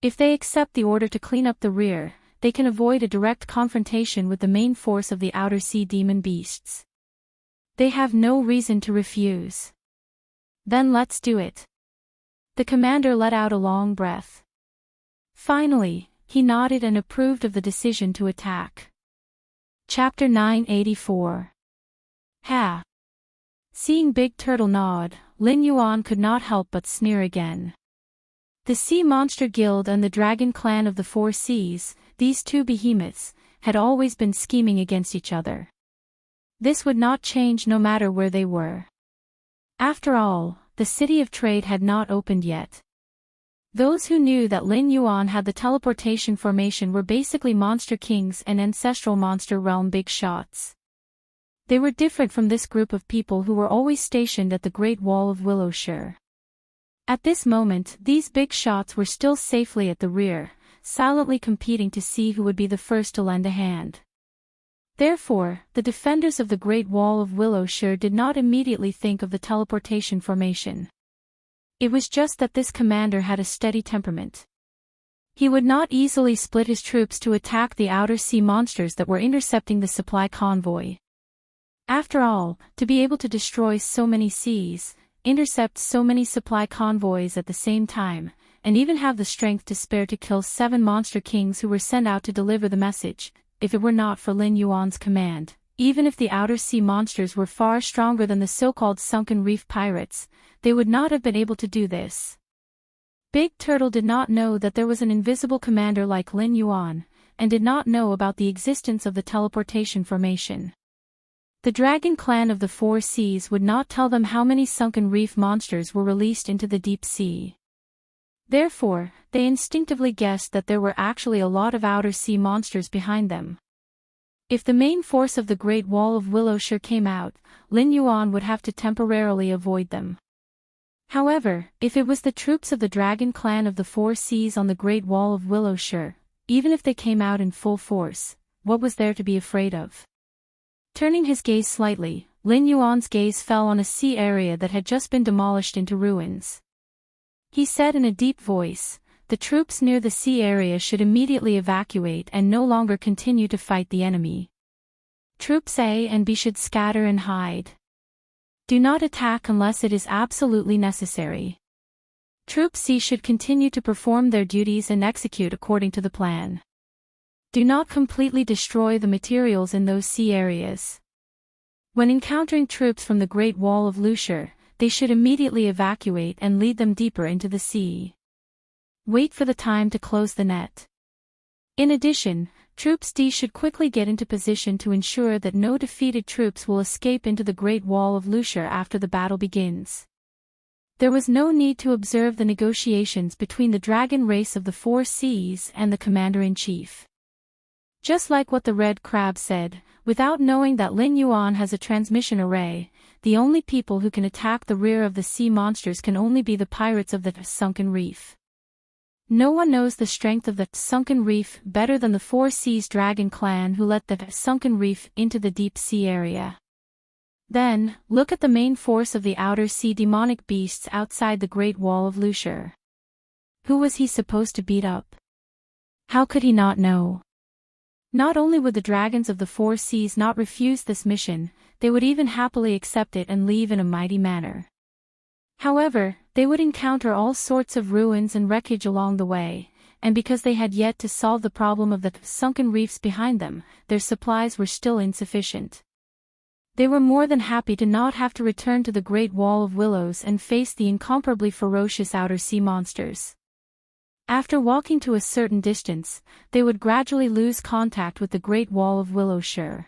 If they accept the order to clean up the rear, they can avoid a direct confrontation with the main force of the outer sea demon beasts. They have no reason to refuse. Then let's do it. The commander let out a long breath. Finally, he nodded and approved of the decision to attack. Chapter 984. Ha! Seeing Big Turtle nod, Lin Yuan could not help but sneer again. The Sea Monster Guild and the Dragon Clan of the Four Seas, these two behemoths, had always been scheming against each other. This would not change no matter where they were. After all, the City of Trade had not opened yet. Those who knew that Lin Yuan had the teleportation formation were basically monster kings and ancestral monster realm big shots. They were different from this group of people who were always stationed at the Great Wall of Willowshire. At this moment, these big shots were still safely at the rear, silently competing to see who would be the first to lend a hand. Therefore, the defenders of the Great Wall of Willowshire did not immediately think of the teleportation formation. It was just that this commander had a steady temperament. He would not easily split his troops to attack the outer sea monsters that were intercepting the supply convoy. After all, to be able to destroy so many seas, intercept so many supply convoys at the same time, and even have the strength to spare to kill 7 monster kings who were sent out to deliver the message, if it were not for Lin Yuan's command, even if the outer sea monsters were far stronger than the so-called sunken reef pirates, they would not have been able to do this. Big Turtle did not know that there was an invisible commander like Lin Yuan, and did not know about the existence of the teleportation formation. The Dragon Clan of the Four Seas would not tell them how many sunken reef monsters were released into the deep sea. Therefore, they instinctively guessed that there were actually a lot of outer sea monsters behind them. If the main force of the Great Wall of Willowshire came out, Lin Yuan would have to temporarily avoid them. However, if it was the troops of the Dragon Clan of the Four Seas on the Great Wall of Willowshire, even if they came out in full force, what was there to be afraid of? Turning his gaze slightly, Lin Yuan's gaze fell on a sea area that had just been demolished into ruins. He said in a deep voice, the troops near the sea area should immediately evacuate and no longer continue to fight the enemy. Troops A and B should scatter and hide. Do not attack unless it is absolutely necessary. Troop C should continue to perform their duties and execute according to the plan. Do not completely destroy the materials in those sea areas. When encountering troops from the Great Wall of Lusher, they should immediately evacuate and lead them deeper into the sea. Wait for the time to close the net. In addition, Troops D should quickly get into position to ensure that no defeated troops will escape into the Great Wall of Lusher after the battle begins. There was no need to observe the negotiations between the dragon race of the Four Seas and the commander-in-chief. Just like what the Red Crab said, without knowing that Lin Yuan has a transmission array, the only people who can attack the rear of the sea monsters can only be the pirates of the sunken reef. No one knows the strength of the sunken reef better than the Four Seas Dragon clan who let the sunken reef into the deep sea area. Then, look at the main force of the outer sea demonic beasts outside the Great Wall of Lusher. Who was he supposed to beat up? How could he not know? Not only would the dragons of the Four Seas not refuse this mission, they would even happily accept it and leave in a mighty manner. However, they would encounter all sorts of ruins and wreckage along the way, and because they had yet to solve the problem of the sunken reefs behind them, their supplies were still insufficient. They were more than happy to not have to return to the Great Wall of Willows and face the incomparably ferocious outer sea monsters. After walking to a certain distance, they would gradually lose contact with the Great Wall of Willowshire.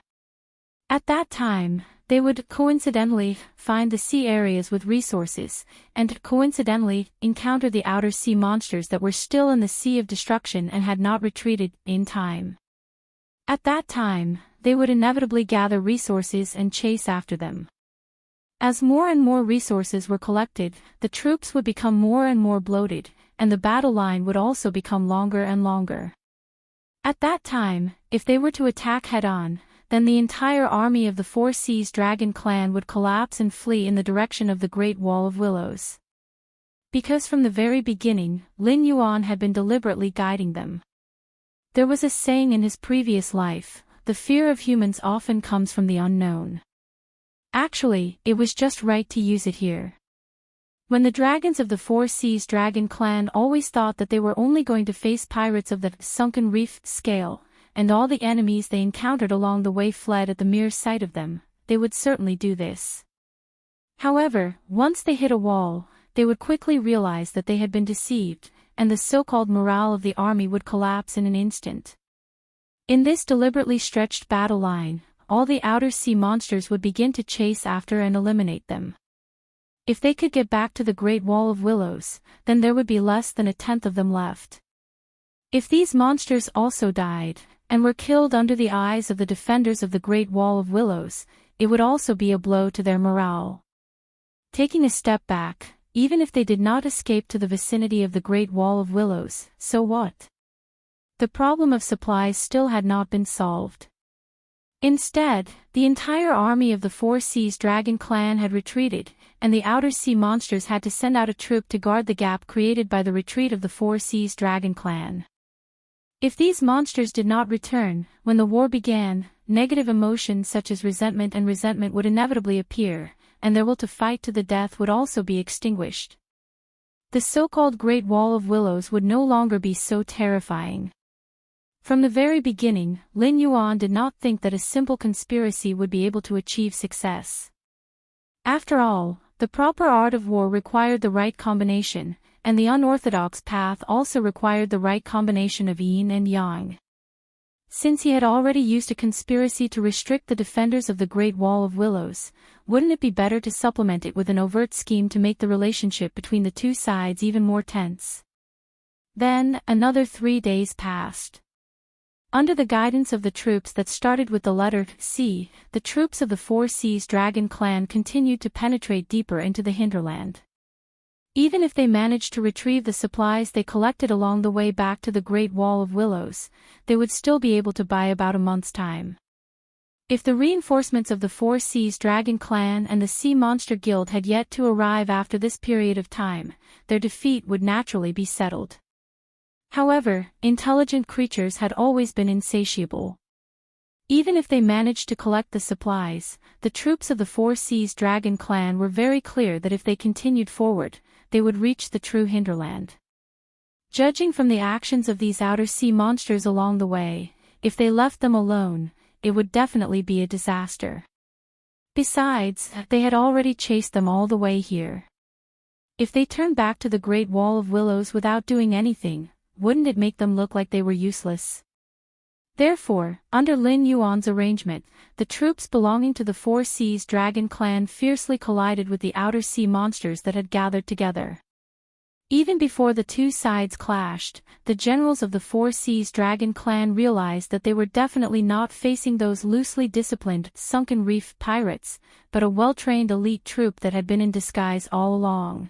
At that time, they would coincidentally find the sea areas with resources, and coincidentally encounter the outer sea monsters that were still in the Sea of Destruction and had not retreated in time. At that time, they would inevitably gather resources and chase after them. As more and more resources were collected, the troops would become more and more bloated, and the battle line would also become longer and longer. At that time, if they were to attack head-on, then the entire army of the Four Seas Dragon clan would collapse and flee in the direction of the Great Wall of Willows. Because from the very beginning, Lin Yuan had been deliberately guiding them. There was a saying in his previous life, the fear of humans often comes from the unknown. Actually, it was just right to use it here. When the dragons of the Four Seas Dragon clan always thought that they were only going to face pirates of the sunken reef scale, and all the enemies they encountered along the way fled at the mere sight of them, they would certainly do this. However, once they hit a wall, they would quickly realize that they had been deceived, and the so-called morale of the army would collapse in an instant. In this deliberately stretched battle line, all the outer sea monsters would begin to chase after and eliminate them. If they could get back to the Great Wall of Willows, then there would be less than a tenth of them left. If these monsters also died, and were killed under the eyes of the defenders of the Great Wall of Willows, it would also be a blow to their morale. Taking a step back, even if they did not escape to the vicinity of the Great Wall of Willows, so what? The problem of supplies still had not been solved. Instead, the entire army of the Four Seas Dragon clan had retreated, and the outer sea monsters had to send out a troop to guard the gap created by the retreat of the Four Seas Dragon clan. If these monsters did not return, when the war began, negative emotions such as resentment would inevitably appear, and their will to fight to the death would also be extinguished. The so-called Great Wall of Willows would no longer be so terrifying. From the very beginning, Lin Yuan did not think that a simple conspiracy would be able to achieve success. After all, the proper art of war required the right combination, and the unorthodox path also required the right combination of yin and yang. Since he had already used a conspiracy to restrict the defenders of the Great Wall of Willows, wouldn't it be better to supplement it with an overt scheme to make the relationship between the two sides even more tense? Then, another 3 days passed. Under the guidance of the troops that started with the letter C, the troops of the Four Seas Dragon clan continued to penetrate deeper into the hinterland. Even if they managed to retrieve the supplies they collected along the way back to the Great Wall of Willows, they would still be able to buy about a month's time. If the reinforcements of the Four Seas Dragon clan and the Sea Monster Guild had yet to arrive after this period of time, their defeat would naturally be settled. However, intelligent creatures had always been insatiable. Even if they managed to collect the supplies, the troops of the Four Seas Dragon clan were very clear that if they continued forward, they would reach the true hinterland. Judging from the actions of these outer sea monsters along the way, if they left them alone, it would definitely be a disaster. Besides, they had already chased them all the way here. If they turned back to the Great Wall of Willows without doing anything, wouldn't it make them look like they were useless? Therefore, under Lin Yuan's arrangement, the troops belonging to the Four Seas Dragon clan fiercely collided with the outer sea monsters that had gathered together. Even before the two sides clashed, the generals of the Four Seas Dragon clan realized that they were definitely not facing those loosely disciplined, sunken reef pirates, but a well-trained elite troop that had been in disguise all along.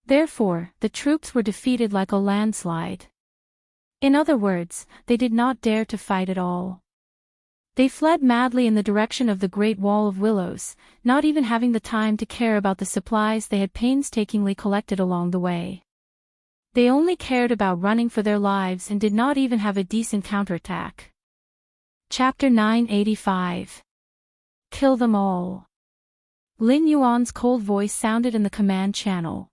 Therefore, the troops were defeated like a landslide. In other words, they did not dare to fight at all. They fled madly in the direction of the Great Wall of Willows, not even having the time to care about the supplies they had painstakingly collected along the way. They only cared about running for their lives and did not even have a decent counterattack. Chapter 985. Kill them all. Lin Yuan's cold voice sounded in the command channel.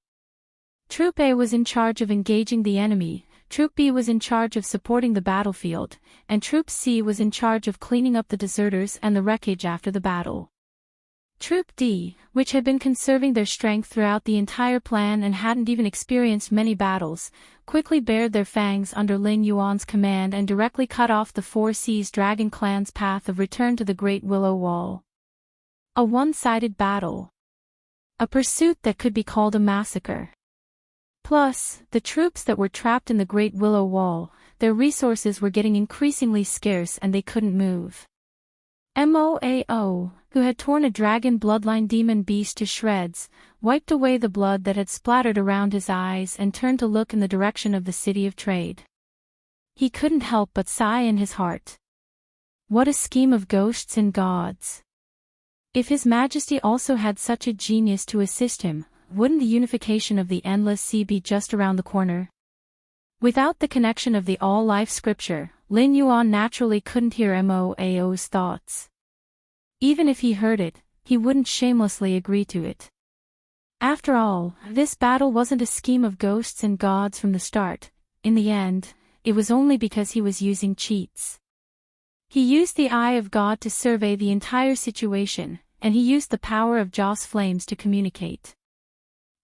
Troop A was in charge of engaging the enemy, Troop B was in charge of supporting the battlefield, and Troop C was in charge of cleaning up the deserters and the wreckage after the battle. Troop D, which had been conserving their strength throughout the entire plan and hadn't even experienced many battles, quickly bared their fangs under Lin Yuan's command and directly cut off the Four Seas Dragon clan's path of return to the Great Willow Wall. A one-sided battle. A pursuit that could be called a massacre. Plus, the troops that were trapped in the Great Willow Wall, their resources were getting increasingly scarce and they couldn't move. Moao, who had torn a dragon bloodline demon beast to shreds, wiped away the blood that had splattered around his eyes and turned to look in the direction of the city of trade. He couldn't help but sigh in his heart. What a scheme of ghosts and gods! If His Majesty also had such a genius to assist him, wouldn't the unification of the endless sea be just around the corner? Without the connection of the all-life scripture, Lin Yuan naturally couldn't hear Moao's thoughts. Even if he heard it, he wouldn't shamelessly agree to it. After all, this battle wasn't a scheme of ghosts and gods from the start. In the end, it was only because he was using cheats. He used the eye of God to survey the entire situation, and he used the power of Joss flames to communicate.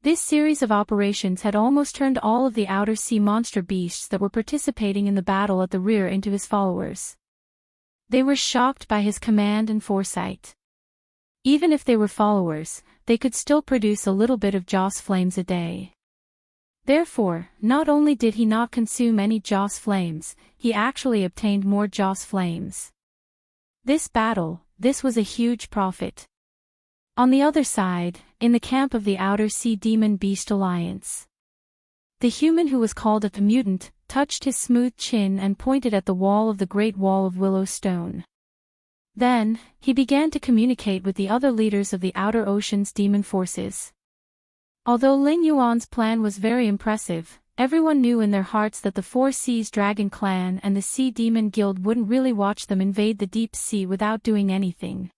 This series of operations had almost turned all of the outer sea monster beasts that were participating in the battle at the rear into his followers. They were shocked by his command and foresight. Even if they were followers, they could still produce a little bit of Joss flames a day. Therefore, not only did he not consume any Joss flames, he actually obtained more Joss flames. This was a huge profit. On the other side, in the camp of the Outer Sea Demon Beast Alliance, the human who was called a mutant touched his smooth chin and pointed at the wall of the Great Wall of Willow Stone. Then, he began to communicate with the other leaders of the Outer Ocean's demon forces. Although Lin Yuan's plan was very impressive, everyone knew in their hearts that the Four Seas Dragon clan and the Sea Demon Guild wouldn't really watch them invade the deep sea without doing anything.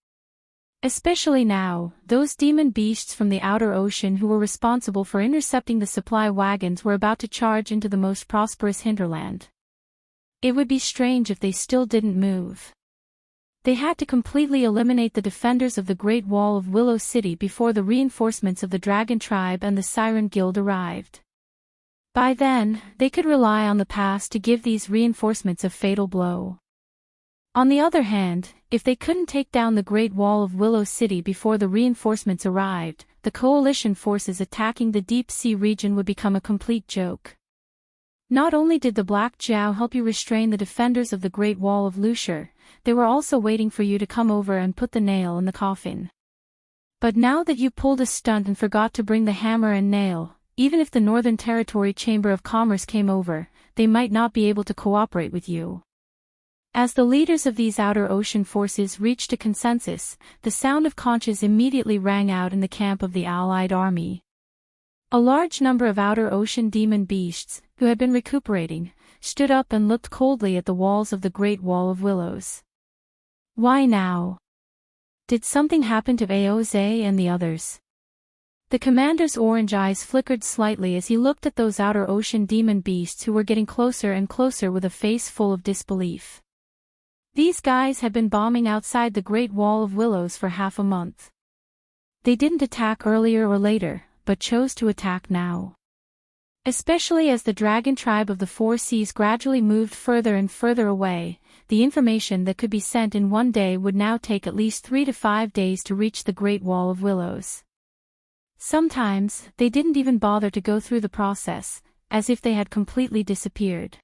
Especially now, those demon beasts from the outer ocean who were responsible for intercepting the supply wagons were about to charge into the most prosperous hinterland. It would be strange if they still didn't move. They had to completely eliminate the defenders of the Great Wall of Willow City before the reinforcements of the Dragon Tribe and the Siren Guild arrived. By then, they could rely on the past to give these reinforcements a fatal blow. On the other hand, if they couldn't take down the Great Wall of Willow City before the reinforcements arrived, the coalition forces attacking the deep sea region would become a complete joke. Not only did the Black Jiao help you restrain the defenders of the Great Wall of Lushur, they were also waiting for you to come over and put the nail in the coffin. But now that you pulled a stunt and forgot to bring the hammer and nail, even if the Northern Territory Chamber of Commerce came over, they might not be able to cooperate with you. As the leaders of these outer ocean forces reached a consensus, the sound of conches immediately rang out in the camp of the Allied army. A large number of outer ocean demon beasts, who had been recuperating, stood up and looked coldly at the walls of the Great Wall of Willows. Why now? Did something happen to Aoze and the others? The commander's orange eyes flickered slightly as he looked at those outer ocean demon beasts who were getting closer and closer with a face full of disbelief. These guys had been bombing outside the Great Wall of Willows for half a month. They didn't attack earlier or later, but chose to attack now. Especially as the dragon tribe of the Four Seas gradually moved further and further away, the information that could be sent in one day would now take at least 3 to 5 days to reach the Great Wall of Willows. Sometimes, they didn't even bother to go through the process, as if they had completely disappeared.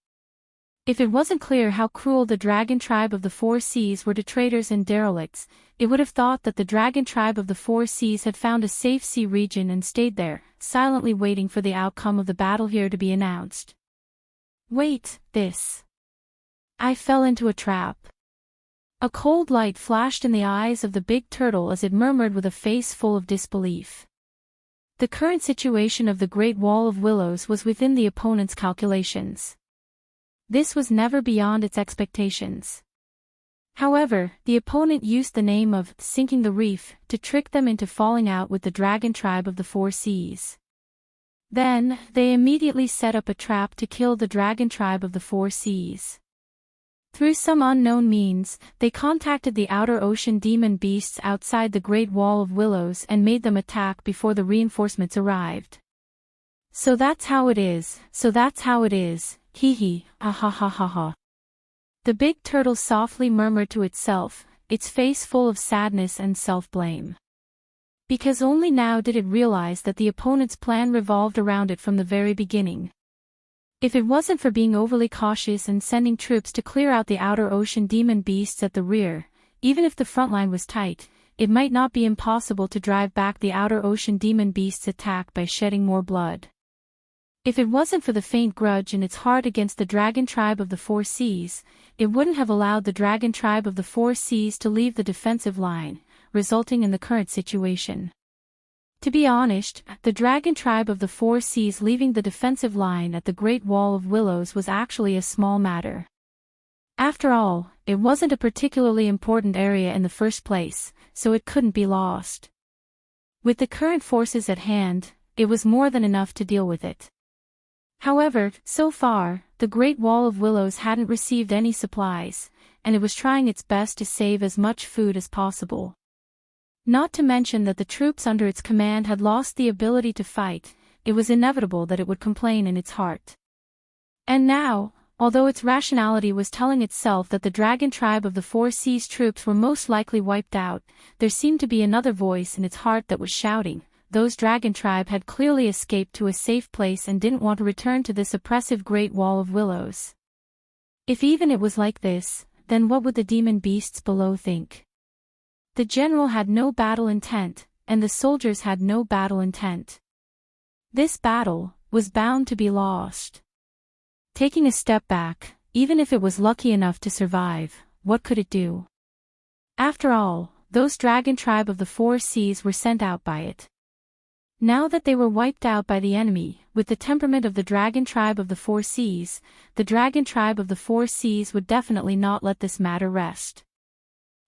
If it wasn't clear how cruel the dragon tribe of the Four Seas were to traders and derelicts, it would have thought that the dragon tribe of the Four Seas had found a safe sea region and stayed there, silently waiting for the outcome of the battle here to be announced. Wait, this. I fell into a trap. A cold light flashed in the eyes of the big turtle as it murmured with a face full of disbelief. The current situation of the Great Wall of Willows was within the opponent's calculations. This was never beyond its expectations. However, the opponent used the name of sinking the reef to trick them into falling out with the dragon tribe of the Four Seas. Then, they immediately set up a trap to kill the dragon tribe of the Four Seas. Through some unknown means, they contacted the outer ocean demon beasts outside the Great Wall of Willows and made them attack before the reinforcements arrived. So that's how it is, hee hee, ah ha ha ha ha. The big turtle softly murmured to itself, its face full of sadness and self-blame. Because only now did it realize that the opponent's plan revolved around it from the very beginning. If it wasn't for being overly cautious and sending troops to clear out the outer ocean demon beasts at the rear, even if the front line was tight, it might not be impossible to drive back the outer ocean demon beasts' attack by shedding more blood. If it wasn't for the faint grudge in its heart against the dragon tribe of the Four Seas, it wouldn't have allowed the dragon tribe of the Four Seas to leave the defensive line, resulting in the current situation. To be honest, the dragon tribe of the Four Seas leaving the defensive line at the Great Wall of Willows was actually a small matter. After all, it wasn't a particularly important area in the first place, so it couldn't be lost. With the current forces at hand, it was more than enough to deal with it. However, so far, the Great Wall of Willows hadn't received any supplies, and it was trying its best to save as much food as possible. Not to mention that the troops under its command had lost the ability to fight, it was inevitable that it would complain in its heart. And now, although its rationality was telling itself that the dragon tribe of the Four Seas troops were most likely wiped out, there seemed to be another voice in its heart that was shouting, those dragon tribe had clearly escaped to a safe place and didn't want to return to this oppressive Great Wall of Willows. If even it was like this, then what would the demon beasts below think? The general had no battle intent, and the soldiers had no battle intent. This battle was bound to be lost. Taking a step back, even if it was lucky enough to survive, what could it do? After all, those dragon tribe of the Four Seas were sent out by it. Now that they were wiped out by the enemy, with the temperament of the dragon tribe of the Four Seas, the dragon tribe of the Four Seas would definitely not let this matter rest.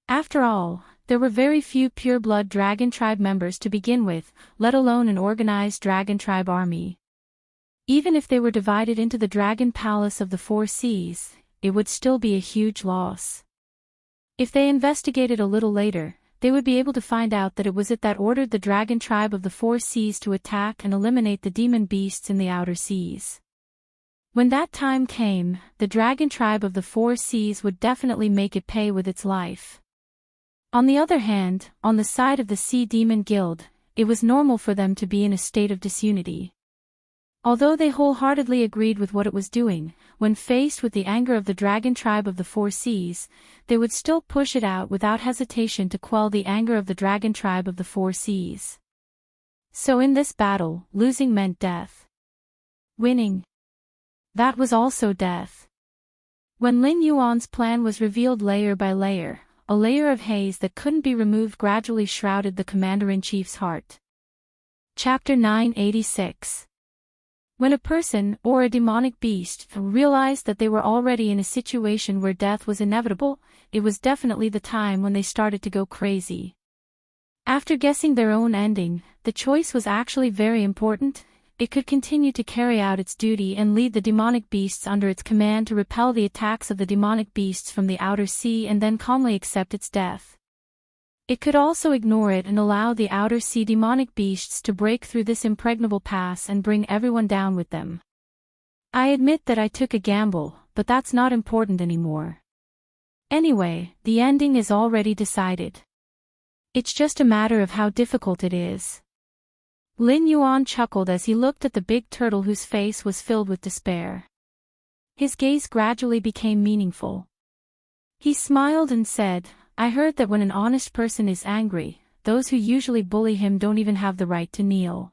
After all, there were very few pure-blood dragon tribe members to begin with, let alone an organized dragon tribe army. Even if they were divided into the dragon palace of the Four Seas, it would still be a huge loss. If they investigated a little later, they would be able to find out that it was it that ordered the dragon tribe of the Four Seas to attack and eliminate the demon beasts in the outer seas. When that time came, the dragon tribe of the Four Seas would definitely make it pay with its life. On the other hand, on the side of the Sea Demon Guild, it was normal for them to be in a state of disunity. Although they wholeheartedly agreed with what it was doing, when faced with the anger of the dragon tribe of the Four Seas, they would still push it out without hesitation to quell the anger of the dragon tribe of the Four Seas. So in this battle, losing meant death. Winning. That was also death. When Lin Yuan's plan was revealed layer by layer, a layer of haze that couldn't be removed gradually shrouded the commander-in-chief's heart. Chapter 986. When a person, or a demonic beast, realized that they were already in a situation where death was inevitable, it was definitely the time when they started to go crazy. After guessing their own ending, the choice was actually very important, it could continue to carry out its duty and lead the demonic beasts under its command to repel the attacks of the demonic beasts from the outer sea and then calmly accept its death. It could also ignore it and allow the outer sea demonic beasts to break through this impregnable pass and bring everyone down with them. I admit that I took a gamble, but that's not important anymore. Anyway, the ending is already decided. It's just a matter of how difficult it is. Lin Yuan chuckled as he looked at the big turtle whose face was filled with despair. His gaze gradually became meaningful. He smiled and said, I heard that when an honest person is angry, those who usually bully him don't even have the right to kneel.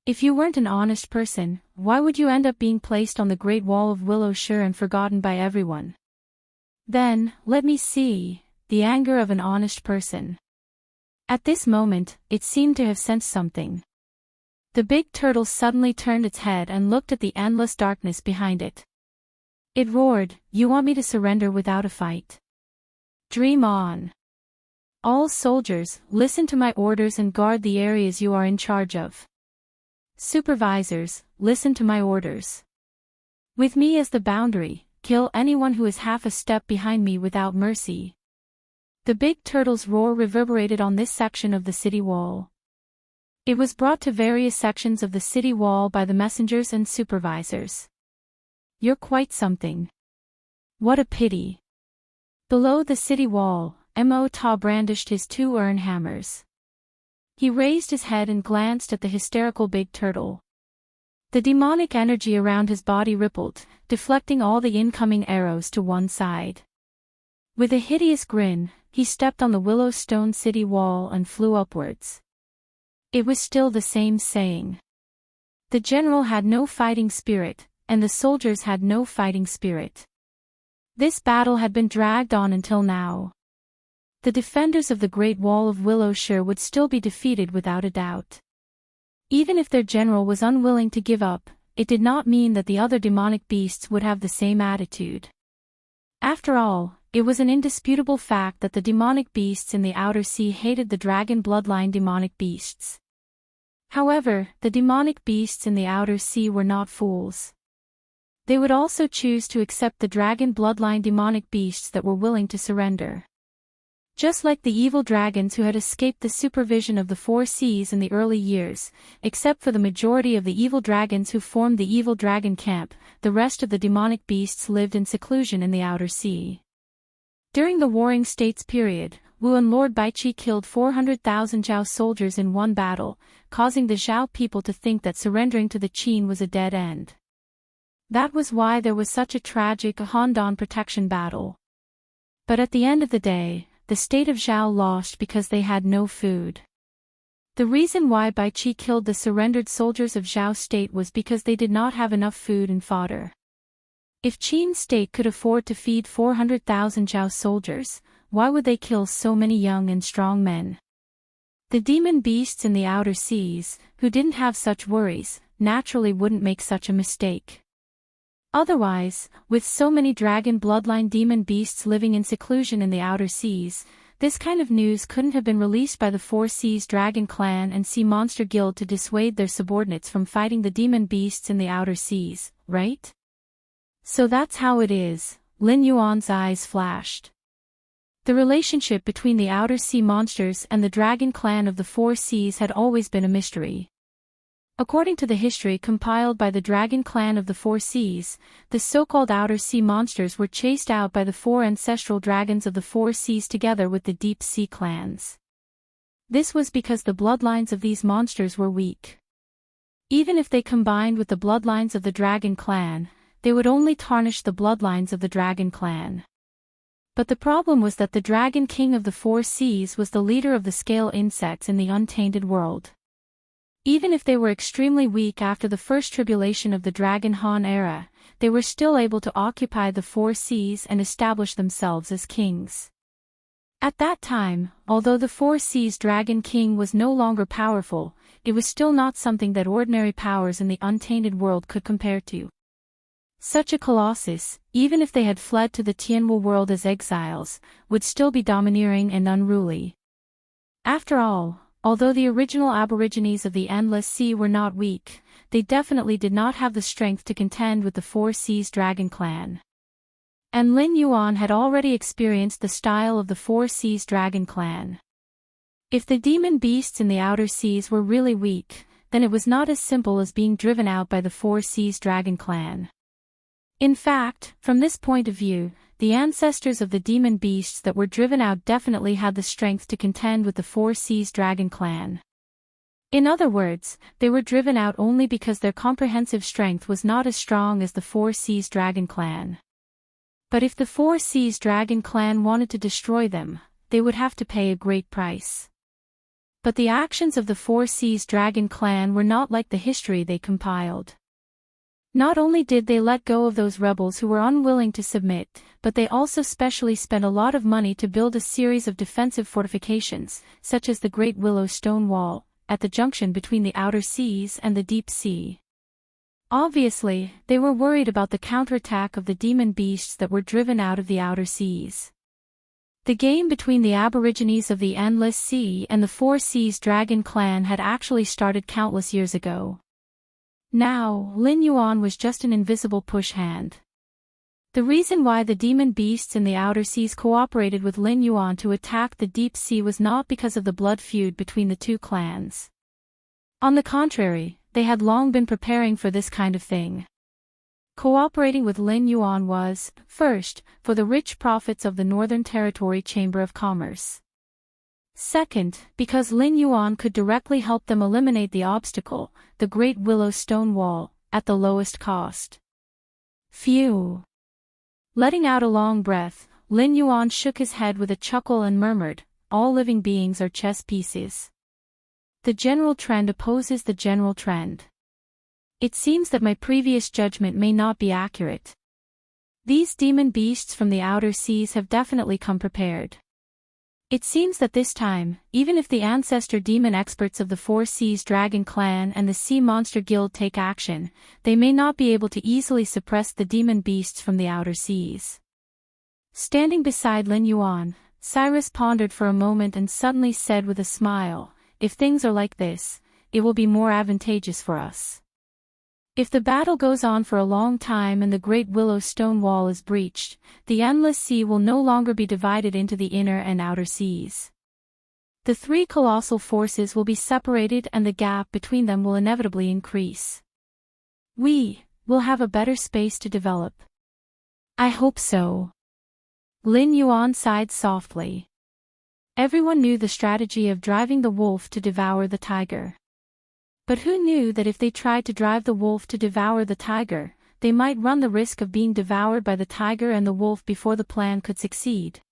If you weren't an honest person, why would you end up being placed on the Great Wall of Willowshire and forgotten by everyone? Then, let me see, the anger of an honest person. At this moment, it seemed to have sensed something. The big turtle suddenly turned its head and looked at the endless darkness behind it. It roared, You want me to surrender without a fight? Dream on. All soldiers, listen to my orders and guard the areas you are in charge of. Supervisors, listen to my orders. With me as the boundary, kill anyone who is half a step behind me without mercy. The big turtle's roar reverberated on this section of the city wall. It was brought to various sections of the city wall by the messengers and supervisors. You're quite something. What a pity. Below the city wall, Mo Ta brandished his two urn hammers. He raised his head and glanced at the hysterical big turtle. The demonic energy around his body rippled, deflecting all the incoming arrows to one side. With a hideous grin, he stepped on the willow stone city wall and flew upwards. It was still the same saying. The general had no fighting spirit, and the soldiers had no fighting spirit. This battle had been dragged on until now. The defenders of the Great Wall of Willowshire would still be defeated without a doubt. Even if their general was unwilling to give up, it did not mean that the other demonic beasts would have the same attitude. After all, it was an indisputable fact that the demonic beasts in the outer sea hated the dragon bloodline demonic beasts. However, the demonic beasts in the outer sea were not fools. They would also choose to accept the dragon bloodline demonic beasts that were willing to surrender. Just like the evil dragons who had escaped the supervision of the four seas in the early years, except for the majority of the evil dragons who formed the evil dragon camp, the rest of the demonic beasts lived in seclusion in the outer sea. During the Warring States period, Wu and Lord Baichi killed 400,000 Zhao soldiers in one battle, causing the Zhao people to think that surrendering to the Qin was a dead end. That was why there was such a tragic Han-Dan protection battle. But at the end of the day, the state of Zhao lost because they had no food. The reason why Baichi killed the surrendered soldiers of Zhao state was because they did not have enough food and fodder. If Qin state could afford to feed 400,000 Zhao soldiers, why would they kill so many young and strong men? The demon beasts in the outer seas, who didn't have such worries, naturally wouldn't make such a mistake. Otherwise, with so many dragon bloodline demon beasts living in seclusion in the outer seas, this kind of news couldn't have been released by the Four Seas Dragon Clan and Sea Monster Guild to dissuade their subordinates from fighting the demon beasts in the outer seas, right? So that's how it is, Lin Yuan's eyes flashed. The relationship between the outer sea monsters and the dragon clan of the Four Seas had always been a mystery. According to the history compiled by the Dragon Clan of the Four Seas, the so-called outer sea monsters were chased out by the four ancestral dragons of the Four Seas together with the deep sea clans. This was because the bloodlines of these monsters were weak. Even if they combined with the bloodlines of the Dragon Clan, they would only tarnish the bloodlines of the Dragon Clan. But the problem was that the Dragon King of the Four Seas was the leader of the scale insects in the untainted world. Even if they were extremely weak after the first tribulation of the Dragon Han era, they were still able to occupy the Four Seas and establish themselves as kings. At that time, although the Four Seas Dragon King was no longer powerful, it was still not something that ordinary powers in the untainted world could compare to. Such a colossus, even if they had fled to the Tianwu world as exiles, would still be domineering and unruly. After all, although the original aborigines of the Endless Sea were not weak, they definitely did not have the strength to contend with the Four Seas Dragon clan. And Lin Yuan had already experienced the style of the Four Seas Dragon clan. If the demon beasts in the outer seas were really weak, then it was not as simple as being driven out by the Four Seas Dragon clan. In fact, from this point of view, the ancestors of the demon beasts that were driven out definitely had the strength to contend with the Four Seas Dragon clan. In other words, they were driven out only because their comprehensive strength was not as strong as the Four Seas Dragon clan. But if the Four Seas Dragon clan wanted to destroy them, they would have to pay a great price. But the actions of the Four Seas Dragon clan were not like the history they compiled. Not only did they let go of those rebels who were unwilling to submit, but they also specially spent a lot of money to build a series of defensive fortifications, such as the Great Willow Stone Wall, at the junction between the outer seas and the deep sea. Obviously, they were worried about the counterattack of the demon beasts that were driven out of the outer seas. The game between the aborigines of the Endless Sea and the Four Seas Dragon clan had actually started countless years ago. Now, Lin Yuan was just an invisible push hand. The reason why the demon beasts in the outer seas cooperated with Lin Yuan to attack the deep sea was not because of the blood feud between the two clans. On the contrary, they had long been preparing for this kind of thing. Cooperating with Lin Yuan was, first, for the rich profits of the Northern Territory Chamber of Commerce. Second, because Lin Yuan could directly help them eliminate the obstacle, the Great Willow Stone Wall, at the lowest cost. Phew! Letting out a long breath, Lin Yuan shook his head with a chuckle and murmured, "All living beings are chess pieces. The general trend opposes the general trend. It seems that my previous judgment may not be accurate. These demon beasts from the outer seas have definitely come prepared. It seems that this time, even if the ancestor demon experts of the Four Seas Dragon clan and the Sea Monster Guild take action, they may not be able to easily suppress the demon beasts from the outer seas." Standing beside Lin Yuan, Cyrus pondered for a moment and suddenly said with a smile, "If things are like this, it will be more advantageous for us. If the battle goes on for a long time and the Great Willow Stone Wall is breached, the Endless Sea will no longer be divided into the inner and outer seas. The three colossal forces will be separated and the gap between them will inevitably increase. We will have a better space to develop." "I hope so." Lin Yuan sighed softly. Everyone knew the strategy of driving the wolf to devour the tiger. But who knew that if they tried to drive the wolf to devour the tiger, they might run the risk of being devoured by the tiger and the wolf before the plan could succeed?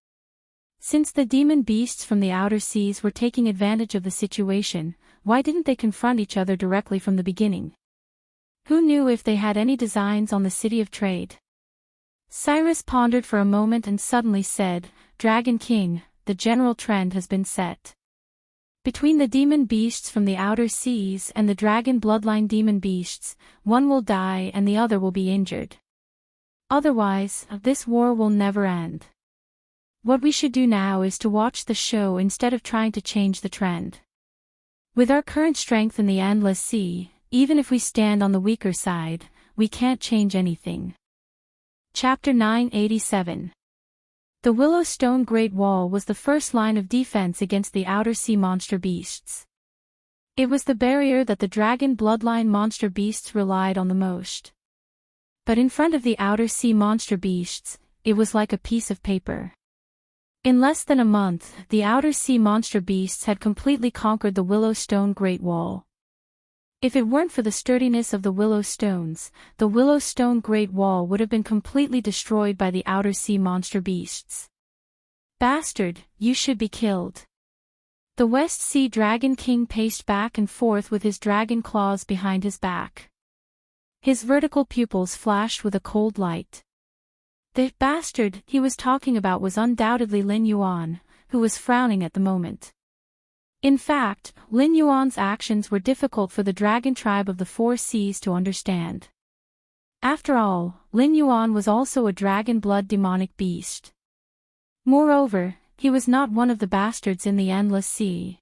Since the demon beasts from the outer seas were taking advantage of the situation, why didn't they confront each other directly from the beginning? Who knew if they had any designs on the city of trade? Cyrus pondered for a moment and suddenly said, "Dragon King, the general trend has been set. Between the demon beasts from the outer seas and the dragon bloodline demon beasts, one will die and the other will be injured. Otherwise, this war will never end. What we should do now is to watch the show instead of trying to change the trend. With our current strength in the Endless Sea, even if we stand on the weaker side, we can't change anything." Chapter 987. The Willowstone Great Wall was the first line of defense against the outer sea monster beasts. It was the barrier that the dragon bloodline monster beasts relied on the most. But in front of the outer sea monster beasts, it was like a piece of paper. In less than a month, the outer sea monster beasts had completely conquered the Willowstone Great Wall. If it weren't for the sturdiness of the willow stones, the Willowstone Great Wall would have been completely destroyed by the outer sea monster beasts. "Bastard, you should be killed." The West Sea Dragon King paced back and forth with his dragon claws behind his back. His vertical pupils flashed with a cold light. The bastard he was talking about was undoubtedly Lin Yuan, who was frowning at the moment. In fact, Lin Yuan's actions were difficult for the dragon tribe of the Four Seas to understand. After all, Lin Yuan was also a dragon blood demonic beast. Moreover, he was not one of the bastards in the Endless Sea.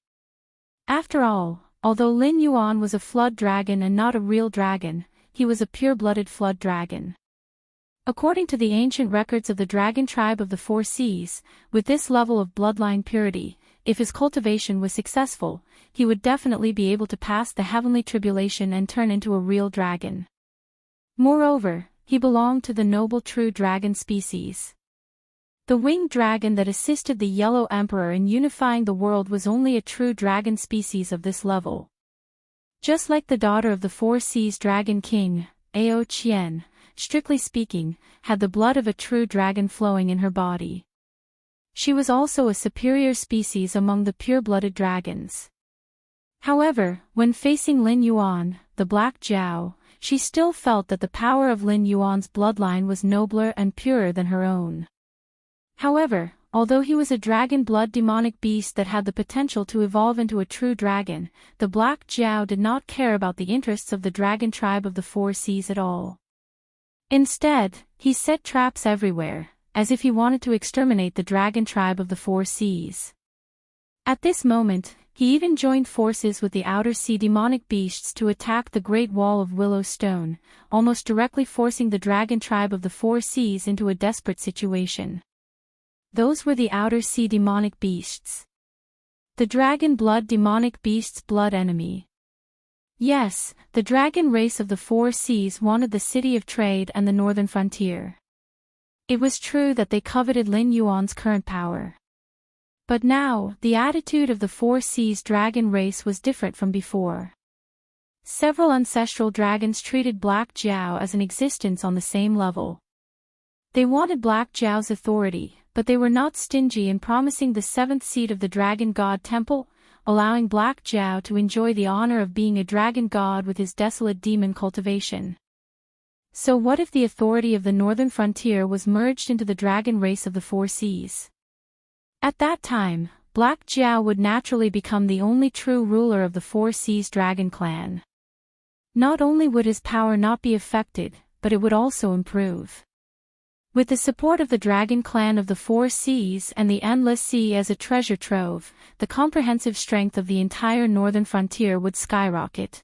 After all, although Lin Yuan was a flood dragon and not a real dragon, he was a pure-blooded flood dragon. According to the ancient records of the dragon tribe of the Four Seas, with this level of bloodline purity, if his cultivation was successful, he would definitely be able to pass the heavenly tribulation and turn into a real dragon. Moreover, he belonged to the noble true dragon species. The winged dragon that assisted the Yellow Emperor in unifying the world was only a true dragon species of this level. Just like the daughter of the Four Seas Dragon King, Ao Qian, strictly speaking, had the blood of a true dragon flowing in her body. She was also a superior species among the pure-blooded dragons. However, when facing Lin Yuan, the Black Jiao, she still felt that the power of Lin Yuan's bloodline was nobler and purer than her own. However, although he was a dragon blood demonic beast that had the potential to evolve into a true dragon, the Black Jiao did not care about the interests of the dragon tribe of the Four Seas at all. Instead, he set traps everywhere, as if he wanted to exterminate the dragon tribe of the Four Seas. At this moment, he even joined forces with the Outer Sea demonic beasts to attack the Great Wall of Willow Stone, almost directly forcing the dragon tribe of the Four Seas into a desperate situation. Those were the Outer Sea demonic beasts. The dragon blood demonic beasts' blood enemy. Yes, the dragon race of the Four Seas wanted the city of trade and the northern frontier. It was true that they coveted Lin Yuan's current power. But now, the attitude of the Four Seas dragon race was different from before. Several ancestral dragons treated Black Jiao as an existence on the same level. They wanted Black Jiao's authority, but they were not stingy in promising the seventh seat of the Dragon God Temple, allowing Black Jiao to enjoy the honor of being a dragon god with his desolate demon cultivation. So what if the authority of the northern frontier was merged into the dragon race of the Four Seas? At that time, Black Jiao would naturally become the only true ruler of the Four Seas dragon clan. Not only would his power not be affected, but it would also improve. With the support of the dragon clan of the Four Seas and the Endless Sea as a treasure trove, the comprehensive strength of the entire northern frontier would skyrocket.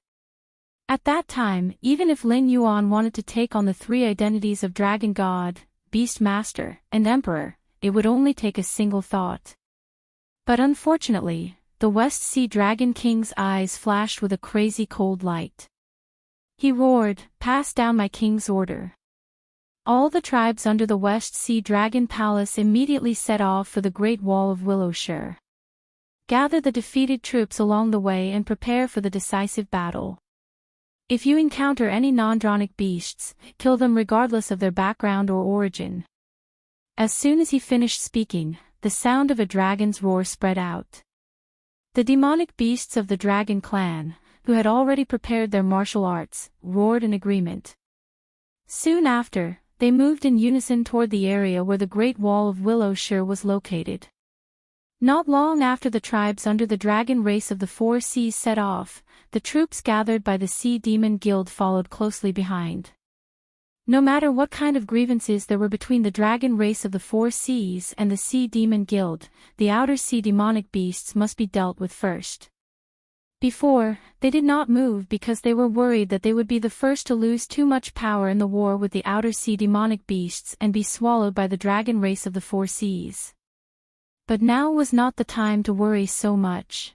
At that time, even if Lin Yuan wanted to take on the three identities of Dragon God, Beast Master, and Emperor, it would only take a single thought. But unfortunately, the West Sea Dragon King's eyes flashed with a crazy cold light. He roared, "Pass down my king's order." All the tribes under the West Sea Dragon Palace immediately set off for the Great Wall of Willowshire. Gather the defeated troops along the way and prepare for the decisive battle. If you encounter any non-dronic beasts, kill them regardless of their background or origin. As soon as he finished speaking, the sound of a dragon's roar spread out. The demonic beasts of the dragon clan, who had already prepared their martial arts, roared in agreement. Soon after, they moved in unison toward the area where the Great Wall of Willowshire was located. Not long after the tribes under the dragon race of the Four Seas set off, the troops gathered by the Sea Demon Guild followed closely behind. No matter what kind of grievances there were between the dragon race of the Four Seas and the Sea Demon Guild, the Outer Sea demonic beasts must be dealt with first. Before, they did not move because they were worried that they would be the first to lose too much power in the war with the Outer Sea demonic beasts and be swallowed by the dragon race of the Four Seas. But now was not the time to worry so much.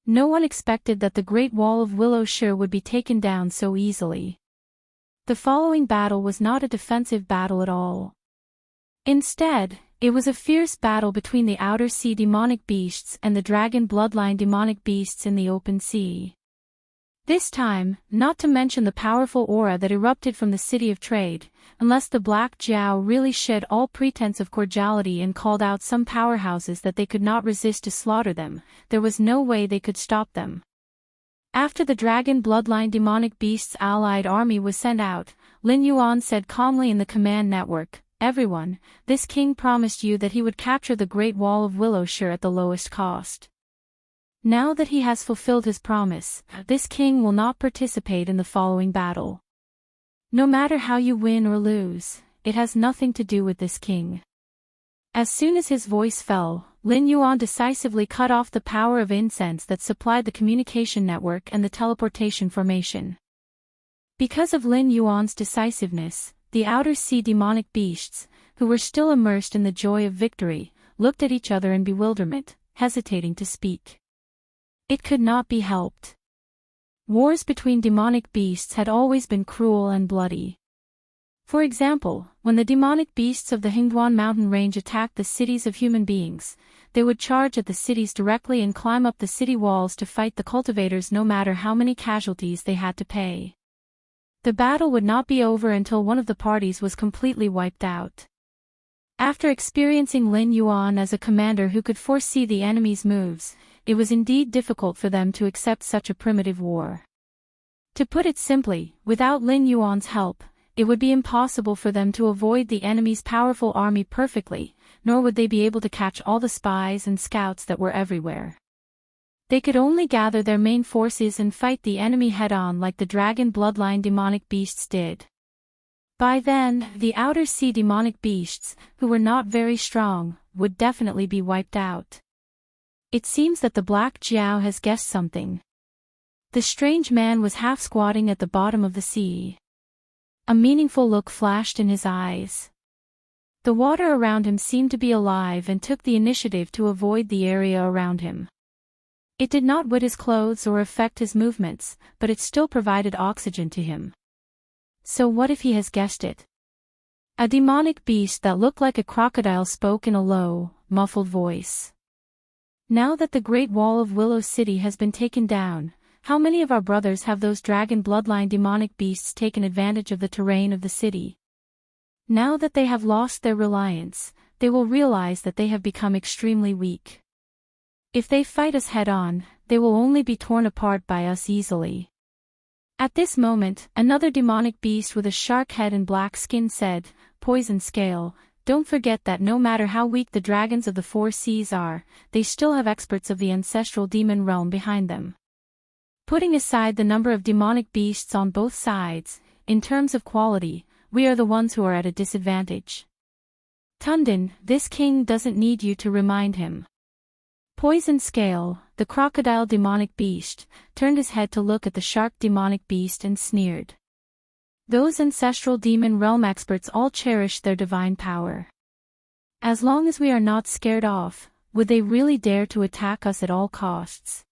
No one expected that the Great Wall of Willowshire would be taken down so easily. The following battle was not a defensive battle at all. Instead, it was a fierce battle between the Outer Sea demonic beasts and the dragon bloodline demonic beasts in the open sea. This time, not to mention the powerful aura that erupted from the City of Trade, unless the Black Jiao really shed all pretense of cordiality and called out some powerhouses that they could not resist to slaughter them, there was no way they could stop them. After the dragon bloodline demonic beasts' allied army was sent out, Lin Yuan said calmly in the command network, "Everyone, this king promised you that he would capture the Great Wall of Willowshire at the lowest cost. Now that he has fulfilled his promise, this king will not participate in the following battle. No matter how you win or lose, it has nothing to do with this king." As soon as his voice fell, Lin Yuan decisively cut off the power of incense that supplied the communication network and the teleportation formation. Because of Lin Yuan's decisiveness, the outer sea demonic beasts, who were still immersed in the joy of victory, looked at each other in bewilderment, hesitating to speak. It could not be helped. Wars between demonic beasts had always been cruel and bloody. For example, when the demonic beasts of the Hingduan mountain range attacked the cities of human beings, they would charge at the cities directly and climb up the city walls to fight the cultivators no matter how many casualties they had to pay. The battle would not be over until one of the parties was completely wiped out. After experiencing Lin Yuan as a commander who could foresee the enemy's moves, it was indeed difficult for them to accept such a primitive war. To put it simply, without Lin Yuan's help, it would be impossible for them to avoid the enemy's powerful army perfectly, nor would they be able to catch all the spies and scouts that were everywhere. They could only gather their main forces and fight the enemy head-on like the dragon bloodline demonic beasts did. By then, the outer sea demonic beasts, who were not very strong, would definitely be wiped out. It seems that the Black Jiao has guessed something. The strange man was half squatting at the bottom of the sea. A meaningful look flashed in his eyes. The water around him seemed to be alive and took the initiative to avoid the area around him. It did not wet his clothes or affect his movements, but it still provided oxygen to him. So what if he has guessed it? A demonic beast that looked like a crocodile spoke in a low, muffled voice. Now that the Great Wall of Willow City has been taken down, how many of our brothers have those dragon bloodline demonic beasts taken advantage of the terrain of the city? Now that they have lost their reliance, they will realize that they have become extremely weak. If they fight us head-on, they will only be torn apart by us easily. At this moment, another demonic beast with a shark head and black skin said, "Poison Scale, don't forget that no matter how weak the dragons of the four seas are, they still have experts of the ancestral demon realm behind them. Putting aside the number of demonic beasts on both sides, in terms of quality, we are the ones who are at a disadvantage. Tundin, this king doesn't need you to remind him." Poison Scale, the crocodile demonic beast, turned his head to look at the shark demonic beast and sneered. Those ancestral demon realm experts all cherish their divine power. As long as we are not scared off, would they really dare to attack us at all costs?